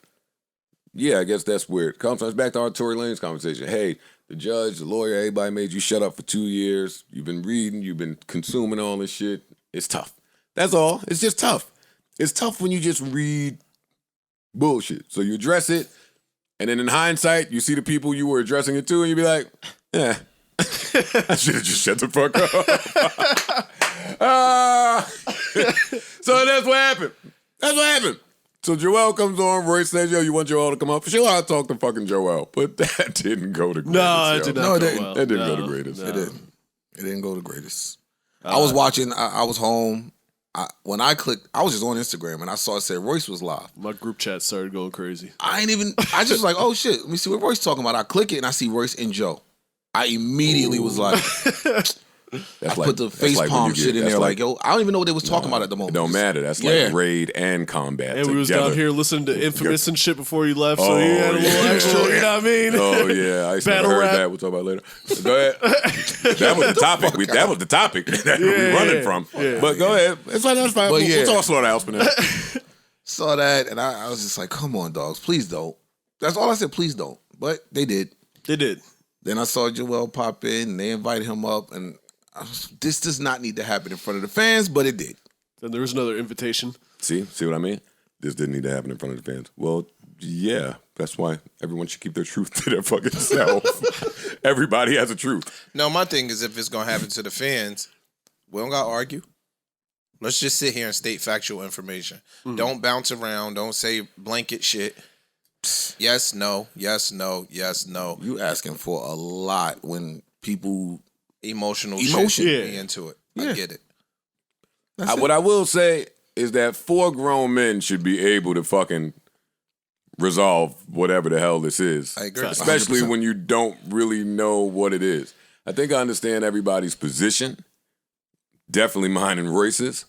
yeah, I guess that's weird. Comes back to our Tory Lanez conversation. Hey, the judge, the lawyer, everybody made you shut up for 2 years. You've been reading. You've been consuming all this shit. It's tough. That's all. It's just tough. It's tough when you just read bullshit. So you address it, and then in hindsight, you see the people you were addressing it to, and you be like, I should have just shut the fuck up. So that's what happened. So Joel comes on. Royce says, yo, you want Joel to come up? Sure, I'll talk to fucking Joel. But that didn't go the greatest. No, it did not go well. That didn't go the greatest. It didn't. It didn't go the greatest. I was watching. I was home. When I clicked, I was just on Instagram and I saw it said Royce was live. My group chat started going crazy. I just like, oh shit, let me see what Royce talking about. I click it and I see Royce and Joe. I immediately was like, put the face palm shit in there like, yo, I don't even know what they was talking about at the moment. It don't matter. That's like raid and combat. And we was down here listening to Infamous and shit before you left, so he had a little extra, you know what I mean? Oh yeah, I Battle heard rap. that. We'll talk about it later. Go ahead. That was the topic. That was the topic that we were running from. Yeah. But go ahead. It's fine. That's fine. We'll talk Slaughterhouse for now. Saw that and I was just like, come on, dogs, please don't. That's all I said. Please don't. But they did. They did. Then I saw Joel pop in, and they invited him up, and this does not need to happen in front of the fans, but it did. Then there was another invitation. See what I mean? This didn't need to happen in front of the fans. Well, yeah, that's why everyone should keep their truth to their fucking self. Everybody has a truth. No, my thing is if it's going to happen to the fans, we don't got to argue. Let's just sit here and state factual information. Mm-hmm. Don't bounce around. Don't say blanket shit. Yes, no, yes, no, yes, no. You asking for a lot when people... Emotion. Yeah. Into it. I get it. What I will say is that 4 grown men should be able to fucking resolve whatever the hell this is. I agree. Especially 100%. when you don't really know what it is. I think I understand everybody's position. Definitely mine and Royce's.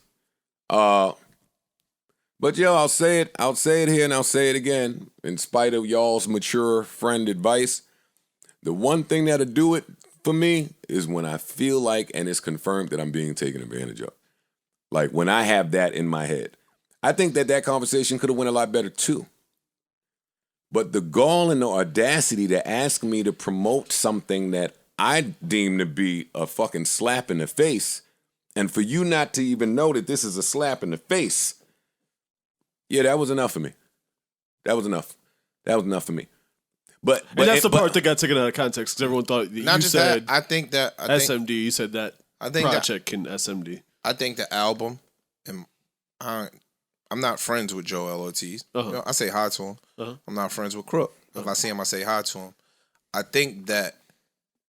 But yo, I'll say it here and I'll say it again. In spite of y'all's mature friend advice, the one thing that'll do it for me is when I feel like, and it's confirmed that I'm being taken advantage of. Like when I have that in my head. I think that conversation could have went a lot better too. But the gall and the audacity to ask me to promote something that I deem to be a fucking slap in the face, and for you not to even know that this is a slap in the face, yeah, that was enough for me. That was enough for me. But that's the part that got taken out of context because everyone thought that not you just said that. I think SMD. You said that project can SMD. I think the album, and I'm not friends with Joel Ortiz. You know, I say hi to him. I'm not friends with Crook. If I see him, I say hi to him. I think that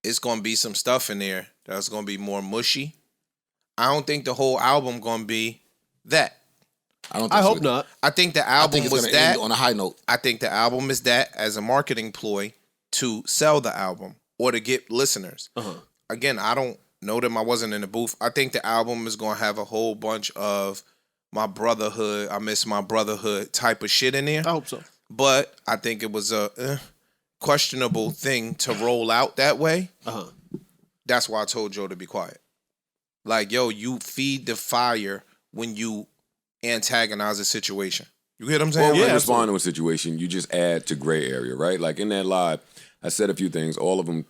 it's going to be some stuff in there that's going to be more mushy. I don't think the whole album going to be that. I hope not. I think the album was that end on a high note. I think the album is that as a marketing ploy to sell the album or to get listeners. Again, I don't know them. I wasn't in the booth. I think the album is going to have a whole bunch of my brotherhood, I miss my brotherhood type of shit in there. I hope so. But I think it was a questionable thing to roll out that way. That's why I told Joe to be quiet. Like, yo, you feed the fire when you antagonize a situation. You get what I'm saying? Well, when you respond to a situation, you just add to gray area, right? Like in that live, I said a few things. All of them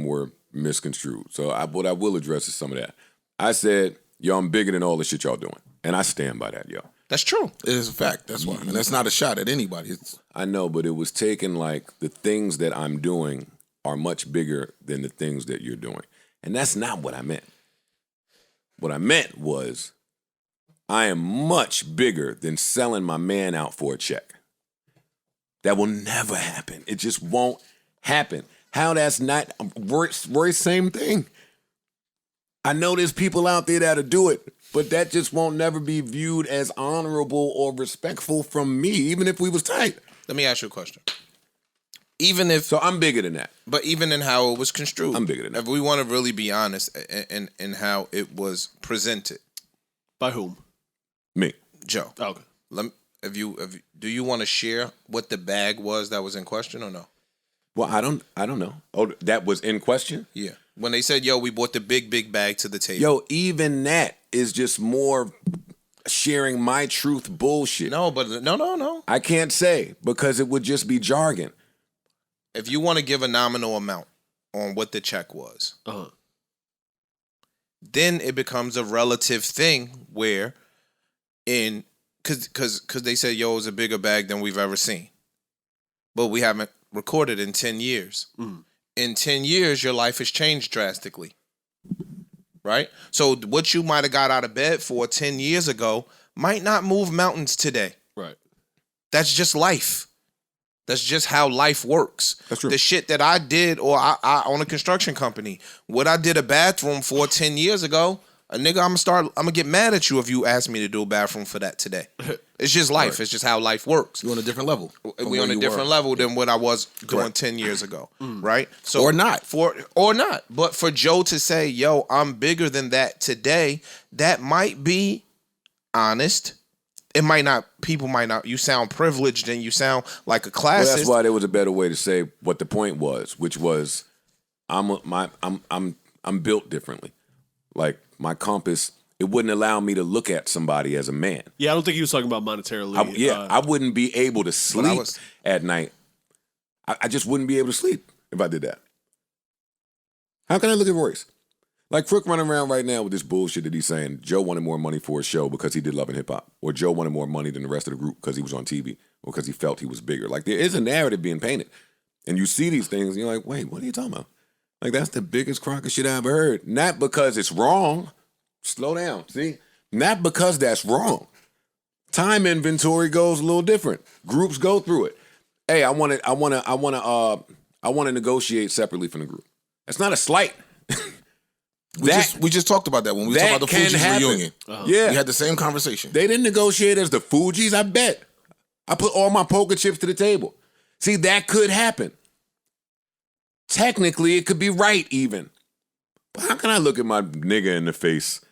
were misconstrued. So what I will address is some of that. I said, yo, I'm bigger than all the shit y'all doing. And I stand by that, yo. That's true. It is a fact. That's why. And that's not a shot at anybody. I know, but it was taken like the things that I'm doing are much bigger than the things that you're doing. And that's not what I meant. What I meant was I am much bigger than selling my man out for a check. That will never happen. It just won't happen. How that's not, Royce, same thing. I know there's people out there that'll do it, but that just won't never be viewed as honorable or respectful from me, even if we was tight. Let me ask you a question. Even if So I'm bigger than that. But even in how it was construed. I'm bigger than that. If we want to really be honest in how it was presented. By whom? Me. Joe. Oh, okay. Do you want to share what the bag was that was in question or no? Well, I don't know. Oh, that was in question? Yeah. When they said, yo, we bought the big bag to the table. Yo, even that is just more sharing my truth bullshit. No, but no. I can't say because it would just be jargon. If you want to give a nominal amount on what the check was, then it becomes a relative thing where because they said, yo, it was a bigger bag than we've ever seen. But we haven't recorded in 10 years. In 10 years, your life has changed drastically. Right? So what you might have got out of bed for 10 years ago might not move mountains today. Right. That's just life. That's just how life works. That's true. The shit that I did, or I own a construction company. What I did a bathroom for 10 years ago, a nigga, I'm gonna get mad at you if you ask me to do a bathroom for that today. It's just life. Right. It's just how life works. You're on a different level. We on a different level than what I was doing 10 years ago. Right? So or not. But for Joe to say, yo, I'm bigger than that today, that might be honest. It might not. People might not. You sound privileged and you sound like a classist. Well, that's why there was a better way to say what the point was, which was, I'm built differently. Like my compass, it wouldn't allow me to look at somebody as a man. Yeah, I don't think he was talking about monetarily. I wouldn't be able to sleep at night. I just wouldn't be able to sleep if I did that. How can I look at Royce? Like Crook running around right now with this bullshit that he's saying Joe wanted more money for a show because he did Love and Hip Hop, or Joe wanted more money than the rest of the group because he was on TV, or because he felt he was bigger. Like there is a narrative being painted, and you see these things, and you're like, wait, what are you talking about? Like that's the biggest crock of shit I ever heard. Not because it's wrong. Slow down, see? Not because that's wrong. Time inventory goes a little different. Groups go through it. Hey, I want to negotiate separately from the group. That's not a slight. We just talked about that when we talked about the Fugees reunion. Yeah. We had the same conversation. They didn't negotiate as the Fugees, I bet. I put all my poker chips to the table. See, that could happen. technically it could be right even. But how can I look at my nigga in the face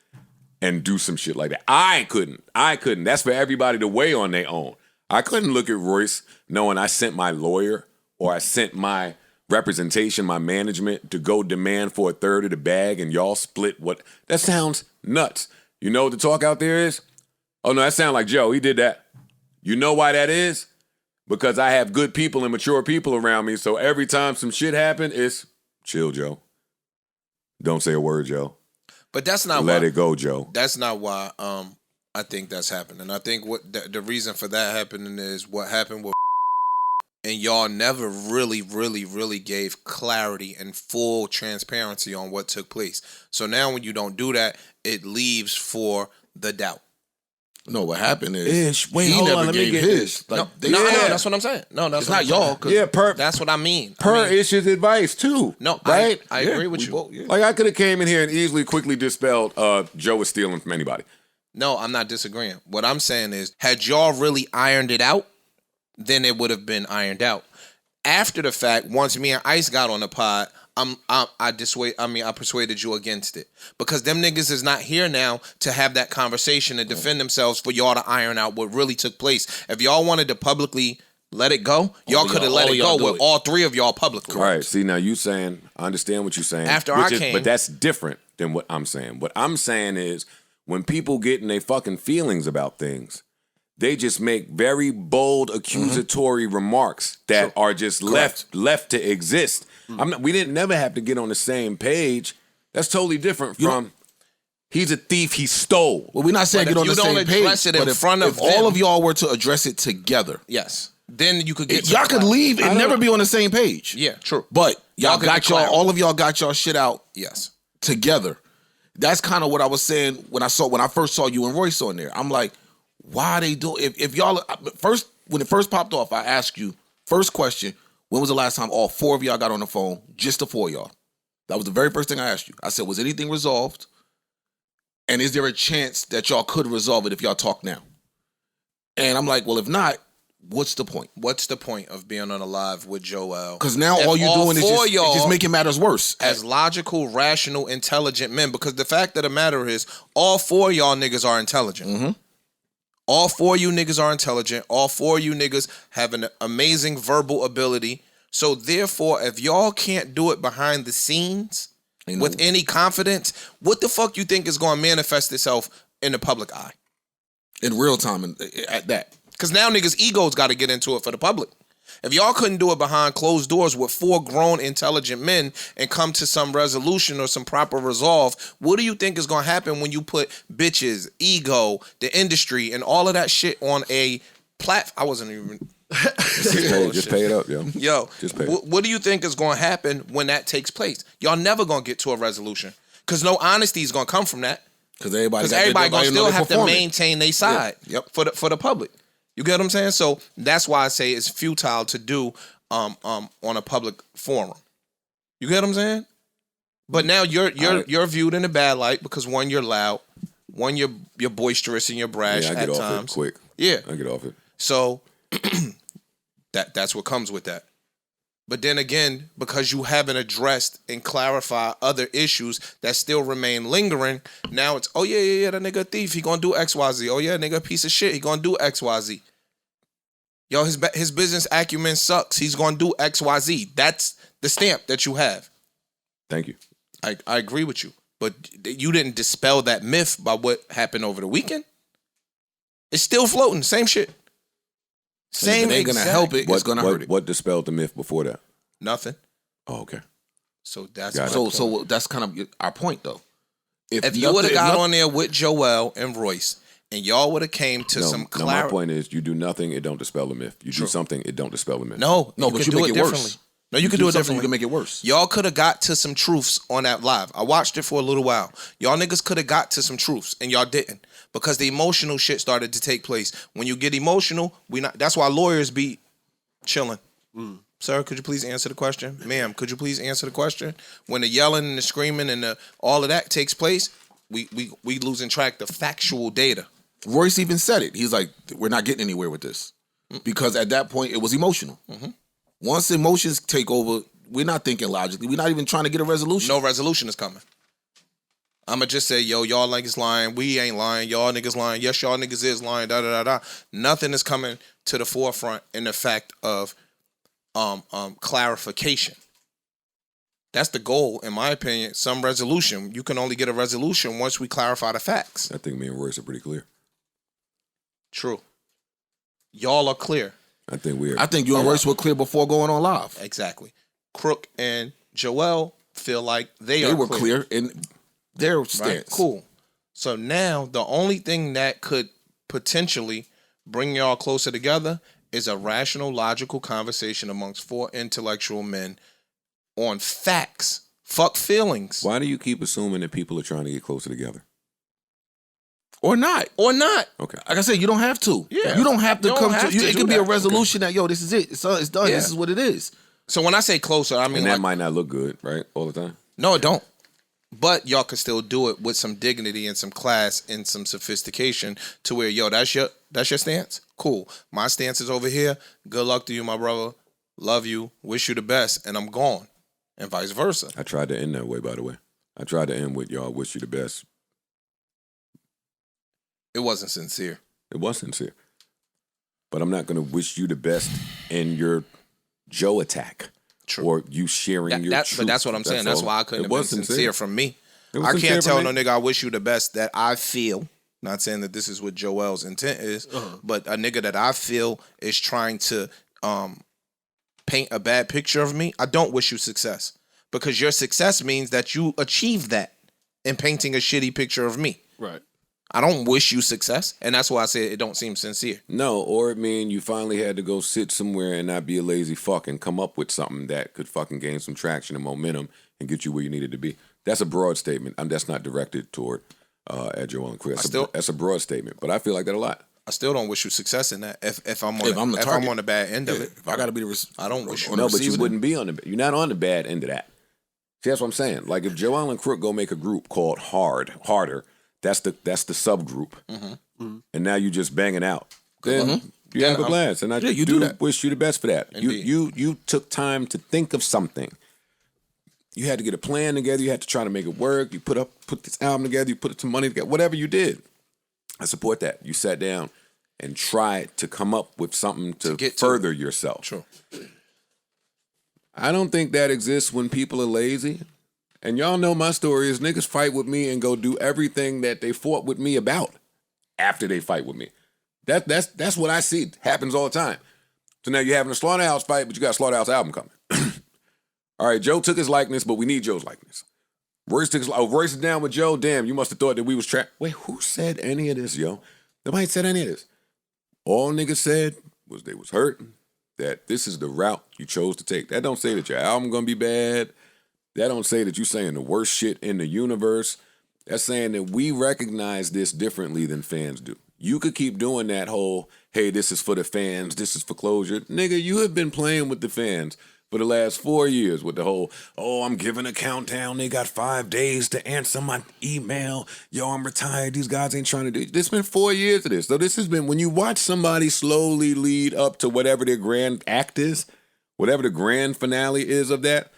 and do some shit like that? I couldn't. That's for everybody to weigh on their own. I couldn't look at Royce knowing I sent my lawyer or I sent my representation, my management, to go demand for a third of the bag and y'all split what? That sounds nuts. You know what the talk out there is? Oh no, that sounds like Joe. He did that. You know why that is? Because I have good people and mature people around me, so every time some shit happen, it's chill, Joe. Don't say a word, Joe. But that's not Let it go, Joe. That's not why I think that's happening. I think what the reason for that happening is what happened with and y'all never really gave clarity and full transparency on what took place. So now when you don't do that, it leaves for the doubt. No, what happened is Wait, he hold never on, let me gave get his. this. Like, No, that's what I'm saying. No, that's it's what not I'm y'all. saying. 'Cause Yeah, That's what I mean. issues advice too. No, right? I agree with you. both, yeah. Like I could have came in here and easily, quickly dispelled Joe was stealing from anybody. No, I'm not disagreeing. What I'm saying is, had y'all really ironed it out, then it would have been ironed out. After the fact, once me and Ice got on the pod, I persuaded you against it because them niggas is not here now to have that conversation and defend themselves for y'all to iron out what really took place. If y'all wanted to publicly let it go, y'all could have let it go with all three of y'all publicly. All right. See, now you saying, I understand what you're saying. After I came. But that's different than what I'm saying. What I'm saying is when people get in their fucking feelings about things, they just make very bold accusatory remarks that are just left to exist. We didn't never have to get on the same page. That's totally different from he's a thief, he stole. Well, we're not saying But get if on you the don't same page. address it in But front of if all them- of y'all were to address it together, Yes. Then you could get y'all could leave and never be on the same page. Yeah, true. But Y'all could get clarity. all of y'all got y'all shit out Yes. together. That's kind of what I was saying when I first saw you and Royce on there. I'm like, why they do? If y'all when it first popped off, I asked you first question: when was the last time all four of y'all got on the phone? Just the four of y'all. That was the very first thing I asked you. I said, was anything resolved? And is there a chance that y'all could resolve it if y'all talk now? And I'm like, well, if not, what's the point? What's the point of being on a live with Joel? Because now If all you're doing is four just making matters worse. as logical, rational, intelligent men. Because the fact of the matter is, all four of y'all niggas are intelligent. Mm-hmm. All four of you niggas are intelligent. All four of you niggas have an amazing verbal ability. So therefore, if y'all can't do it behind the scenes with any confidence, what the fuck you think is going to manifest itself in the public eye? In real time and at that. Because now niggas' egos got to get into it for the public. If y'all couldn't do it behind closed doors with four grown, intelligent men and come to some resolution or some proper resolve, what do you think is going to happen when you put bitches, ego, the industry, and all of that shit on a platform? I wasn't even... Just pay it up, yo. Yo, Just pay it. what do you think is going to happen when that takes place? Y'all never going to get to a resolution because no honesty is going to come from that. Because everybody Going to still have to maintain their side Yeah. Yep. for the public. You get what I'm saying? So that's why I say it's futile to do on a public forum. You get what I'm saying? But now you're viewed in a bad light because one, you're loud, one, you're boisterous and you're brash Yeah, I at get off times. it quick. Yeah. I get off it. So that's what comes with that. But then again, because you haven't addressed and clarified other issues that still remain lingering, now it's, oh yeah, that nigga a thief, he gonna do XYZ. Oh yeah, nigga a piece of shit, he gonna do XYZ. Yo, his business acumen sucks, he's gonna do XYZ. That's the stamp that you have. Thank you. I agree with you. But you didn't dispel that myth by what happened over the weekend. It's still floating, same shit. Same It ain't gonna exact- help it. It's gonna hurt it. What dispelled the myth before that? Nothing. Oh, okay. So that's Got my it. So that's kind of our point, though. If you would have got on there with Joel and Royce, and y'all would have came to some No, my clarity. point is, you do nothing, it don't dispel the myth. You do something, it don't dispel the myth. No, but could you do make it differently. worse. No, you could do it something, differently. you can make it worse. Y'all could have got to some truths on that live. I watched it for a little while. Y'all niggas could have got to some truths, and y'all didn't because the emotional shit started to take place. When you get emotional, that's why lawyers be chilling. Sir, could you please answer the question? Ma'am, could you please answer the question? When the yelling and the screaming and all of that takes place, we losing track of factual data. Royce even said it. He's like, we're not getting anywhere with this. Because at that point, it was emotional. Mm-hmm. Once emotions take over, we're not thinking logically. We're not even trying to get a resolution. No resolution is coming. I'm going to just say, yo, y'all niggas lying. We ain't lying. Y'all niggas lying. Yes, y'all niggas is lying. Da-da-da-da. Nothing is coming to the forefront in the fact of clarification. That's the goal, in my opinion. Some resolution. You can only get a resolution once we clarify the facts. I think me and Royce are pretty clear. True. Y'all are clear. I think we are. I think you and Royce were clear before going on live. Exactly. Crook and Joel feel like they were clear in their stance. Right? Cool. So now the only thing that could potentially bring y'all closer together is a rational, logical conversation amongst four intellectual men on facts. Fuck feelings. Why do you keep assuming that people are trying to get closer together? Or not. Or not. Okay. Like I said, you don't have to. Yeah. You don't have to You don't come have to. to It do could be a that. resolution that, yo, this is it. It's done. Yeah. This is what it is. So when I say closer, I mean And that like, might not look good, right? All the time. no, it don't. But y'all can still do it with some dignity and some class and some sophistication to where, yo, that's your stance? Cool. My stance is over here. Good luck to you, my brother. Love you. Wish you the best. And I'm gone. And vice versa. I tried to end that way, by the way. I tried to end with y'all wish you the best. It wasn't sincere. It was sincere. But I'm not going to wish you the best in your Joe attack. True. Or you sharing your truth. But that's what I'm saying. That's all. why I couldn't It have been was sincere from me. It was I sincere can't tell from no me. nigga I wish you the best that I feel. Not saying that this is what Joel's intent is, but a nigga that I feel is trying to paint a bad picture of me, I don't wish you success. Because your success means that you achieved that in painting a shitty picture of me. Right. I don't wish you success, and that's why I said it don't seem sincere. No, or it mean you finally had to go sit somewhere and not be a lazy fuck and come up with something that could fucking gain some traction and momentum and get you where you needed to be. That's a broad statement. That's not directed toward at Joel and Chris. That's a broad statement, but I feel like that a lot. I still don't wish you success in that. If I'm the if I'm on the bad end of it, If I got to be I don't wish you. No, but you wouldn't be on the. You're not on the bad end of that. See, that's what I'm saying. Like if Joel and Crook go make a group called Harder. That's the subgroup, and now you just banging out. Then you have a blast, and I you do do that. wish you the best for that. Indeed. You took time to think of something. You had to get a plan together. You had to try to make it work. You put this album together. You put some money together. Whatever you did, I support that. You sat down and tried to come up with something to get to further yourself. True. I don't think that exists when people are lazy. And y'all know my story is niggas fight with me and go do everything that they fought with me about after they fight with me. That's what I see. It happens all the time. So now you're having a Slaughterhouse fight, but you got a Slaughterhouse album coming. All right, Joe took his likeness, but we need Joe's likeness. Royce took his Royce is down with Joe. Damn, you must have thought that we was trapped. Wait, who said any of this, yo? Nobody said any of this. All niggas said was they was hurting, that this is the route you chose to take. That don't say that your album gonna be bad. That don't say that you saying the worst shit in the universe. That's saying that we recognize this differently than fans do. You could keep doing that whole, hey, this is for the fans, this is for closure. Nigga, you have been playing with the fans for the last 4 years with the whole, oh, I'm giving a countdown. They got 5 days to answer my email. Yo, I'm retired. These guys ain't trying to do it. This been 4 years of this. So this has been, when you watch somebody slowly lead up to whatever their grand act is, whatever the grand finale is of that,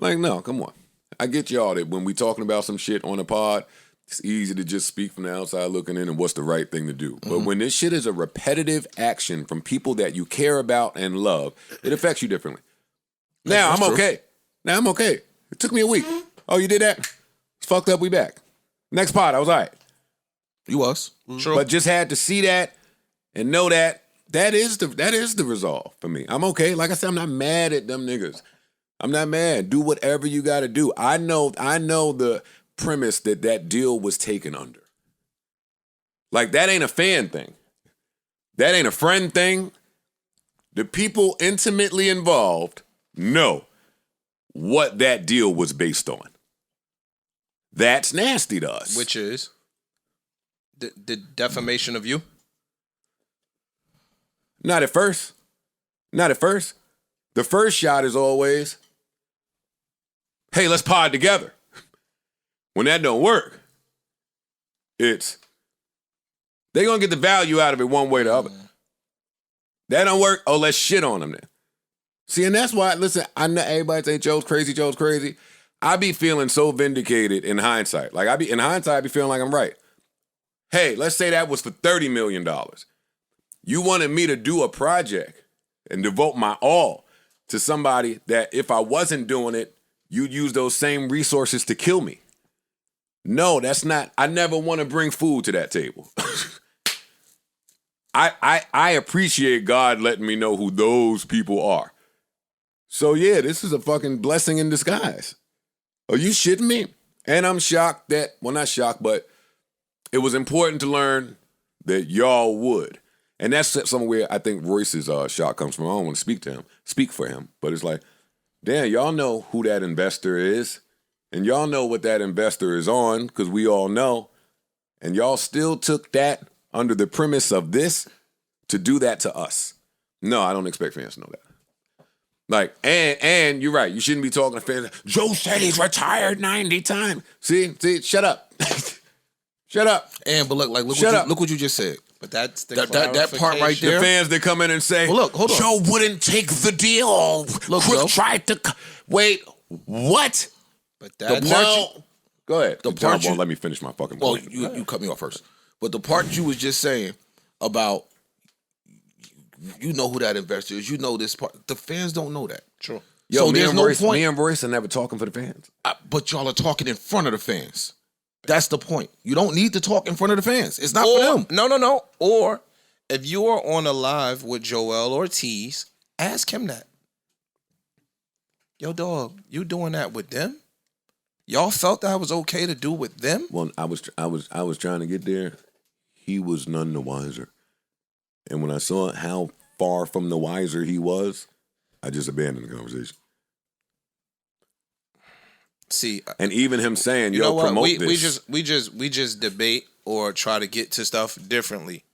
like, no, come on. I get y'all that when we talking about some shit on a pod, it's easy to just speak from the outside looking in and what's the right thing to do. But when this shit is a repetitive action from people that you care about and love, it affects you differently. Now I'm okay. It took me a week. Oh, you did that? It's fucked up. We back. Next pod, I was all right. You was. True. But just had to see that and know that is the resolve for me. I'm okay. Like I said, I'm not mad at them niggas. I'm not mad. Do whatever you got to do. I know the premise that deal was taken under. Like, that ain't a fan thing. That ain't a friend thing. The people intimately involved know what that deal was based on. That's nasty to us. Which is the defamation of you. Not at first. The first shot is always, hey, let's pod together. When that don't work, it's, they gonna get the value out of it one way or the other. That don't work, oh, let's shit on them then. See, and that's why, listen, I know everybody say Joe's crazy. I be feeling so vindicated in hindsight. Like, I be feeling like I'm right. Hey, let's say that was for $30 million. You wanted me to do a project and devote my all to somebody that if I wasn't doing it, you'd use those same resources to kill me. No, that's not, I never want to bring food to that table. I appreciate God letting me know who those people are. So yeah, this is a fucking blessing in disguise. Are you shitting me? And I'm shocked that, well, not shocked, but it was important to learn that y'all would. And that's somewhere I think Royce's shock comes from. I don't want to speak for him, but it's like, damn, y'all know who that investor is, and y'all know what that investor is on, because we all know, and y'all still took that under the premise of this to do that to us. No, I don't expect fans to know that. Like, and you're right, you shouldn't be talking to fans. Joe said he's retired 90 times. See, shut up. Shut up. And but look what you just said. But that's the that part right there. The fans that come in and say, well, look, hold on. Joe wouldn't take the deal. Look, Quick Joe. tried to wait. What? But that's Go ahead. The John part won't let me finish my fucking Well, point. you cut me off first. But the part you was just saying about you know who that investor is, you know this part. The fans don't know that. True. Yo, so there's no point. Me and Royce are never talking for the fans. But y'all are talking in front of the fans. That's the point. You don't need to talk in front of the fans. It's not for them. No. Or if you are on a live with Joel Ortiz, ask him that. Yo, dog, you doing that with them? Y'all felt that was okay to do with them? Well, I was trying to get there. He was none the wiser. And when I saw how far from the wiser he was, I just abandoned the conversation. See, and even him saying, you know what? promote this. We just debate or try to get to stuff differently.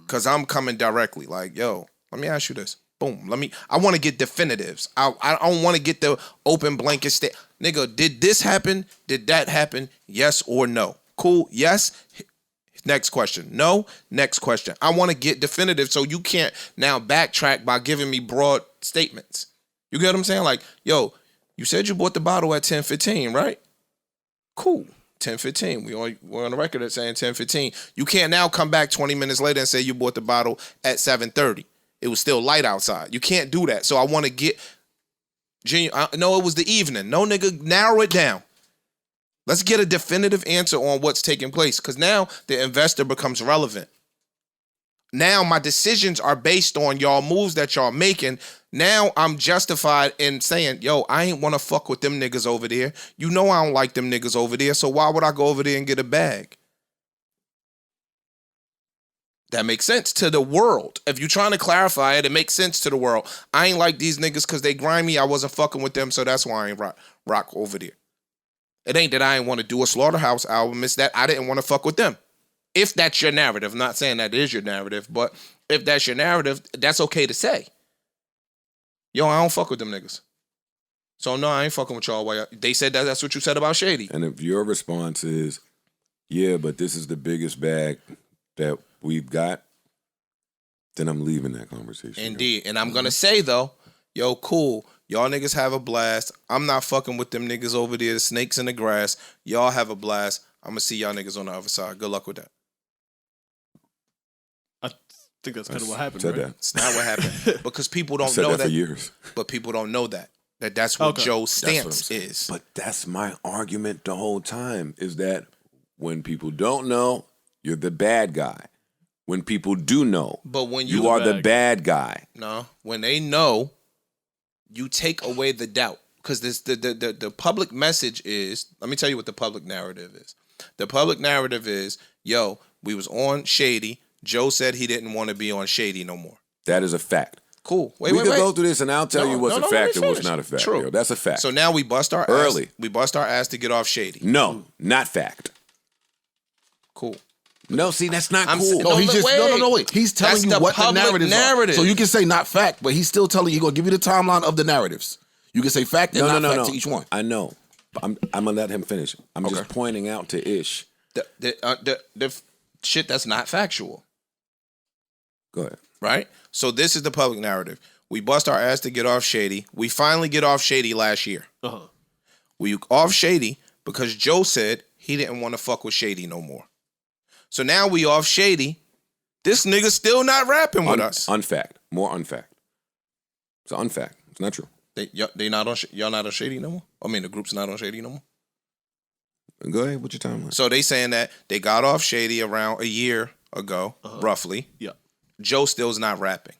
Cause I'm coming directly. Like, yo, let me ask you this. Boom. I want to get definitives. I don't want to get the open blanket nigga, did this happen? Did that happen? Yes or no? Cool. Yes. Next question. No. Next question. I want to get definitive so you can't now backtrack by giving me broad statements. You get what I'm saying? Like, yo, you said you bought the bottle at 10:15, right? Cool. 10:15. We're on the record at saying 10:15. You can't now come back 20 minutes later and say you bought the bottle at 7:30. It was still light outside. You can't do that. So I want to get no, it was the evening. No, nigga, narrow it down. Let's get a definitive answer on what's taking place, because now the investor becomes relevant. Now my decisions are based on y'all moves that y'all making. Now I'm justified in saying, yo, I ain't want to fuck with them niggas over there. You know I don't like them niggas over there, so why would I go over there and get a bag? That makes sense to the world. If you're trying to clarify it, it makes sense to the world. I ain't like these niggas because they grimy. I wasn't fucking with them, so that's why I ain't rock over there. It ain't that I ain't want to do a Slaughterhouse album. It's that I didn't want to fuck with them. If that's your narrative, I'm not saying that is your narrative, but if that's your narrative, that's okay to say. Yo, I don't fuck with them niggas. So no, I ain't fucking with y'all. They said that's what you said about Shady. And if your response is, yeah, but this is the biggest bag that we've got, then I'm leaving that conversation. Indeed. And I'm going to say, though, yo, cool. Y'all niggas have a blast. I'm not fucking with them niggas over there, the snakes in the grass. Y'all have a blast. I'm going to see y'all niggas on the other side. Good luck with that. I think that's kind of what happened, said right? that. It's not what happened. Because people don't said know that that. for years. But people don't know that. That's what Joe's stance is. But that's my argument the whole time, is that when people don't know, you're the bad guy. When people do know, but when you are the bad guy. No, when they know, you take away the doubt. Because the public message is, let me tell you what the public narrative is. The public narrative is, yo, we was on Shady. Joe said he didn't want to be on Shady no more. That is a fact. Cool. We could go through this and I'll tell you what's a fact and what's not a fact. True. Yo, that's a fact. So now we bust our early. ass. We bust our ass to get off Shady. No, not fact. Cool. No, see, that's not cool. No, wait. He's telling you what the narratives are. So you can say not fact, but he's still telling you, he's going to give you the timeline of the narratives. You can say fact and not fact to each one. I know. I'm going to let him finish. I'm just pointing out to Ish. The shit that's not factual. Go ahead. Right? So this is the public narrative. We bust our ass to get off Shady. We finally get off Shady last year. Uh-huh. We off Shady because Joe said he didn't want to fuck with Shady no more. So now we off Shady. This nigga still not rapping with us. Unfact. More unfact. It's an unfact. It's not true. They not on y'all not on Shady no more? I mean, the group's not on Shady no more? Go ahead. What's your timeline? So they saying that they got off Shady around a year ago, roughly. Yeah. Joe still's not rapping.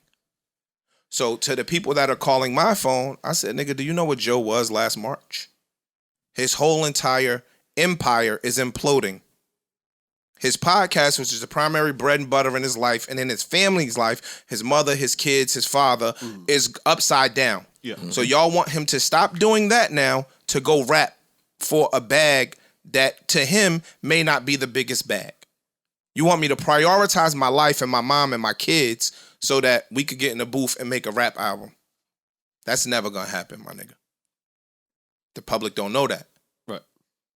So to the people that are calling my phone, I said, nigga, do you know what Joe was last March? His whole entire empire is imploding. His podcast, which is the primary bread and butter in his life and in his family's life, his mother, his kids, his father, is upside down. Yeah. So y'all want him to stop doing that now to go rap for a bag that to him may not be the biggest bag. You want me to prioritize my life and my mom and my kids so that we could get in the booth and make a rap album. That's never gonna happen, my nigga. The public don't know that. Right.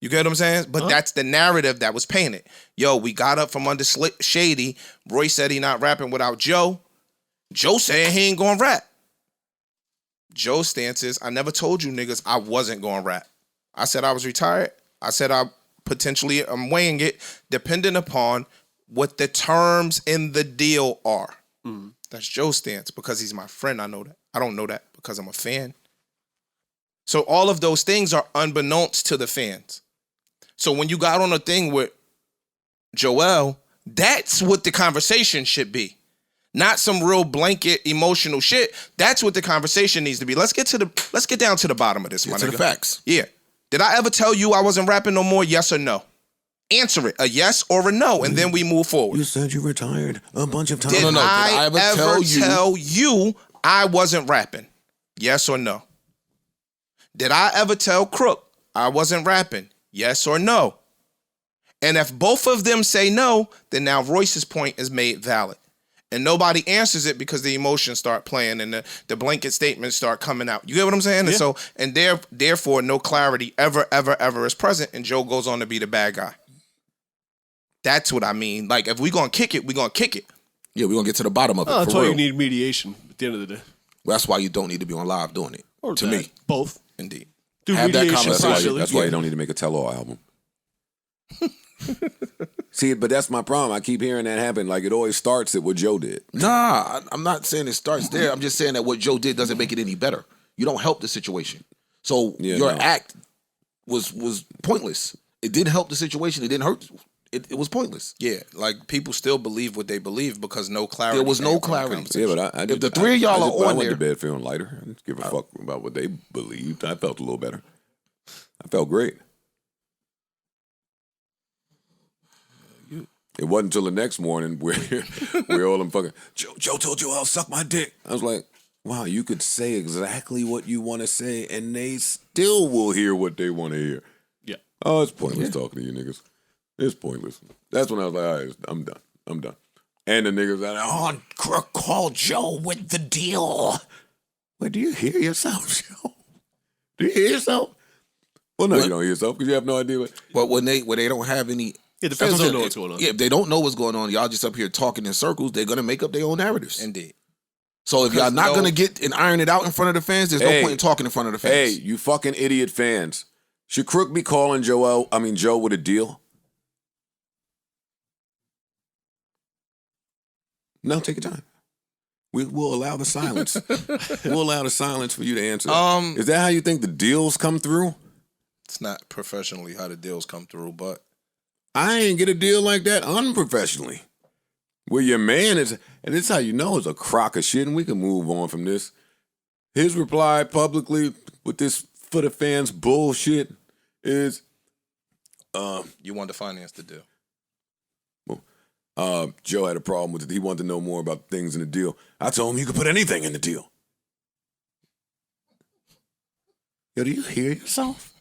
You get what I'm saying? But that's the narrative that was painted. Yo, we got up from under Shady. Roy said he not rapping without Joe. Joe saying he ain't gonna rap. Joe's stance is, I never told you niggas I wasn't gonna rap. I said I was retired. I said I'm weighing it depending upon what the terms in the deal are. That's Joe's stance because he's my friend. I know that. I don't know that because I'm a fan. So all of those things are unbeknownst to the fans. So when you got on a thing with Joel, that's what the conversation should be. Not some real blanket emotional shit. That's what the conversation needs to be. Let's get down to the bottom of this, my nigga. To the facts. Yeah. Did I ever tell you I wasn't rapping no more? Yes or no? Answer it, a yes or a no, and then we move forward. You said you retired a bunch of times. Did Did I ever tell you I wasn't rapping? Yes or no? Did I ever tell Crook I wasn't rapping? Yes or no? And if both of them say no, then now Royce's point is made valid. And nobody answers it because the emotions start playing and the blanket statements start coming out. You get what I'm saying? Yeah. And therefore, no clarity ever is present, and Joe goes on to be the bad guy. That's what I mean. Like, if we gonna kick it, we gonna kick it. Yeah, we're going to get to the bottom of it. That's for why real. you need mediation at the end of the day. Well, that's why you don't need to be on live doing it. Or to that. me. Both. Indeed. Do Have that mediation conversation. privately. That's why you don't need to make a tell-all album. See, but that's my problem. I keep hearing that happen. Like, it always starts at what Joe did. Nah, I'm not saying it starts there. I'm just saying that what Joe did doesn't make it any better. You don't help the situation. So your act was pointless. It didn't help the situation. It didn't hurt. It was pointless. Yeah, like people still believe what they believe because no clarity. There was no came from the clarity. conversation. Yeah, but If the three of y'all are I on went there- to bed feeling lighter. I didn't give a fuck about what they believed. I felt a little better. I felt great. It wasn't until the next morning where all them fucking Joe told you I'll suck my dick. I was like, wow, you could say exactly what you want to say, and they still will hear what they want to hear. Yeah. Oh, it's pointless talking to you niggas. It's pointless. That's when I was like, all right, I'm done. And the niggas like, oh, Crook, call Joe with the deal. Wait, do you hear yourself, Joe? Do you hear yourself? Well, no, you don't hear yourself because you have no idea what. But when they don't have any, Yeah, the fans that's what don't I'm know saying. what's going on. Yeah, if they don't know what's going on, y'all just up here talking in circles. They're gonna make up their own narratives. Indeed. So if y'all not no- gonna get and iron it out in front of the fans, there's no point in talking in front of the Hey, fans. you fucking idiot fans. Should Crook be calling Joe with a deal? No, take your time. We'll allow the silence. We'll allow the silence for you to answer. Is that how you think the deals come through? It's not professionally how the deals come through, but I ain't get a deal like that unprofessionally. Where your man is, and this is how you know it's a crock of shit, and we can move on from this. His reply publicly with this for the fans bullshit is, you want to finance the deal. Joe had a problem with it. He wanted to know more about things in the deal. I told him you could put anything in the deal. Yo, do you hear yourself?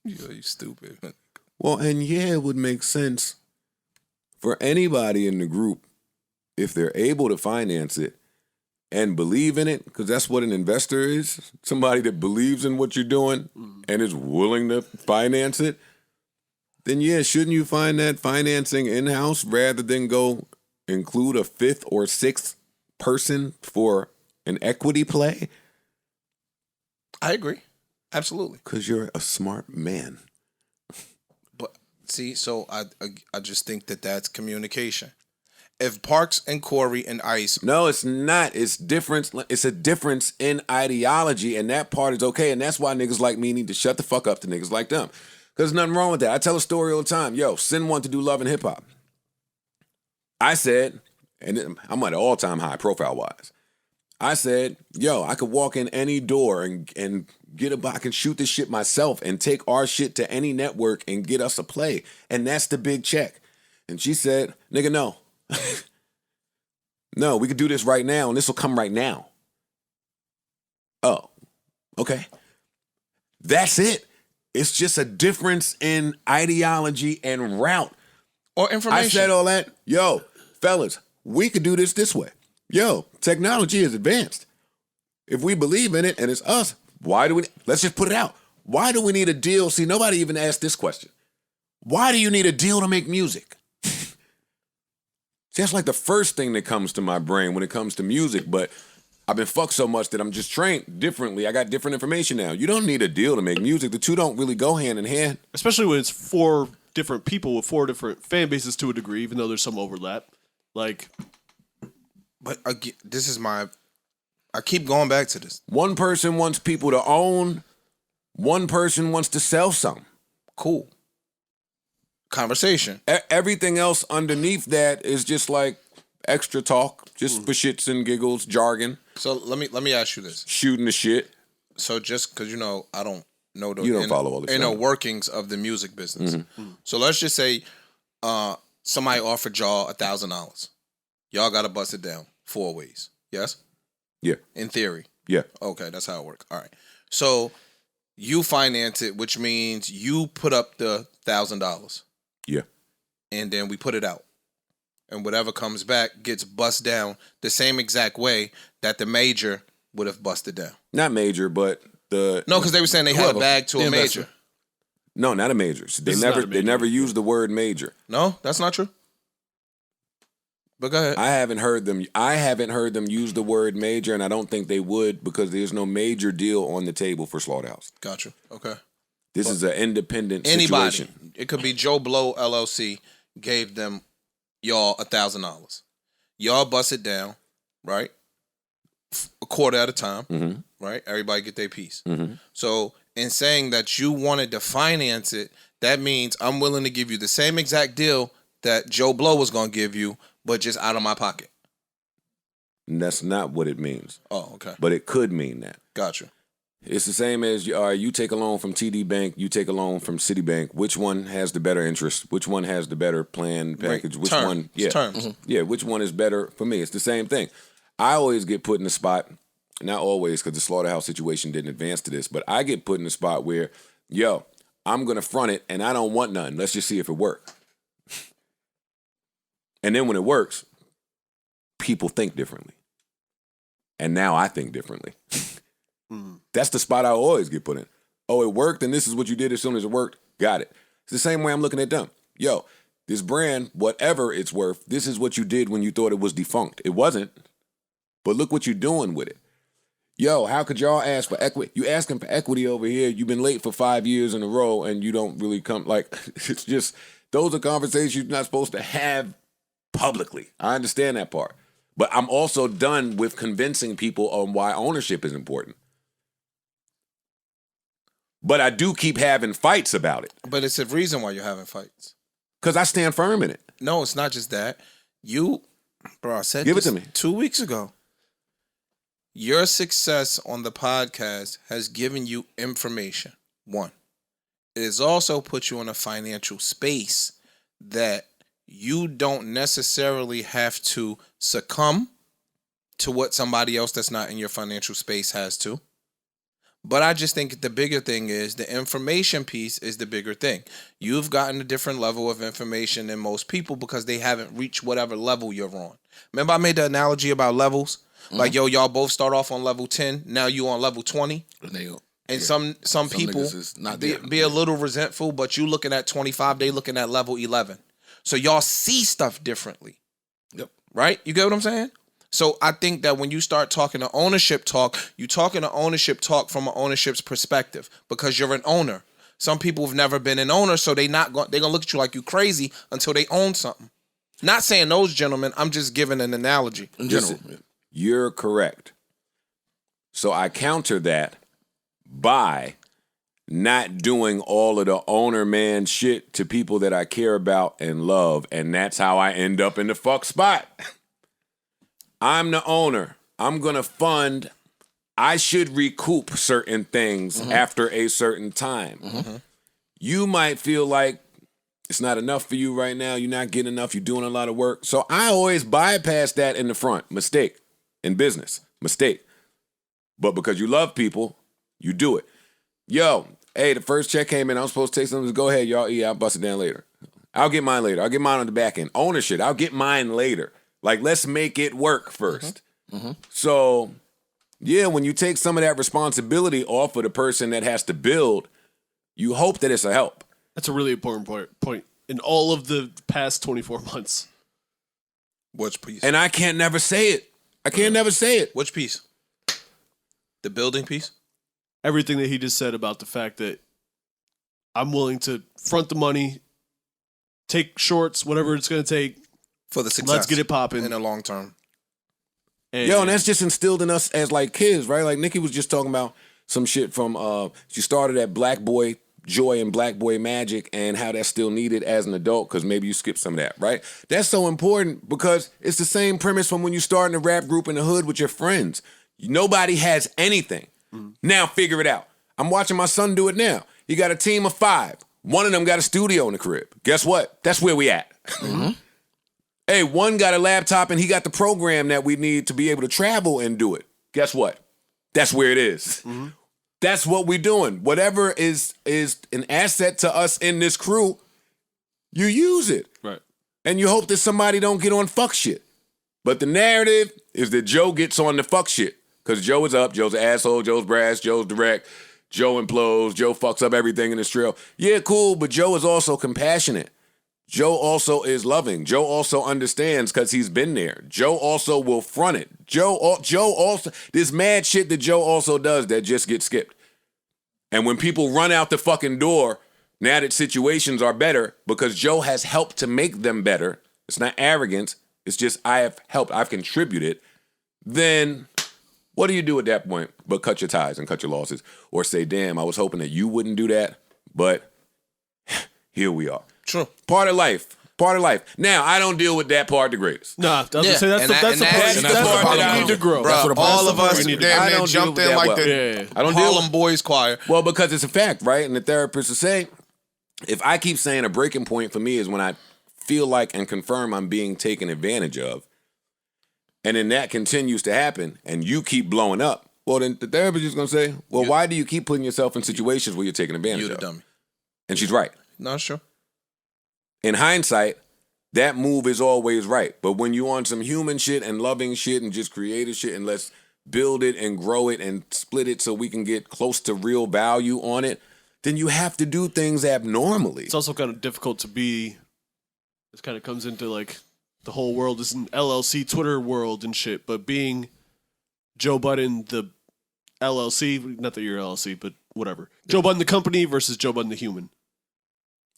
Yo, you stupid. Well, and yeah, it would make sense for anybody in the group if they're able to finance it and believe in it, because that's what an investor is. Somebody that believes in what you're doing and is willing to finance it. Then yeah, shouldn't you find that financing in-house rather than go include a fifth or sixth person for an equity play? I agree. Absolutely. Because you're a smart man. But see, so I just think that that's communication. If Parks and Corey and Ice, No, it's not. It's different. It's a difference in ideology, and that part is okay. And that's why niggas like me need to shut the fuck up to niggas like them. Because there's nothing wrong with that. I tell a story all the time. Yo, Sin wanted to do Love and Hip Hop. I said, and I'm at an all-time high profile-wise. I said, yo, I could walk in any door and get I can shoot this shit myself and take our shit to any network and get us a play. And that's the big check. And she said, nigga, no. No, we could do this right now, and this will come right now. Oh, okay. That's it. It's just a difference in ideology and route. or information. I said all that. Yo, fellas, we could do this way. Yo, technology is advanced. If we believe in it and it's us, let's just put it out. Why do we need a deal? See, nobody even asked this question. Why do you need a deal to make music? See, that's like the first thing that comes to my brain when it comes to music, but I've been fucked so much that I'm just trained differently. I got different information now. You don't need a deal to make music. The two don't really go hand in hand. Especially when it's 4 different people with 4 different fan bases to a degree, even though there's some overlap. Like, But again, I keep going back to this. One person wants people to own. One person wants to sell something. Cool. Conversation. Everything else underneath that is just like extra talk, just for shits and giggles, jargon, So let me ask you this. shooting the shit. So just because I don't know the You don't follow all the inner stuff. workings of the music business. So let's just say somebody offered y'all $1,000. Y'all got to bust it down 4 ways. Yes? Yeah, In theory. yeah. Okay, that's how it works. All right. So you finance it, which means you put up the $1,000. Yeah. And then we put it out. And whatever comes back gets bust down the same exact way that the major would have busted down. Not major, but No, because they were saying they had a bag to a major. No, not a major. They is never not a major. they never used the word major. No, that's not true. But go ahead. I haven't heard them use the word major, and I don't think they would because there's no major deal on the table for Slaughterhouse. Gotcha. Okay. This is an independent Anybody. situation. It could be Joe Blow LLC gave them y'all $1,000. Y'all bust it down, right? A quarter at a time, right? Everybody get their piece. So in saying that you wanted to finance it, that means I'm willing to give you the same exact deal that Joe Blow was going to give you, but just out of my pocket. And that's not what it means. Oh, okay. But it could mean that. Gotcha. It's the same as you take a loan from TD Bank, you take a loan from Citibank. Which one has the better interest? Which one has the better plan package? Which Term. one? It's terms. Yeah, which one is better for me? It's the same thing. I always get put in the spot, not always because the Slaughterhouse situation didn't advance to this, but I get put in the spot where, yo, I'm going to front it and I don't want none. Let's just see if it works. And then when it works, people think differently. And now I think differently. That's the spot I always get put in. Oh, it worked, and this is what you did as soon as it worked. Got it. It's the same way I'm looking at them. Yo, this brand, whatever it's worth, this is what you did when you thought it was defunct. It wasn't. But look what you're doing with it. Yo, how could y'all ask for equity? You asking for equity over here. You've been late for 5 years in a row, and you don't really come. Like, it's just, those are conversations you're not supposed to have publicly. I understand that part. But I'm also done with convincing people on why ownership is important. But I do keep having fights about it. But it's a reason why you're having fights. Because I stand firm in it. No, it's not just that. I said Give it this to me. 2 weeks ago. Your success on the podcast has given you information. 1. It has also put you in a financial space that you don't necessarily have to succumb to what somebody else that's not in your financial space has to. But I just think the bigger thing is the information piece is the bigger thing. You've gotten a different level of information than most people because they haven't reached whatever level you're on. Remember I made the analogy about levels? Like, yo, y'all both start off on level 10. Now you on level 20. And some people be a little resentful, but you looking at 25, they looking at level 11. So y'all see stuff differently. Yep. Right? You get what I'm saying? So I think that when you start talking to ownership talk, you talking to ownership talk from an ownership's perspective because you're an owner. Some people have never been an owner, so they're gonna look at you like you crazy until they own something. Not saying those gentlemen, I'm just giving an analogy. In general. You're correct. So I counter that by not doing all of the owner man shit to people that I care about and love, and that's how I end up in the fuck spot. I'm the owner. I'm gonna fund. I should recoup certain things after a certain time. You might feel like it's not enough for you right now. You're not getting enough. You're doing a lot of work. So I always bypass that in the front. Mistake. In business. Mistake. But because you love people, you do it. Yo, hey, the first check came in. I'm supposed to take something. Go ahead, y'all eat. I'll bust it down later. I'll get mine later. I'll get mine on the back end. Ownership. I'll get mine later. Like, let's make it work first. So, yeah, when you take some of that responsibility off of the person that has to build, you hope that it's a help. That's a really important point in all of the past 24 months. Which piece? And I can't never say it. I can't never say it. Which piece? The building piece? Everything that he just said about the fact that I'm willing to front the money, take shorts, whatever it's going to take. For the success. Let's get it popping. In the long term. And that's just instilled in us as like kids, right? Like Nikki was just talking about some shit from, she started at Black Boy Joy and Black Boy Magic and how that's still needed as an adult because maybe you skip some of that, right? That's so important because it's the same premise from when you start in a rap group in the hood with your friends. Nobody has anything. Now figure it out. I'm watching my son do it now. He got a team of 5. One of them got a studio in the crib. Guess what? That's where we at. Hey, one got a laptop and he got the program that we need to be able to travel and do it. Guess what? That's where it is. That's what we're doing. Whatever is an asset to us in this crew, you use it. Right. And you hope that somebody don't get on fuck shit. But the narrative is that Joe gets on the fuck shit. Because Joe is up, Joe's an asshole, Joe's brass, Joe's direct, Joe implodes, Joe fucks up everything in this trail. Yeah, cool, but Joe is also compassionate. Joe also is loving. Joe also understands because he's been there. Joe also will front it. Joe also, there's mad shit that Joe also does that just gets skipped. And when people run out the fucking door, now that situations are better, because Joe has helped to make them better, it's not arrogance, it's just I have helped, I've contributed, then what do you do at that point but cut your ties and cut your losses? Or say, damn, I was hoping that you wouldn't do that, but here we are. True. Part of life. Part of life. Now, I don't deal with that part the greatest. Nah, that's the part that I need to grow. Bro, all of us damn near jumped in like the I don't deal Harlem Boys Choir. Well, because it's a fact, right? And the therapist will say, if I keep saying a breaking point for me is when I feel like and confirm I'm being taken advantage of, and then that continues to happen, and you keep blowing up, well, then the therapist is going to say, well, why do you keep putting yourself in situations where you're taking advantage of? You're the dummy. And she's right. No, sure. In hindsight, that move is always right. But when you on some human shit and loving shit and just creative shit and let's build it and grow it and split it so we can get close to real value on it, then you have to do things abnormally. It's also kind of difficult to be, this kind of comes into like the whole world is an LLC Twitter world and shit, but being Joe Budden, the LLC, not that you're LLC, but whatever. Yeah. Joe Budden, the company versus Joe Budden, the human.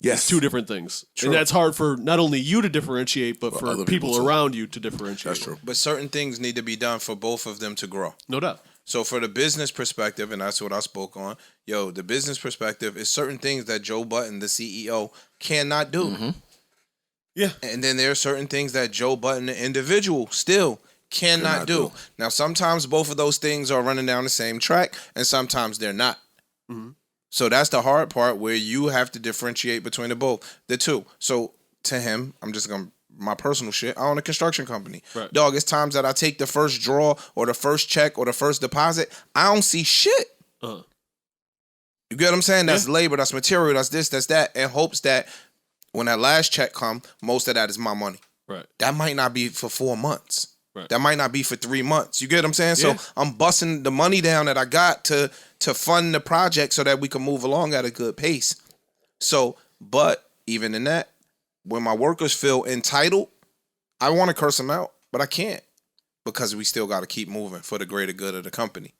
Yes. It's two different things. True. And that's hard for not only you to differentiate, but for other people people around you to differentiate. That's true. But certain things need to be done for both of them to grow. No doubt. So for the business perspective, and that's what I spoke on, the business perspective is certain things that Joe Budden, the CEO, cannot do. Yeah. And then there are certain things that Joe Budden, the individual, still cannot do. Now, sometimes both of those things are running down the same track, and sometimes they're not. So that's the hard part where you have to differentiate between the two. So to him, I'm just going to, my personal shit, I own a construction company. Right. Dog, it's times that I take the first draw or the first check or the first deposit, I don't see shit. You get what I'm saying? That's labor, that's material, that's this, that's that, in hopes that when that last check come, most of that is my money. Right. That might not be for 4 months. Right. That might not be for 3 months. You get what I'm saying? Yeah. So I'm busting the money down that I got to fund the project so that we can move along at a good pace. So, but even in that, when my workers feel entitled, I want to curse him out, but I can't because we still got to keep moving for the greater good of the company.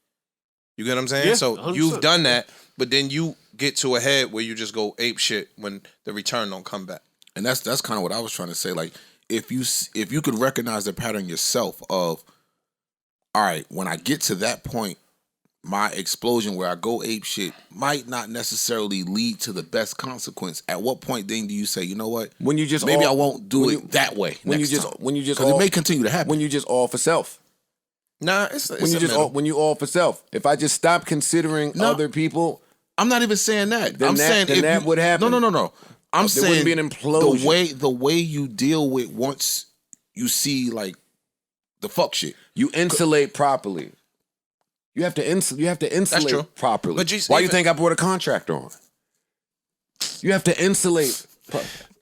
You get what I'm saying? Yeah, so 100%. you've done that, but then you get to a head where you just go ape shit when the return don't come back. And that's kind of what I was trying to say. Like, if you could recognize the pattern yourself of, all right, when I get to that point, my explosion where I go ape shit might not necessarily lead to the best consequence. At what point then do you say, you know what? When you just maybe all, I won't do when it you- that way. when you next just time. when you just because it all, may continue to happen. when you just all for self. Nah, it's When you a just middle. all, when you all for self. If I just stop considering No. other people, I'm not even saying that. Then I'm that- saying then if that you- would happen. No. I'm There saying wouldn't be an implosion. the way you deal with once you see like the fuck shit. you insulate properly. You have to insulate true. properly. But just why you even- think I brought a contractor on? You have to insulate.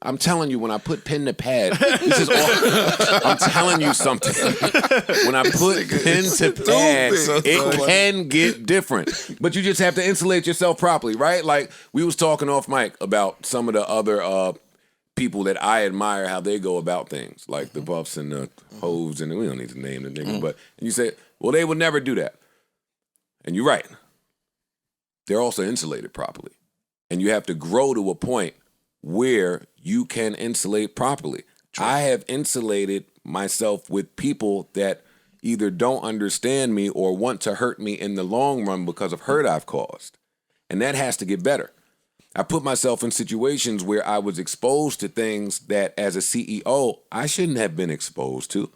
I'm telling you, when I put pen to pad, this is all. I'm telling you something. When I put pen to pad, it can get different. But you just have to insulate yourself properly, right? Like we was talking off mic about some of the other people that I admire how they go about things, like the Buffs and the Hoes, and we don't need to name the niggas, but and you say, well, they would never do that. And you're right. They're also insulated properly. And you have to grow to a point where you can insulate properly. I have insulated myself with people that either don't understand me or want to hurt me in the long run because of hurt I've caused. And that has to get better. I put myself in situations where I was exposed to things that as a CEO, I shouldn't have been exposed to.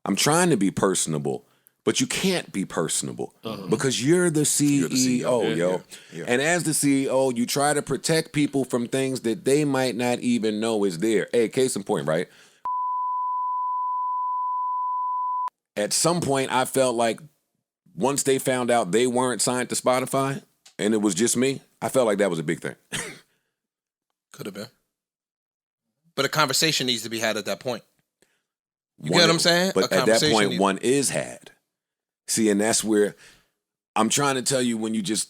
I'm trying to be personable, but you can't be personable because you're the CEO, yo. Yeah. And as the CEO, you try to protect people from things that they might not even know is there. Hey, case in point, right? At some point, I felt like once they found out they weren't signed to Spotify and it was just me, I felt like that was a big thing. Could have been. But a conversation needs to be had at that point. You get what I'm saying? But A at that conversation point, needs- one is had. See, and that's where I'm trying to tell you when you just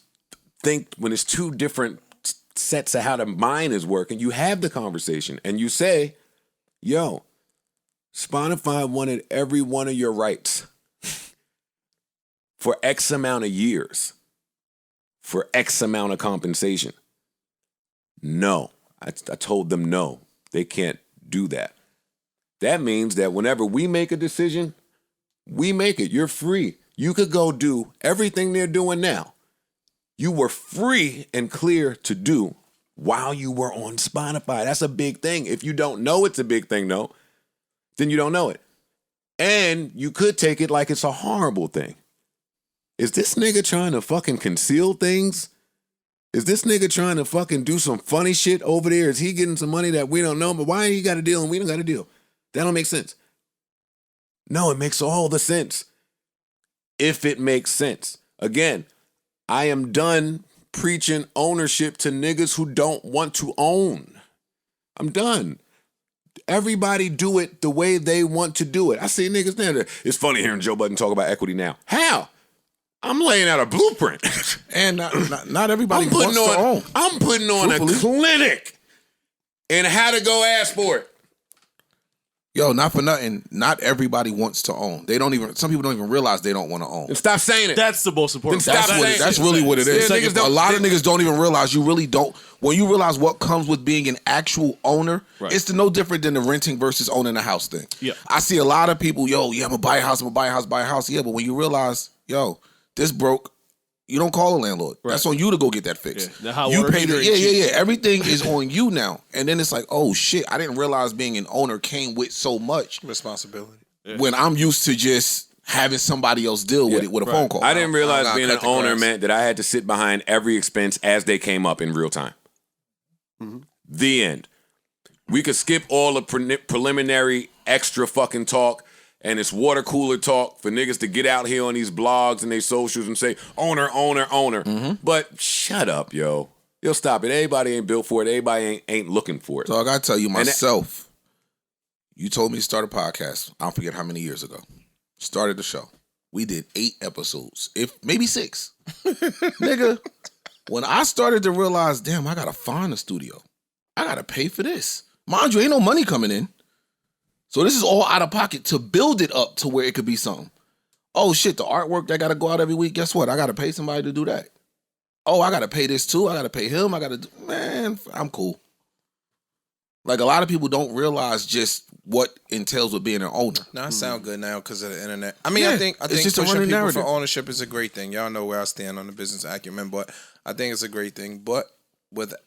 think, when it's two different sets of how the mind is working, you have the conversation and you say, yo, Spotify wanted every one of your rights for X amount of years, for X amount of compensation. No, I told them no, they can't do that. That means that whenever we make a decision, we make it. You're free. You could go do everything they're doing now. You were free and clear to do while you were on Spotify. That's a big thing. If you don't know it's a big thing, though, then you don't know it. And you could take it like it's a horrible thing. Is this nigga trying to fucking conceal things? Is this nigga trying to fucking do some funny shit over there? Is he getting some money that we don't know? But why he got a deal and we don't got a deal? That don't make sense. No, it makes all the sense. If it makes sense. Again, I am done preaching ownership to niggas who don't want to own. I'm done. Everybody do it the way they want to do it. I see niggas there. It's funny hearing Joe Budden talk about equity now. How? I'm laying out a blueprint. And not everybody I'm putting wants to own. I'm putting on a Truthfully. clinic in how to go ask for it. Yo, not for nothing. Not everybody wants to own. Some people don't even realize they don't want to own. And stop saying it. That's the most important. Then stop part. saying it. That's really what it is. Yeah, niggas A don't- lot of niggas don't even realize you really don't. When you realize what comes with being an actual owner, Right. it's no different than the renting versus owning a house thing. Yeah. I see a lot of people, yo, yeah, I'm gonna buy a house, buy a house. Yeah, but when you realize, yo, this broke, you don't call a landlord. Right. That's on you to go get that fixed. Yeah. Now how You works pay the very yeah. cheap. Everything is on you now. And then it's like, oh shit, I didn't realize being an owner came with so much responsibility. when I'm used to just having somebody else deal with it with a phone call. I didn't realize gotta being an cut the owner grass. meant that I had to sit behind every expense as they came up in real time. The end. We could skip all the preliminary extra fucking talk and it's water cooler talk for niggas to get out here on these blogs and their socials and say, owner. But shut up, yo. You'll stop it. Everybody ain't built for it. Everybody ain't looking for it. So I gotta tell you myself, you told me to start a podcast. I don't forget how many years ago. Started the show. We did 8 episodes, if maybe 6. Nigga, when I started to realize, damn, I gotta find a studio. I gotta pay for this. Mind you, ain't no money coming in. So this is all out of pocket to build it up to where it could be something. Oh shit, the artwork that got to go out every week. Guess what? I got to pay somebody to do that. Oh, I got to pay this too. I got to pay him. Man, I'm cool. Like a lot of people don't realize just what entails with being an owner. No, I sound good now because of the internet. I mean, Yeah, I think just a pushing running people narrative. for ownership is a great thing. Y'all know where I stand on the business acumen, but I think it's a great thing. But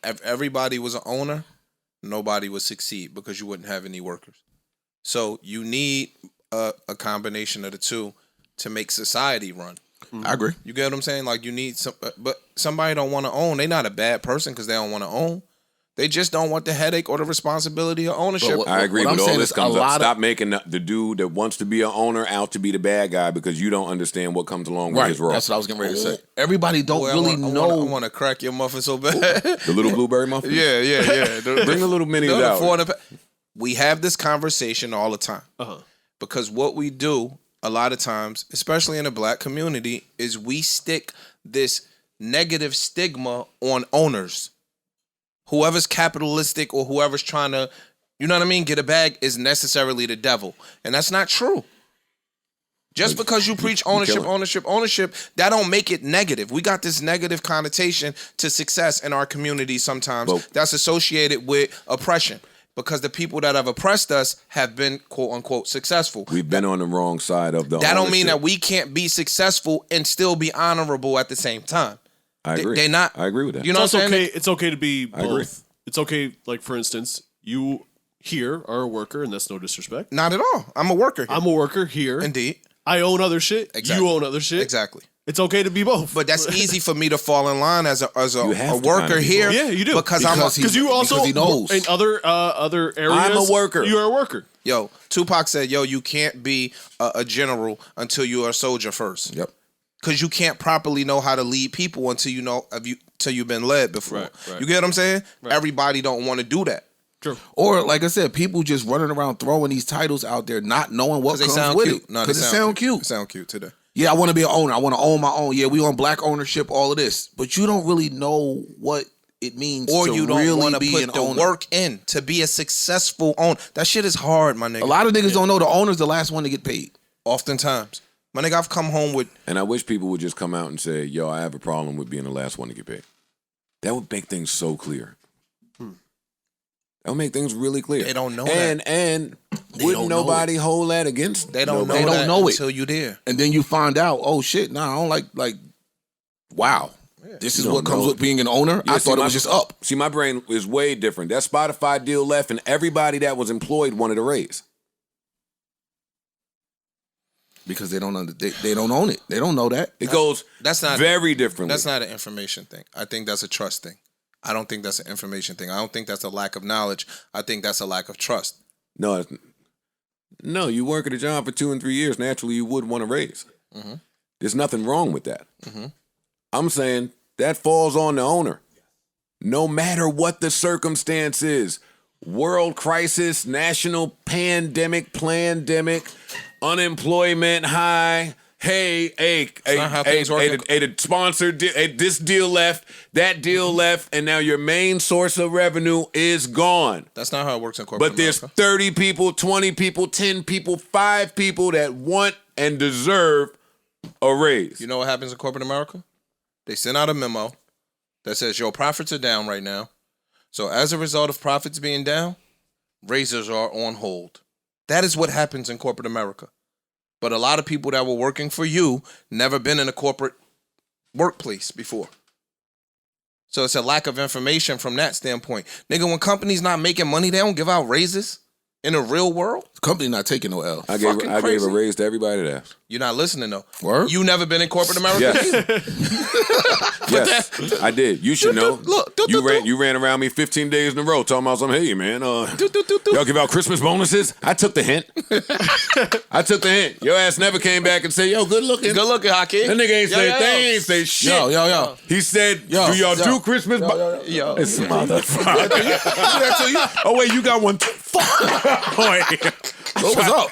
if everybody was an owner, nobody would succeed because you wouldn't have any workers. So you need a combination of the two to make society run. I agree. You get what I'm saying? Like you need some, but somebody don't want to own. They're not a bad person because they don't want to own. They just don't want the headache or the responsibility of ownership. I agree, what but I'm all saying this is comes a up. lot of- Stop making the dude that wants to be an owner out to be the bad guy because you don't understand what comes along with Right. his role. That's what I was getting ready to say. Everybody don't Boy, really know. I want to crack your muffin so bad. The little blueberry muffin? Yeah. Bring the little minis out. We have this conversation all the time because what we do a lot of times, especially in the black community, is we stick this negative stigma on owners. Whoever's capitalistic or whoever's trying to, you know what I mean, get a bag is necessarily the devil. And that's not true. Just because you preach ownership, that don't make it negative. We got this negative connotation to success in our community sometimes that's associated with oppression. Because the people that have oppressed us have been quote unquote successful. We've been on the wrong side of the That don't ownership. mean that we can't be successful and still be honorable at the same time. I agree. They're not. I agree with that. You know It's what I'm saying? okay. It's okay to be I agree. both. It's okay. Like for instance, you here are a worker, and that's no disrespect. Not at all. I'm a worker here. I'm a worker here. Indeed. I own other shit. Exactly. You own other shit. Exactly. It's okay to be both. But that's easy for me to fall in line as a You have to worker kinda be here. both. Yeah, you do. Because you also because he knows. in other areas. I'm a worker. You are a worker. Yo, Tupac said, yo, you can't be a general until you are a soldier first. Yep. Because you can't properly know how to lead people until you've been led before. Right. You get what I'm saying? Everybody don't want to do that. True. Or like I said, people just running around throwing these titles out there, not knowing what Because they comes sound with cute. it. No, they Because it sound cute. They sound cute today. Yeah, I want to be an owner. I want to own my own. Yeah, we on black ownership, all of this. But you don't really know what it means Or to you don't really want to be put an the owner. work in to be a successful owner. That shit is hard, my nigga. A lot of niggas don't know the owner's the last one to get paid. Oftentimes. My nigga, I've come home with... And I wish people would just come out and say, yo, I have a problem with being the last one to get paid. That would make things so clear. That would make things really clear. They don't know that. And They wouldn't don't know nobody hold that against They don't know They don't that know it. until you there. And then you find out, oh shit, nah, I don't like wow. This is You what don't comes know. with being an owner. Yeah, I see, thought it my- was just up. See, my brain is way different. That Spotify deal left, and everybody that was employed wanted a raise. Because they don't they don't own it. They don't know that. It goes That's not very differently. That's not an information thing. I think that's a trust thing. I don't think that's an information thing. I don't think that's a lack of knowledge. I think that's a lack of trust. No, you work at a job for 2 and 3 years. Naturally, you would want a raise. There's nothing wrong with that. I'm saying that falls on the owner. No matter what the circumstance is, world crisis, national pandemic, unemployment high. not how things work. The sponsor, this deal left, that deal left, and now your main source of revenue is gone. That's not how it works in corporate But there's America. 30 people, 20 people, 10 people, 5 people that want and deserve a raise. You know what happens in corporate America? They send out a memo that says your profits are down right now. So as a result of profits being down, raises are on hold. That is what happens in corporate America. But a lot of people that were working for you never been in a corporate workplace before. So it's a lack of information from that standpoint. Nigga, when companies not making money, they don't give out raises in the real world. The company not taking no L. I gave a crazy. raise to everybody that asked. You're not listening though. Word? You never been in corporate America? Yes, I did. You should know. Look, You ran around me 15 days in a row talking about something. Hey, man, y'all give out Christmas bonuses? I took the hint. Your ass never came back and said, yo, good looking. Good looking, Hakeem. That nigga ain't Yo, say, yo, they yo. ain't say shit. Yo. He said, Yo, do y'all yo. do Christmas? Yo. It's motherfucker. Oh, wait, you got one too? Fuck. What was up?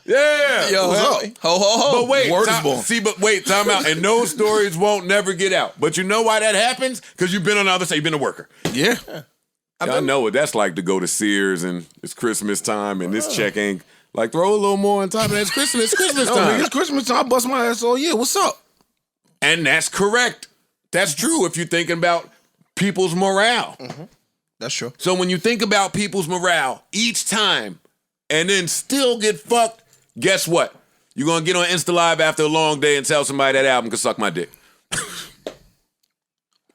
Yeah. Yo, What's help up? me. Ho, ho, ho. But wait, Word is born. time out. And those stories won't never get out. But you know why that happens? Because you've been on the other side. You've been a worker. Yeah. I know what that's like to go to Sears and it's Christmas time and this check ain't like throw a little more on top of that. It's Christmas time. Nigga, it's Christmas time. I bust my ass all year. What's up? And that's correct. That's true if you're thinking about people's morale. Mm-hmm. That's true. So when you think about people's morale each time and then still get fucked, guess what? You're gonna get on Insta Live after a long day and tell somebody that album can suck my dick.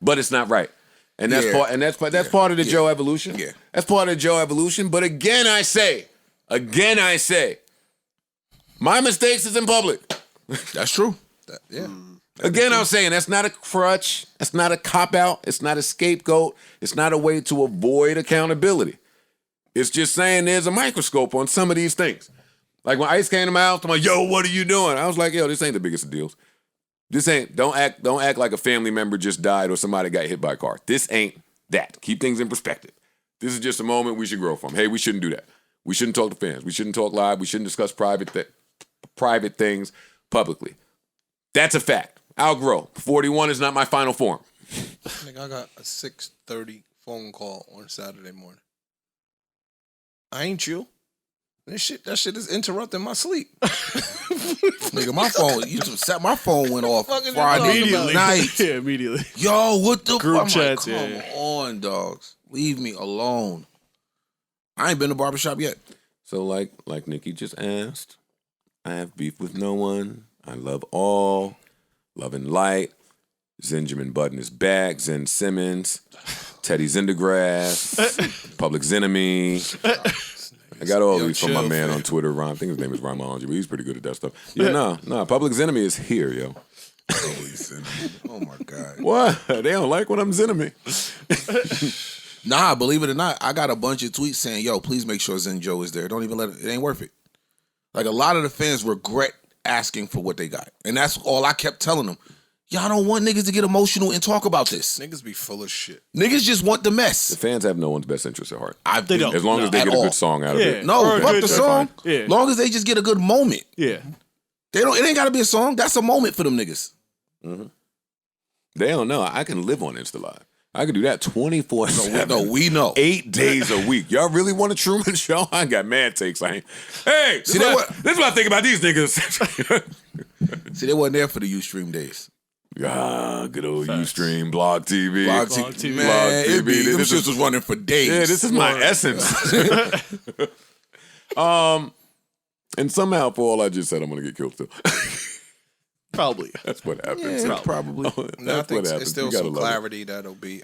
But it's not right. And that's part of the Joe evolution. Yeah. That's part of the Joe evolution. But again I say, my mistakes is in public. That's true. Again, I'm saying that's not a crutch. That's not a cop-out. It's not a scapegoat. It's not a way to avoid accountability. It's just saying there's a microscope on some of these things. Like when Ice came to my house, I'm like, yo, what are you doing? I was like, yo, this ain't the biggest of deals. This ain't, don't act like a family member just died or somebody got hit by a car. This ain't that. Keep things in perspective. This is just a moment we should grow from. Hey, we shouldn't do that. We shouldn't talk to fans. We shouldn't talk live. We shouldn't discuss private things publicly. That's a fact. I'll grow. 41 is not my final form. Nigga, I got a 6:30 phone call on Saturday morning. I ain't you. That shit is interrupting my sleep. Nigga, my phone went off Friday night. Yeah, immediately. Yo, what the Group fuck? chats, Come on, dogs. Leave me alone. I ain't been to barbershop yet. So like Nikki just asked, I have beef with no one. I love all. Love and light. Zenjamin Budden is back. Zen Simmons. Teddy Zendergrass. Public's Enemy. I got all these from my man on Twitter, Ron. I think his name is Ramology, but he's pretty good at that stuff. Yeah, no. Public's Enemy is here, yo. Oh my God. What? They don't like when I'm Zenemy. Nah, believe it or not, I got a bunch of tweets saying, yo, please make sure Zen Joe is there. Don't even let it ain't worth it. Like a lot of the fans regret asking for what they got. And that's all I kept telling them. Y'all don't want niggas to get emotional and talk about this. Niggas be full of shit. Niggas just want the mess. The fans have no one's best interest at heart. They don't. As long as they get a good song out of it. No, fuck the song. Yeah. Long as they just get a good moment. Yeah. It ain't gotta be a song. That's a moment for them niggas. Mm-hmm. They don't know. I can live on Insta Live. I can do that 24/7. No, we know. 8 days a week. Y'all really want a Truman Show? I got mad takes. Hey, this is what I think about these niggas. See, they wasn't there for the Ustream days. Ah, good old Ustream, Blog TV. Blog TV. Man, Blog TV. Them shits was running for days. Yeah, this is my essence. And somehow, for all I just said, I'm going to get killed too. Probably. That's what happens. Yeah, probably. No, I think what happens. it's still some clarity that'll be.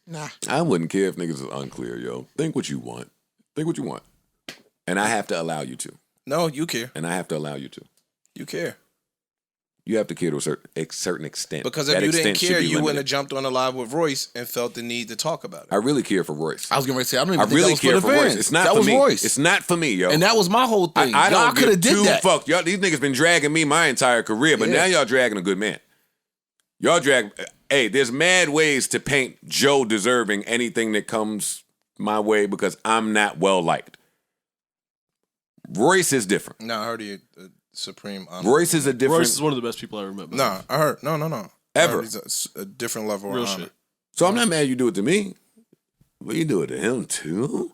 Nah. I wouldn't care if niggas is unclear, yo. Think what you want. And I have to allow you to. No, you care. And I have to allow you to. You care. You have to care to a certain extent. Because if you didn't care, you wouldn't have jumped on the live with Royce and felt the need to talk about it. I really care for Royce. I was going to say, I don't even I think really that was care for the fans. Royce. It's not that for was me. Royce. It's not for me, yo. And that was my whole thing. I y'all could have did that. Fuck, y'all. These niggas been dragging me my entire career, but now y'all dragging a good man. Y'all drag. Hey, there's mad ways to paint Joe deserving anything that comes my way because I'm not well liked. Royce is different. No, I heard you. Supreme honor. Royce is a different. Royce is one of the best people I ever met. Nah, I heard. No. Ever. He's a different level Real of honor. shit. So I'm not mad you do it to me. But you do it to him too.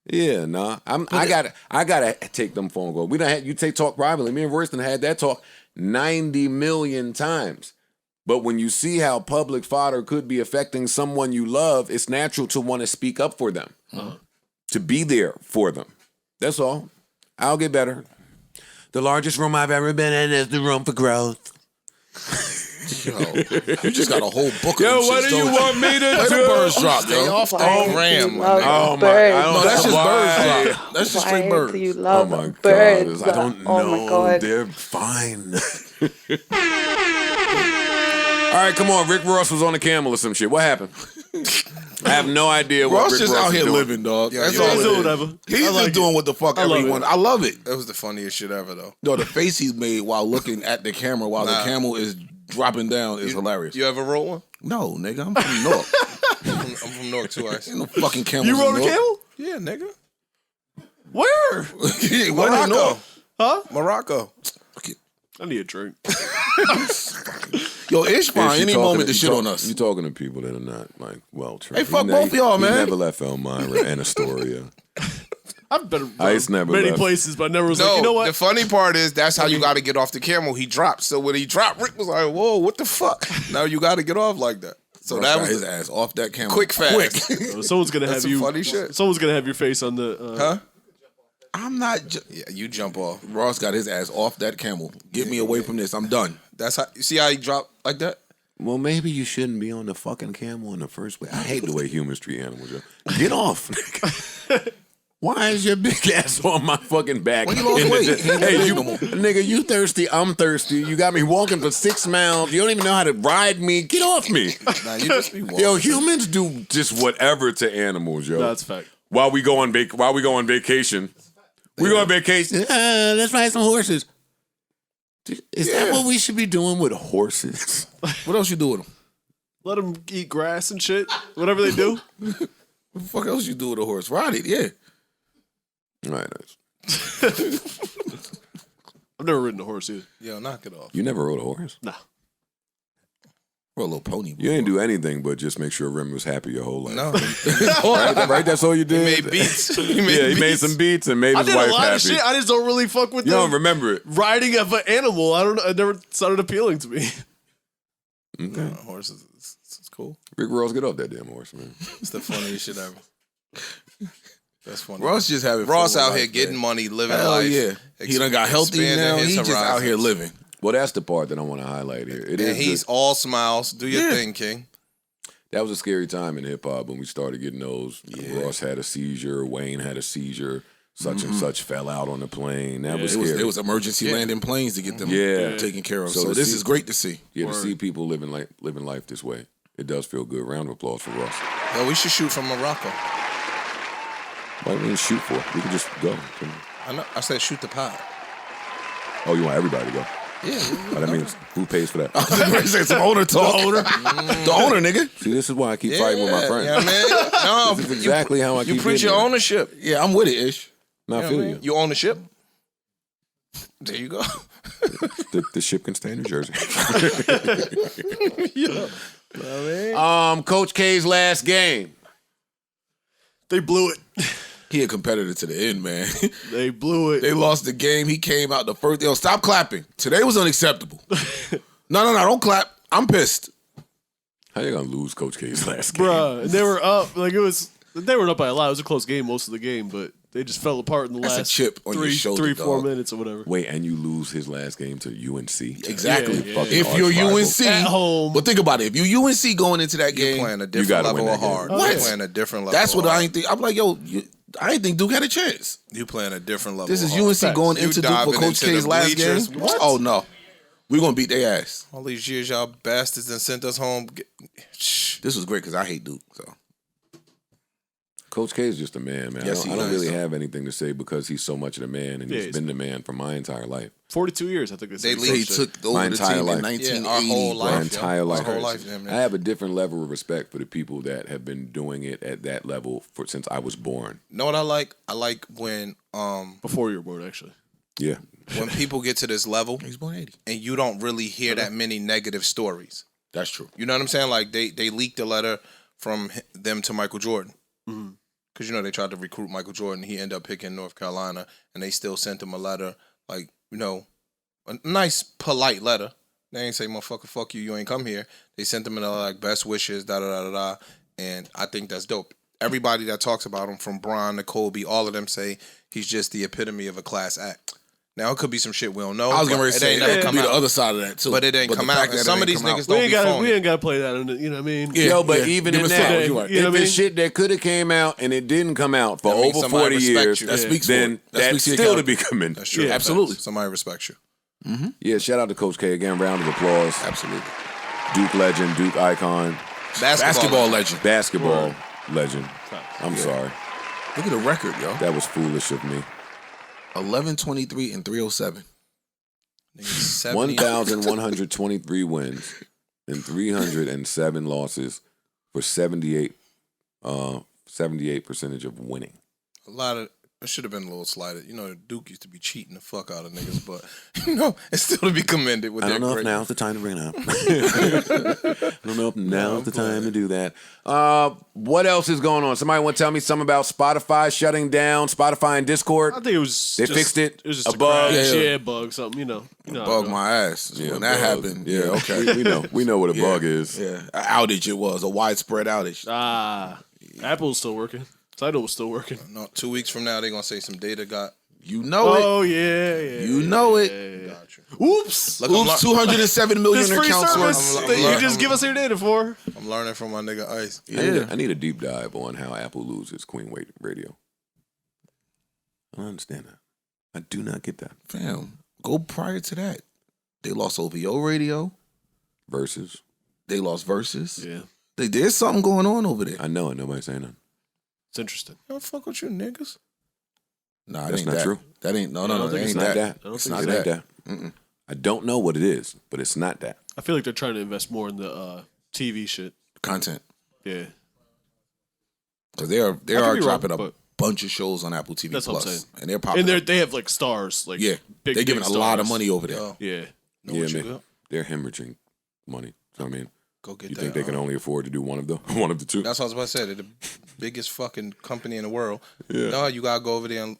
Yeah, nah. I gotta take them phone calls. We done had you talk privately. Me and Royce done had that talk 90 million times. But when you see how public fodder could be affecting someone you love, it's natural to want to speak up for them. To be there for them. That's all. I'll get better. The largest room I've ever been in is the room for growth. Yo, you just got a whole book of Yo, them what shits, do you don't want me to Play do? the birds drop, Stay yo. off that gram. Oh my! No, that's just birds Why? drop. That's just straight birds. Do you Oh love my birds? God! I don't know. Oh my God. They're fine. All right, come on. Rick Ross was on the camel or some shit. What happened? I have no idea what Ross Rick just Ross out is here doing. living, dog. Yeah, That's yeah, all he's it doing is. whatever. He's I like just doing what the fuck everyone. I love it. That was the funniest shit ever, though. No, the face he made while looking at the camera while the camel is dropping down is hilarious. You ever wrote one? No, nigga, I'm from North. I'm from Newark too. Ain't no fucking camels. You rode in a camel? Yeah, nigga. Where? North. Morocco. Huh? Morocco. I need a drink. Yo, Ish fine. Any moment to shit on us. You talking to people that are not like well trained. Hey, fuck both y'all, man. He never left Elmira and Astoria. I've been never many left. places, but never was like, you know what? The funny part is that's how you got to get off the camel. He dropped. So when he dropped, Rick was like, "Whoa, what the fuck?" Now you got to get off like that. So Russ that got was his ass off that camera. quick, fast. Someone's gonna That's have some you. funny shit. Someone's gonna have your face on the. Huh? I'm not. Yeah, you jump off. Ross got his ass off that camel. Get me away from this. I'm done. That's how. You see how he dropped like that? Well, maybe you shouldn't be on the fucking camel in the first place. I hate the way humans treat animals. Yo. Get off. Why is your big ass on my fucking back? Well, he lost weight. He ain't Hey, big you, no more. nigga, you thirsty? I'm thirsty. You got me walking for 6 miles. You don't even know how to ride me. Get off me. Nah, you just be walking. Yo, humans do just whatever to animals, yo. That's a fact. While we go on vacation, we go on vacation. Let's ride some horses. Is that what we should be doing with horses? What else you do with him? Let them eat grass and shit. Whatever they do. What the fuck else you do with a horse? Ride it, yeah. All right, nice. I've never ridden a horse either. Yo, knock it off. You never rode a horse? Nah. Or a little pony. You didn't do anything but just make sure Rim was happy your whole life. No, Right? That's all you he did? made beats. He made some beats and made I his did a wife lot happy. of shit. I just don't really fuck with You don't the remember it. riding of an animal. I don't know. It never sounded appealing to me. Okay. Horses, it's cool. Rick Ross, get off that damn horse, man. It's the funniest shit ever. That's funny. Ross just having Ross fun out with here life, getting man. money, living Hell life. yeah. He done got healthy expanding now. his He just out here horizons. living. Well, that's the part that I want to highlight here. It And is he's all smiles. Do your thing, King. that was a scary time in hip hop when we started getting those. Ross had a seizure, Wayne had a seizure, such and such fell out on the plane. That was scary. It was emergency landing planes to get them taken care of. So So to this see- is great to see. Yeah, to see people living life this way, it does feel good. Round of applause for Ross. Yo, we should shoot from Morocco. What do you mean shoot for? We can just go. I know. I said shoot the pod. Oh, you want everybody to go? Yeah. Oh, that means who pays for that? Some owner talk. The owner, nigga. See, this is why I keep fighting with my friends. Yeah, man. No, This is exactly how I keep you preach getting your there. ownership. Yeah, I'm with it, Ish. No, I feel you. You own the ship. There you go. The ship can stay in New Jersey. Coach K's last game. They blew it. He a competitor to the end, man. They blew it. They lost the game. He came out the first. Yo, stop clapping. Today was unacceptable. No, don't clap. I'm pissed. How you gonna lose Coach K's last game? Bruh, and they were up. Like it was. They were up by a lot. It was a close game most of the game, but they just fell apart in the That's a last chip on your shoulder, 4 dog. minutes or whatever. Wait, and you lose his last game to UNC? Exactly. Yeah, yeah, Fucking If you're arch-rival. UNC, At home. But think about it. If you're UNC going into that You're game, playing a gotta different level win of that game. hard. What? You're playing a different level. that's of what I hard. ain't think. I'm like, yo, I didn't think Duke had a chance. You playing a different level. This of is hard. UNC Facts. going You into Duke for diving Coach into K's the last game. bleachers. What? Oh no, we're gonna beat their ass. All these years, y'all bastards and sent us home. This was great because I hate Duke. So Coach K is just a man, man. Yes, I he don't is. really have anything to say because he's so much of the man, and Yeah, he's he's- been the man for my entire life. 42 years, I think. They so he took over My the entire team life. in 1980. Yeah, our whole My life. yo. entire life. Our whole life, damn near. I have a different level of respect for the people that have been doing it at that level since I was born. Know what I like? I like when Before you were born, actually. Yeah. when people get to this level He's born 80. and you don't really hear that many negative stories. That's true. You know what I'm saying? Like they leaked a letter from them to Michael Jordan. Because, you know, they tried to recruit Michael Jordan. He ended up picking North Carolina, and they still sent him a letter, like, you know, a nice, polite letter. They ain't say, motherfucker, fuck you, you ain't come here. They sent him like, best wishes, da-da-da-da-da. And I think that's dope. Everybody that talks about him, from Bron to Kobe, all of them say he's just the epitome of a class act. Now, it could be some shit we don't know. I was going but to it say ain't that never could come be the out. other side of that too. But it ain't the come fact out. that And it some of ain't these come out- niggas don't be phony. We ain't got to play that. You know what I mean? Yeah, Yo, but yeah. even Give in us that, something, you right. You know if what I it's mean? shit that could have came out and it didn't come out for That means over somebody 40 respect years, you. That speaks for then it. That that's speaks to your still to be character. commended. That's true. Yeah, absolutely. Somebody respects you. Yeah, shout out to Coach K again. Round of applause. Absolutely. Duke legend, Duke icon, Basketball legend. basketball legend. I'm sorry. Look at the record, yo. That was foolish of me. 11-23 and 307. 1,123 wins and 307 losses for 78% of winning. A lot of It should have been a little slighted. You know, Duke used to be cheating the fuck out of niggas, but you know, it's still to be commended with I don't know if now's the time to bring it up. I don't know if now's the time to do that. What else is going on? Somebody want to tell me something about Spotify shutting down, Spotify and Discord? I think it was They fixed it. It was just A bug? crash. Yeah. Yeah, bug, something, you know. Bug my ass. When that bug. happened. Yeah, okay. we know what a bug is. Yeah. An outage it was. A widespread outage. Apple's still working. Tidal was still working. No, 2 weeks from now, they're going to say some data got... You know it. Oh, yeah. You know it. Got you. Oops. Look, Oops, 207 million This free accounts service worth. that you just give us your data for. I'm learning from my nigga Ice. I need a deep dive on how Apple loses Queen Radio. I don't understand that. I do not get that. Fam, go prior to that. They lost OVO radio. Versus. They lost Versus. Yeah. There's something going on over there. I know, and nobody's saying that. It's interesting. I don't fuck with you niggas. Nah, That's ain't not that. true. That ain't, no, I don't no, think that It's ain't not that. that. It's It's not not that. that. I don't know what it is, but it's not that. I feel like they're trying to invest more in the TV shit. Content. Yeah. Because they are be wrong, dropping a but- bunch of shows on Apple TV That's what I'm Plus. saying. And they're popping. And they have like stars. Like Yeah. big, They're giving big a lot of stars. money over there. Yo, Yeah. know Yeah, what you man. got? They're hemorrhaging money. So, I mean, Go get you that. think they can only afford to do one of the two? That's what I was about to say. They're the biggest fucking company in the world. Yeah. No, you got to go over there and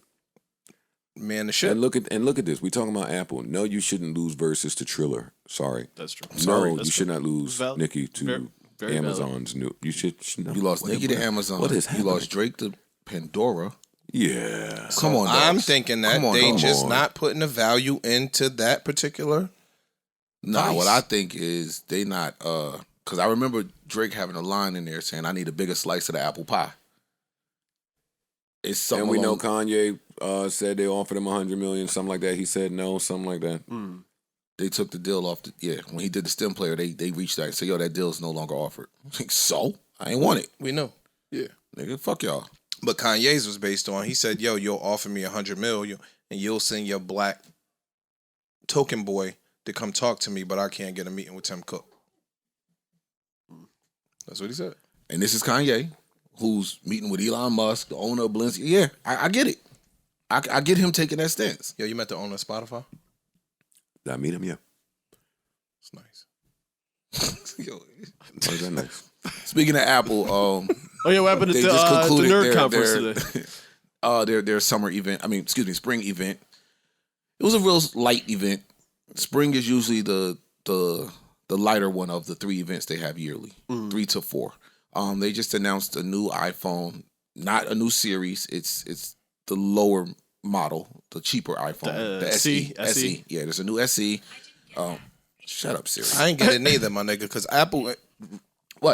man the shit. And look at this. We talking about Apple. No, you shouldn't lose Versus to Triller. Sorry. That's true. No, That's you should true. not lose Nikki to very Amazon's new. You should not. You lost Nicki to Amazon. What is You happening? lost Drake to Pandora. Yeah. Come on, I'm dogs. thinking that Come on, they come just on. not putting the value into that particular. Nah, Nice. what I think is they not because I remember Drake having a line in there saying, "I need a bigger slice of the apple pie." It's something And we know along- Kanye said they offered him $100 million, something like that. He said no, something like that. they took the deal off. When he did the stem player, they reached out and said, "Yo, that deal's no longer offered." Like, so I ain't want it, We know. Yeah. nigga. Fuck y'all. But Kanye's was based on, he said, yo, you'll offer me $100 million and you'll send your black token boy to come talk to me, but I can't get a meeting with Tim Cook. That's what he said. And this is Kanye, who's meeting with Elon Musk, the owner of Balenciaga. Yeah, I get it. I get him taking that stance. Yo, you met the owner of Spotify? Did I meet him? Yeah. It's nice. Yo, Why is that nice? speaking of Apple, Oh yeah, what happened at they the, just the concluded nerd conference today? their summer event. Spring event. It was a real light event. Spring is usually the lighter one of the 3 events they have yearly, 3 to 4. They just announced a new iPhone, not a new series. It's the lower model, the cheaper iPhone, the SE. SE. Yeah, there's a new SE. Shut up, Siri. I ain't get it neither, my nigga, because Apple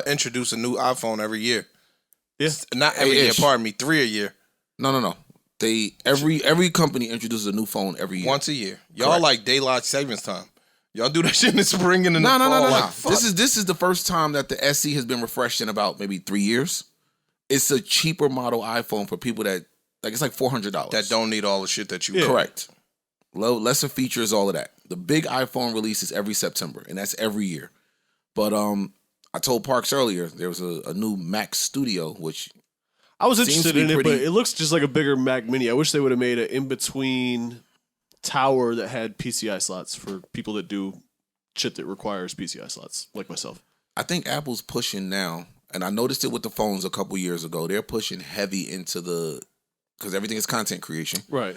introduce a new iPhone every year. Yeah. Not every year, pardon me, 3 a year. No. They every company introduces a new phone every year. Once a year. Y'all Correct. like daylight savings time. Y'all do that shit in the spring and in the No. fall. Like, fuck. This is the first time that the SE has been refreshed in about maybe 3 years. It's a cheaper model iPhone for people that it's like $400. that don't need all the shit that you Correct. Lesser features, all of that. The big iPhone release is every September, and that's every year. But I told Parks earlier there was a new Mac Studio, which I was Seems interested to be in it, but pretty- it looks just like a bigger Mac Mini. I wish they would have made an in-between tower that had PCI slots for people that do shit that requires PCI slots, like myself. I think Apple's pushing now, and I noticed it with the phones a couple years ago. They're pushing heavy into because everything is content creation, Right.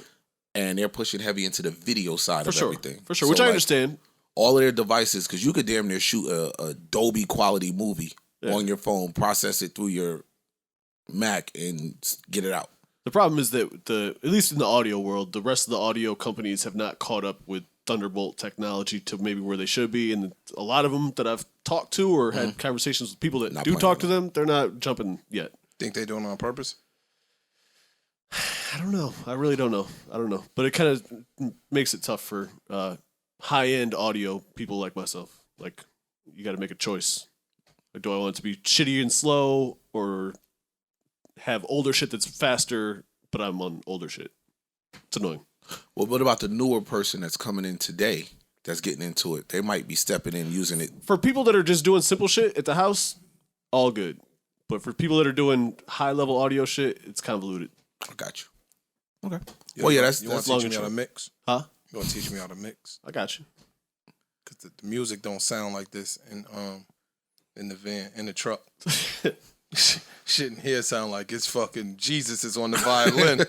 and they're pushing heavy into the video side For of sure. everything. For sure. So, Which I like, understand. all of their devices, because you could damn near shoot a Dolby quality movie on your phone, process it through your Mac, and get it out. The problem is that at least in the audio world, the rest of the audio companies have not caught up with Thunderbolt technology to maybe where they should be, and a lot of them that I've talked to or had conversations with people that Not do playing talk with to them, they're not jumping yet. Think they doing it on purpose? I don't know. I really don't know. I don't know. But it kind of makes it tough for high-end audio people like myself. Like, you got to make a choice. Like, do I want it to be shitty and slow or have older shit that's faster, but I'm on older shit? It's annoying. Well, what about the newer person that's coming in today that's getting into it? They might be stepping in using it. For people that are just doing simple shit at the house, all good. But for people that are doing high-level audio shit, it's convoluted. I got you. Okay. Well, yeah, that's you want to long teach me and how to short. mix? Huh? You want to teach me how to mix? I got you. Because the music don't sound like this in the van, in the truck. Shit in here sound like it's fucking Jesus is on the violin.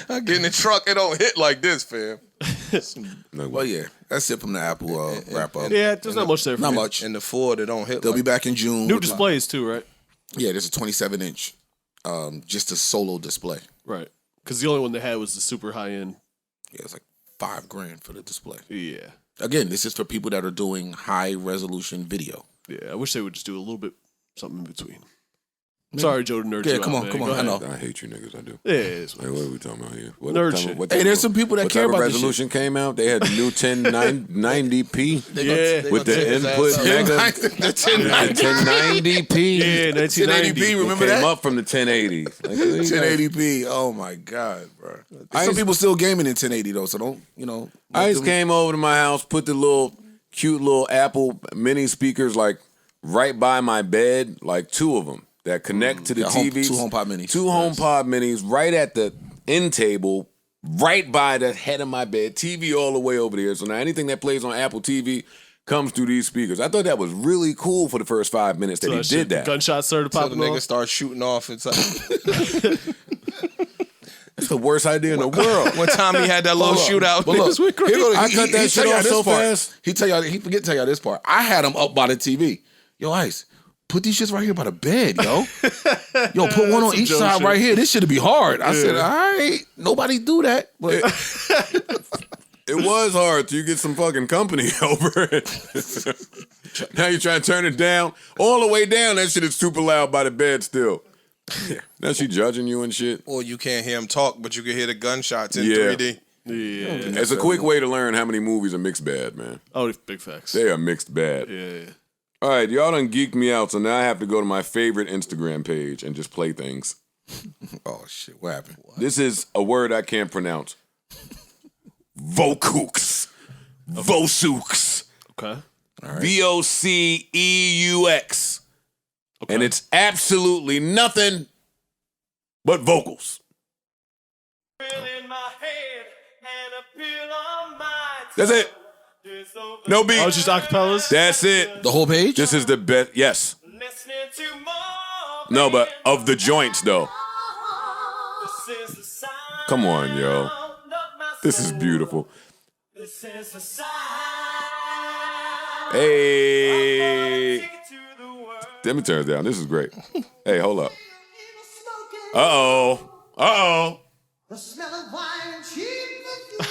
I get in the truck, it don't hit like this, fam. Well, yeah, that's it from the Apple wrap up. Yeah, there's not much there. For Not me. much. In the Ford, it don't hit. They'll like be back in June. New with displays too, right? Yeah, there's a 27-inch, just a solo display. Right. Because the only one they had was the super high end. Yeah, it's like $5,000 for the display. Yeah. Again, this is for people that are doing high resolution video. Yeah. I wish they would just do a little bit something in between. Sorry, Joe, to nerd Yeah, you come out, on, man. come on. Go I ahead. know. I hate you niggas. I do. Yeah, it is. Like, what are we talking about here? What Nerd type of- shit. what Hey, type there's of- some people that what care type of about this resolution came out. They had the new 1090p Yeah. with the input mega. The 1090p. Yeah, 1990. 1080p, remember Came that? up from the 1080. Like, 1080p. Oh my God, bro. Ice- Some people still gaming in 1080 though, so don't, you know. Ice came over to my house, put the little cute little Apple mini speakers like right by my bed, like two of them that connect to the TV. Two HomePod minis. Two HomePod minis right at the end table, right by the head of my bed. TV all the way over there. So now anything that plays on Apple TV comes through these speakers. I thought that was really cool for the first 5 minutes that he did that. Gunshots started So the popping nigga off. start shooting off inside. That's the worst idea in the world. One time he had that little shootout. But look, Niggas went crazy. here go- I cut that he shit tell y'all off this so part. fast. He forget to tell y'all this part. I had him up by the TV. Yo, Ice, put these shits right here by the bed, yo. Yo, put one on Some each Joe side shit. right here. This should be hard. I said, all right, nobody do that. But It was hard till you get some fucking company over it. Now you're trying to turn it down. All the way down, that shit is super loud by the bed still. Now she judging you and shit. Or you can't hear him talk, but you can hear the gunshots in Yeah. 3D. Yeah. It's a quick way to learn how many movies are mixed bad, man. Oh, big facts. They are mixed bad. Yeah. All right, y'all done geeked me out, so now I have to go to my favorite Instagram page and just play things. oh shit, what happened? This is a word I can't pronounce. Vocooks. Vosooks. Okay. VOCEUX. Okay. And it's absolutely nothing but vocals. That's it. No beat. Oh, it's just acapellas? That's it. The whole page? This is the best. Yes. No, but of the joints, though. Come on, yo. This is beautiful. Hey. Let me turn it down. This is great. Hey, hold up. Uh-oh. Uh-oh.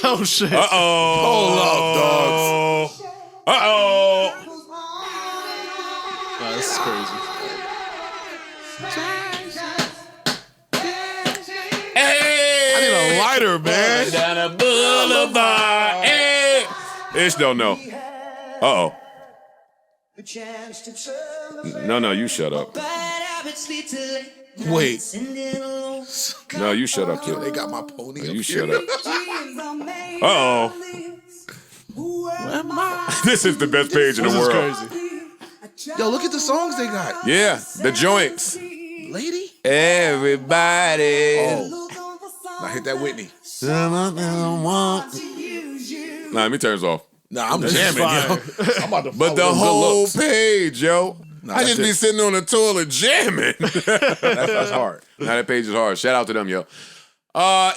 Oh, shit. Uh-oh. Hold up, dogs. Uh-oh. Wow, this is crazy. Hey. I need a lighter, man. Down a boulevard. Hey. Ish don't know. Uh-oh. No, you shut up. Wait. No, you shut up, kid. They got my pony. You up shut here. up. Uh-oh. This is the best page in the This is world. crazy. Yo, look at the songs they got. Yeah, the joints. Lady. Everybody. Oh. Now hit that Whitney. Nah, let me turn this off. Nah, I'm This is jamming, yo. fire. I'm about to But follow the them good whole looks. page, yo. Nah, I just that's be it. sitting on the toilet jamming. That's hard. Now that page is hard. Shout out to them, yo.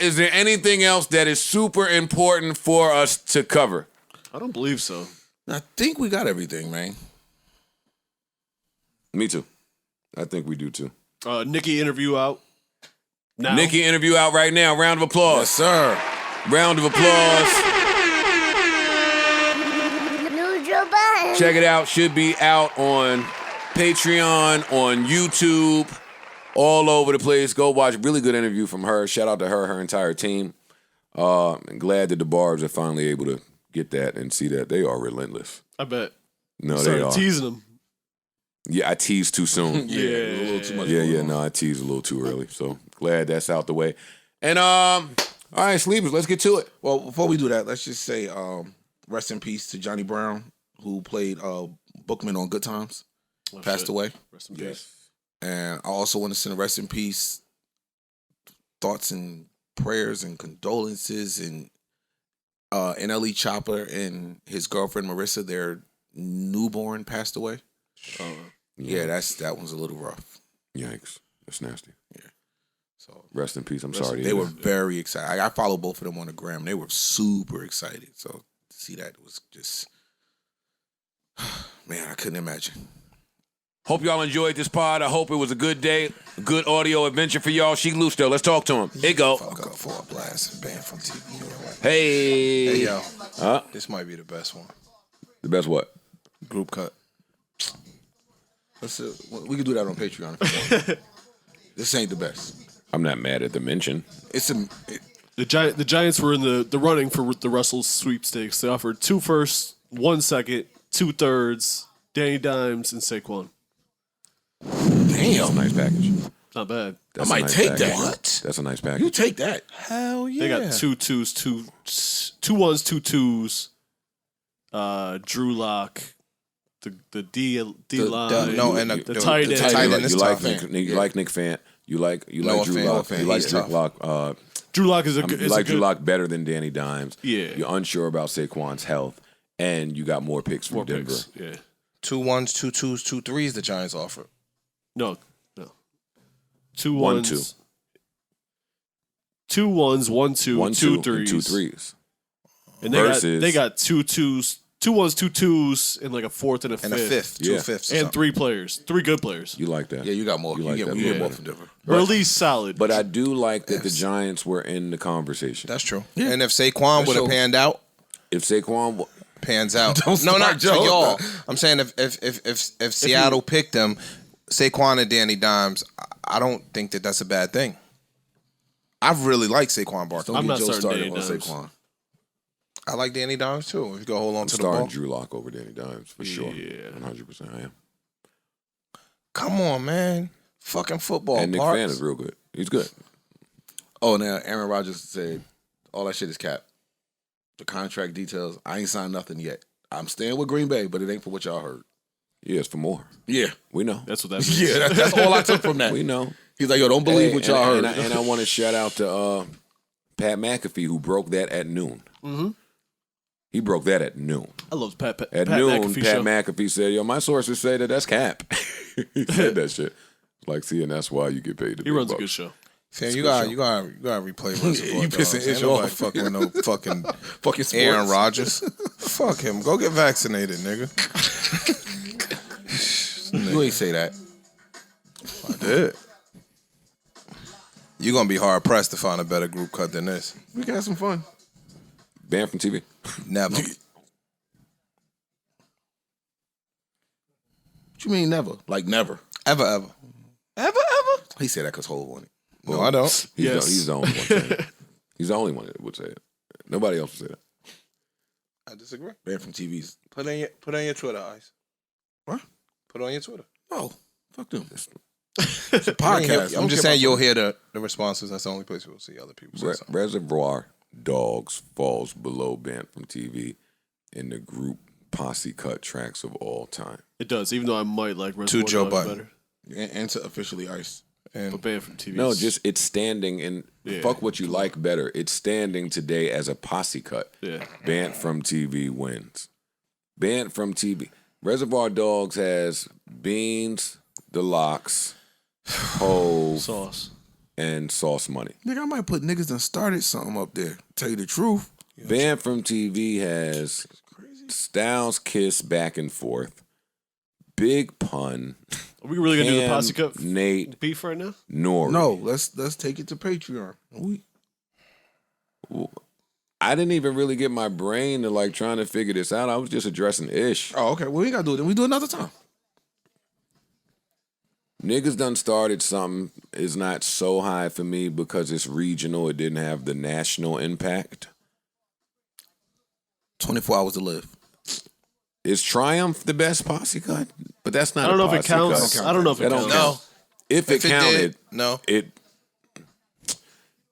Is there anything else that is super important for us to cover? I don't believe so. I think we got everything, man. Me too. I think we do too. Nikki interview out. Now. Nikki interview out right now. Round of applause. Yes, sir. Round of applause. Check it out. Should be out on Patreon, on YouTube, all over the place. Go watch. Really good interview from her. Shout out to her entire team. I'm glad that the Barbs are finally able to get that and see that they are relentless. I bet. No, they Started are. teasing them. Yeah, I teased too soon. Yeah, a little too much. Yeah, no, I teased a little too early. So glad that's out the way. And all right, Sleepers, let's get to it. Well, before we do that, let's just say rest in peace to Johnny Brown, who played Bookman on Good Times. Oh, Passed shit. away. Rest in peace. And I also want to send a rest in peace thoughts and prayers and condolences, and NLE Chopper and his girlfriend Marissa, their newborn passed away. Yeah, that one's a little rough. Yikes. That's nasty. Yeah. So rest in peace. I'm sorry. They were very excited. I follow both of them on the gram. They were super excited. So to see that was just, man, I couldn't imagine. Hope y'all enjoyed this pod. I hope it was a good day, good audio adventure for y'all. Sheek Loose though. Let's talk to him. Here you go. Fuck up for a blast and ban from TV. Hey. Hey, yo. This might be the best one. The best what? Group cut. We can do that on Patreon if you want. This ain't the best. I'm not mad at the mention. The Giants were in the running for the Russell sweepstakes. They offered 2 firsts, 1 second, 2 thirds, Danny Dimes, and Saquon. Damn. That's a nice package. Not bad. That's I a might nice take package. that. What? That's a nice package. You take that. Hell yeah. They got 2 twos, 2 ones, 2 twos. Drew Lock, the D line. No, and the tight end. tight end is you tough. like Nick Fant. You like Drew Fant, Lock. Fant. You like He's Drew tough. Lock. Drew Lock is a You good. like Drew Lock better than Danny Dimes. Yeah. You're unsure about Saquon's health, and you got more picks from Denver. Picks. Yeah. 2 1s, 2 2s, 2 3s the Giants offered. No. 2 1 ones. 2. 2 1s, 1 2, 1 2 2 threes. and 2 3s. And Versus- they got 2 twos, 2 1s, 2 twos, and like a fourth and a fifth. And a fifth. 2 Yeah. fifths. And 3 players. 3 good players. You like that? Yeah, you got more. You like you that get more. more from Denver. Or at least solid. But I do like that the Giants were in the conversation. That's true. Yeah. And if Saquon would have shows. panned out, If Saquon, pans out. Don't No, start not to Joe. y'all. I'm saying if Seattle picked them, Saquon and Danny Dimes, I don't think that that's a bad thing. I really like Saquon Barkley. Don't I'm get not Joe starting started Danny on Dimes. Saquon. I like Danny Dimes too. If you go hold on to the starting ball. Drew Lock over Danny Dimes for sure. Yeah. 100% I am. Come on, man. Fucking football. And Nick Parks. Fan is real good. He's good. Oh, now Aaron Rodgers said all that shit is cap. The contract details, I ain't signed nothing yet. I'm staying with Green Bay, but it ain't for what y'all heard. Yeah, it's for more. Yeah. We know. That's what that means. Yeah, that's all I took from that. We know. He's like, yo, don't believe Hey, what y'all heard. and I want to shout out to Pat McAfee, who broke that at noon. Mm-hmm. He broke that at noon. I love Pat At Pat noon, McAfee Pat show. McAfee said, yo, my sources say that that's cap. He said that shit. Like, see, and that's why you get paid the He big runs a bucks. good show. Fam, you gotta replay Reservoir You Dogs. pissing Ain't Ish nobody off. fucking with no fucking Fucking sports. Aaron Rodgers. Fuck him. Go get vaccinated, nigga. You ain't say that. I did. You're gonna be hard pressed to find a better group cut than this. We can have some fun. Banned from TV. Never. What you mean never? Like never. Ever. He said that because Hov on it. No, I don't. He's the only one saying it. He's the only one that would say it. Nobody else would say that. I disagree. Banned from TVs. Put on your Twitter, Ice. What? Put on your Twitter. No. Fuck them. It's It's a podcast. I'm just saying you'll hear the responses. That's the only place you'll see other people say something. Reservoir Dogs falls below Banned from TV in the group posse cut tracks of all time. It does, even though I might like Reservoir Joe Dogs Budden. better. And to officially Ice. But banned from TV. No, just it's standing in. Yeah. Fuck what you like better. It's standing today as a posse cut. Yeah. Banned from TV wins. Banned from TV. Reservoir Dogs has Beans, The Locks, Hove, Sauce. and Sauce Money. Nigga, I might put niggas done started something up there. Tell you the truth. Banned from TV has Styles Kiss Back and Forth, Big Pun, Are we really gonna do the Cam, posse cut Nate, beef right now? Nori. No, let's take it to Patreon. I didn't even really get my brain to like trying to figure this out. I was just addressing Ish. Oh, okay. Well, we ain't got to do it. Then we do it another time. Niggas done started something is not so high for me because it's regional. It didn't have the national impact. 24 hours to live. Is Triumph the best posse cut? But that's not. I don't know a if it posse counts. cut. I don't know if it That don't counts. count. If it counted, did, no.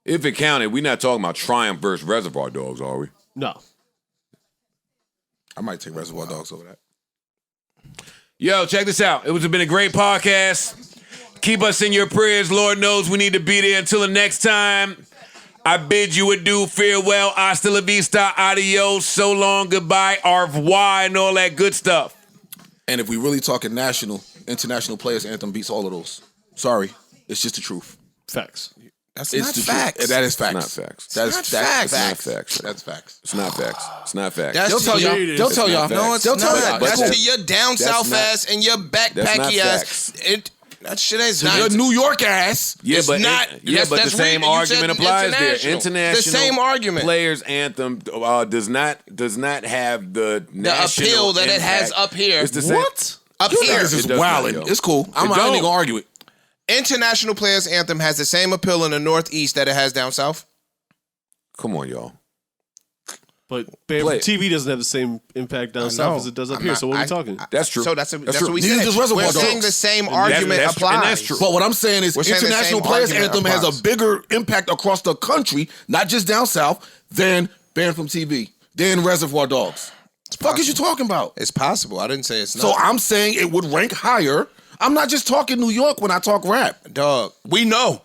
If it counted, we're not talking about Triumph versus Reservoir Dogs, are we? No. I might take Reservoir Dogs over that. Yo, check this out. It was been a great podcast. Keep us in your prayers. Lord knows we need to be there. Until the next time, I bid you adieu, farewell, hasta la vista, adios, so long, goodbye, au revoir, and all that good stuff. And if we really talking international players anthem beats all of those. Sorry, it's just the truth. Facts. That's It's not the facts. truth. That is facts. It's not facts. That's not facts. facts. It's not facts. That's facts. It's not facts. It's not facts. That's They'll tell Yeah, y'all. it is. They'll tell It's y'all. not No, facts. it's They'll tell not. y'all. That's But to your down that's south not- ass and your that's not backpacky facts. ass. That shit is To your not. New York ass. Yeah, It's but not- yeah, but the that's same weird. You said argument applies there. international. International, The same argument. Players anthem does not have the national appeal that it has impact. up here. It's the same. What? Up You here. niggas is It does not, wildin'. yo. It's cool. I ain't don't. gonna argue it. International Players Anthem has the same appeal in the Northeast that it has down south. Come on, y'all. But Bam Play from it. TV doesn't have the same impact down south as it does up here. So what are we talking? That's true. So that's true. what we Neither said. does Reservoir We're Dogs. saying the same argument that's true. And applies. that's true. But what I'm saying is We're saying the International same Players argument Anthem has applies. a bigger impact across the country, not just down south, than Banned from TV, than Reservoir Dogs. What the fuck is you talking about? It's possible. I didn't say it's not. So I'm saying it would rank higher. I'm not just talking New York when I talk rap. Dog, we know.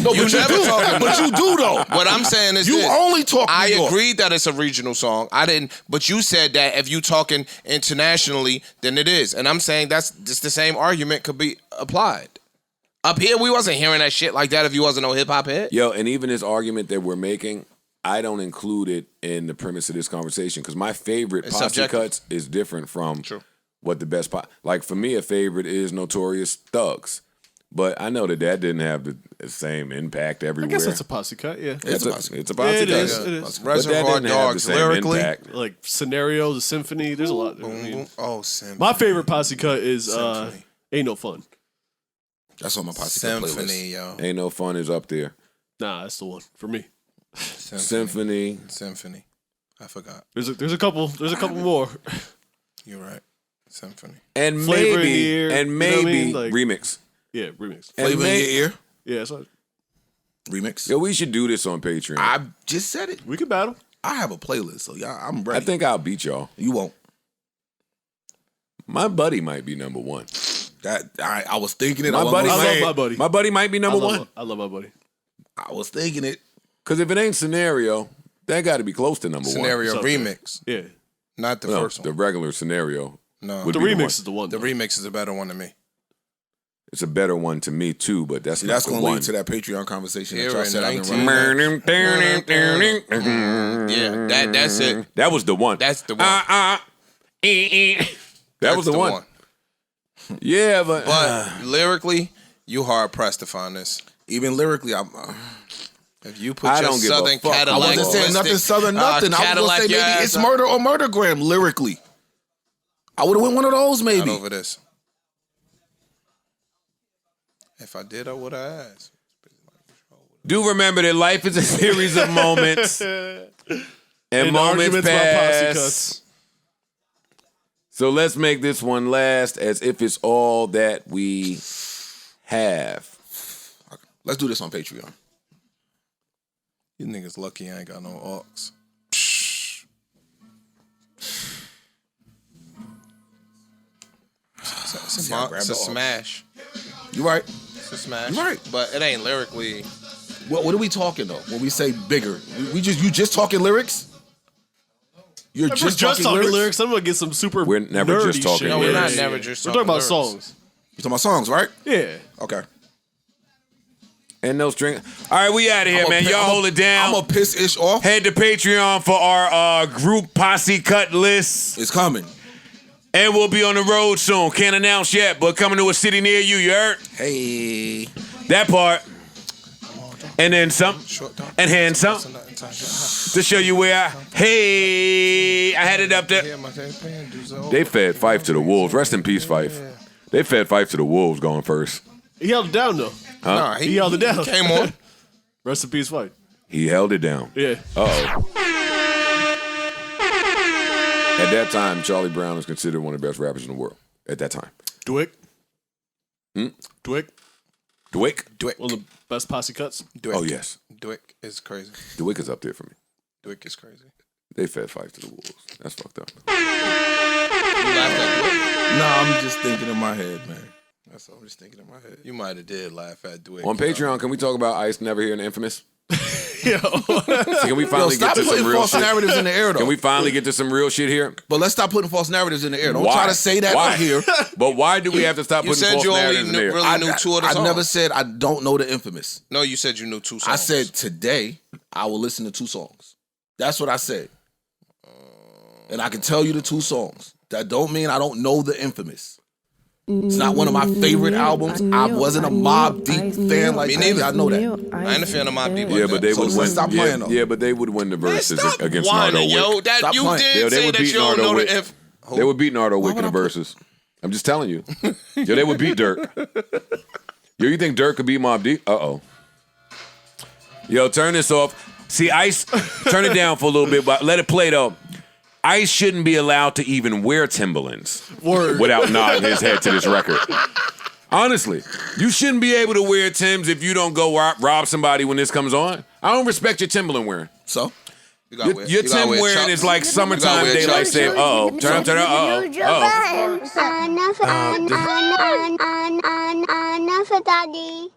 No, You but you never do. talking But you do though. What I'm saying is You this. only talk New I York. agreed that it's a regional song. I didn't, but you said that if you talking internationally, then it is. And I'm saying that's just the same argument could be applied. Up here, we wasn't hearing that shit like that if you wasn't no hip hop head. Yo, and even this argument that we're making, I don't include it in the premise of this conversation because my favorite It's posse subjective. cuts is different from True. what the best like for me a favorite is Notorious Thugs, but I know that didn't have the same impact I everywhere. guess that's a posse cut. Yeah. it's a posse Yeah, cut. it is. It is. But that Reservoir didn't have the Dogs same lyrically. impact. Like Scenario, the Symphony. There's a lot. I mean, Oh, Symphony. my favorite posse cut is Symphony. Ain't No Fun. That's on my posse cut playlist. Symphony, yo. Ain't No Fun is up there. Nah, that's the one for me. Symphony. Symphony. I forgot. There's a couple more. You're right. Symphony. And Flavor in the maybe Ear, and you know what I maybe mean? Like- remix. Yeah, remix. And Flavor in your ear. Yeah, so Remix. Yo, we should do this on Patreon. I just said it. we could battle. I have a playlist, so y'all, I'm ready. I think I'll beat y'all. you won't. My buddy might be number one. That I was thinking it. My I wasn't buddy gonna I say love it. my buddy. My buddy might be number one. I love my buddy. I was thinking it. Because if it ain't Scenario, that got to be close to number Scenario It's up there. remix. Yeah. Not the one. No, first the one. regular Scenario. No. would The be remix one. is the one. The though. remix is a better one to me. It's a better one to me too, but that's See, not that's the going to one. lead to that Patreon conversation Here that y'all in said I've been 19 running. Yeah, that's it. That was the one. That's the one. That was the one. Yeah, but But lyrically, you hard pressed to find this. Even lyrically, I'm. If you put I your don't give a Southern fuck. Cadillac, I wasn't saying nothing southern, nothing. I was Cadillac gonna say your maybe ass it's up. Murder or Murdergram lyrically. I would have went one of those Not maybe. over this. If I did, I would have asked. do remember that life is a series of moments, and moments arguments about posse pass. cuts. So let's make this one last as if it's all that we have. Let's do this on Patreon. You niggas lucky I ain't got no aux. See, I grabbed It's a the aux. smash. You right? It's a smash. You right. But it ain't lyrically. What are we talking though? When we say bigger, you just talking lyrics? You're We're just talking lyrics. I'm gonna get some super. We're never nerdy just talking shit. No, we're not lyrics. never just We're talking about lyrics. songs. You talking about songs, right? Yeah. Okay. And no string. All right, we out of here, man. Y'all hold it down. I'm a piss ish off. Head to Patreon for our group posse cut list. It's coming. And we'll be on the road soon. Can't announce yet, but coming to a city near you, you heard? Hey. That part. And then some. Short dog. And hand some. To show you where I had it up there. They fed Fife to the Wolves. Rest in peace, Fife. They fed Fife to the Wolves going first. He held it down though. Nah, He held it down. Came on. Rest in peace, fight. He held it down. Yeah. Uh-oh. At that time, Charlie Brown was considered one of the best rappers in the world. At that time. Dwick. Dwick. Dwick? One of the best posse cuts. Dwick. Oh, yes. Dwick is crazy. Dwick is up there for me. Dwick is crazy. They fed Fife to the Wolves. That's fucked up. You laughed at Dwick? No, I'm just thinking in my head, man. That's all I'm just thinking in my head. You might have did laugh at Dwick. On Patreon, can we talk about Ice Never Hearing the Infamous? Can we finally stop get to putting some real false shit? narratives in the air, though. Can we finally get to some real shit here? But let's stop putting false narratives in the air. Don't Why? try to say that Why? up here. But why do we have to stop You putting said false you only narratives in knew, there? really knew 2 of the songs. I never said I don't know the Infamous. No, you said you knew 2 songs. I said today I will listen to 2 songs. That's what I said. And I can tell you the 2 songs. That don't mean I don't know the Infamous. It's not one of my favorite albums. I wasn't a Mobb Deep fan like Me that. neither. I know that. I ain't a fan of Mobb Deep. Yeah, but they So would let's win. stop playing, though. Yeah, but they would win the verses Stop against Nardo whining, yo. Wick. That Stop you playing. did Yeah, they say would that beat you don't Nardo know Wick. the F. They would beat Nardo Wick in would the I put- verses. I'm just telling you. Yo, they would beat Dirk. Yo, you think Dirk could beat Mobb Deep? Uh-oh. Yo, turn this off. See, Ice, turn it down for a little bit, but let it play, though. Ice shouldn't be allowed to even wear Timberlands without nodding his head to this record. Honestly, you shouldn't be able to wear Timbs if you don't go rob somebody when this comes on. I don't respect your Timberland wearing. So? Your Tim wearing is like summertime daylight saving. Uh-oh. Turn up. Uh-oh. Enough, daddy.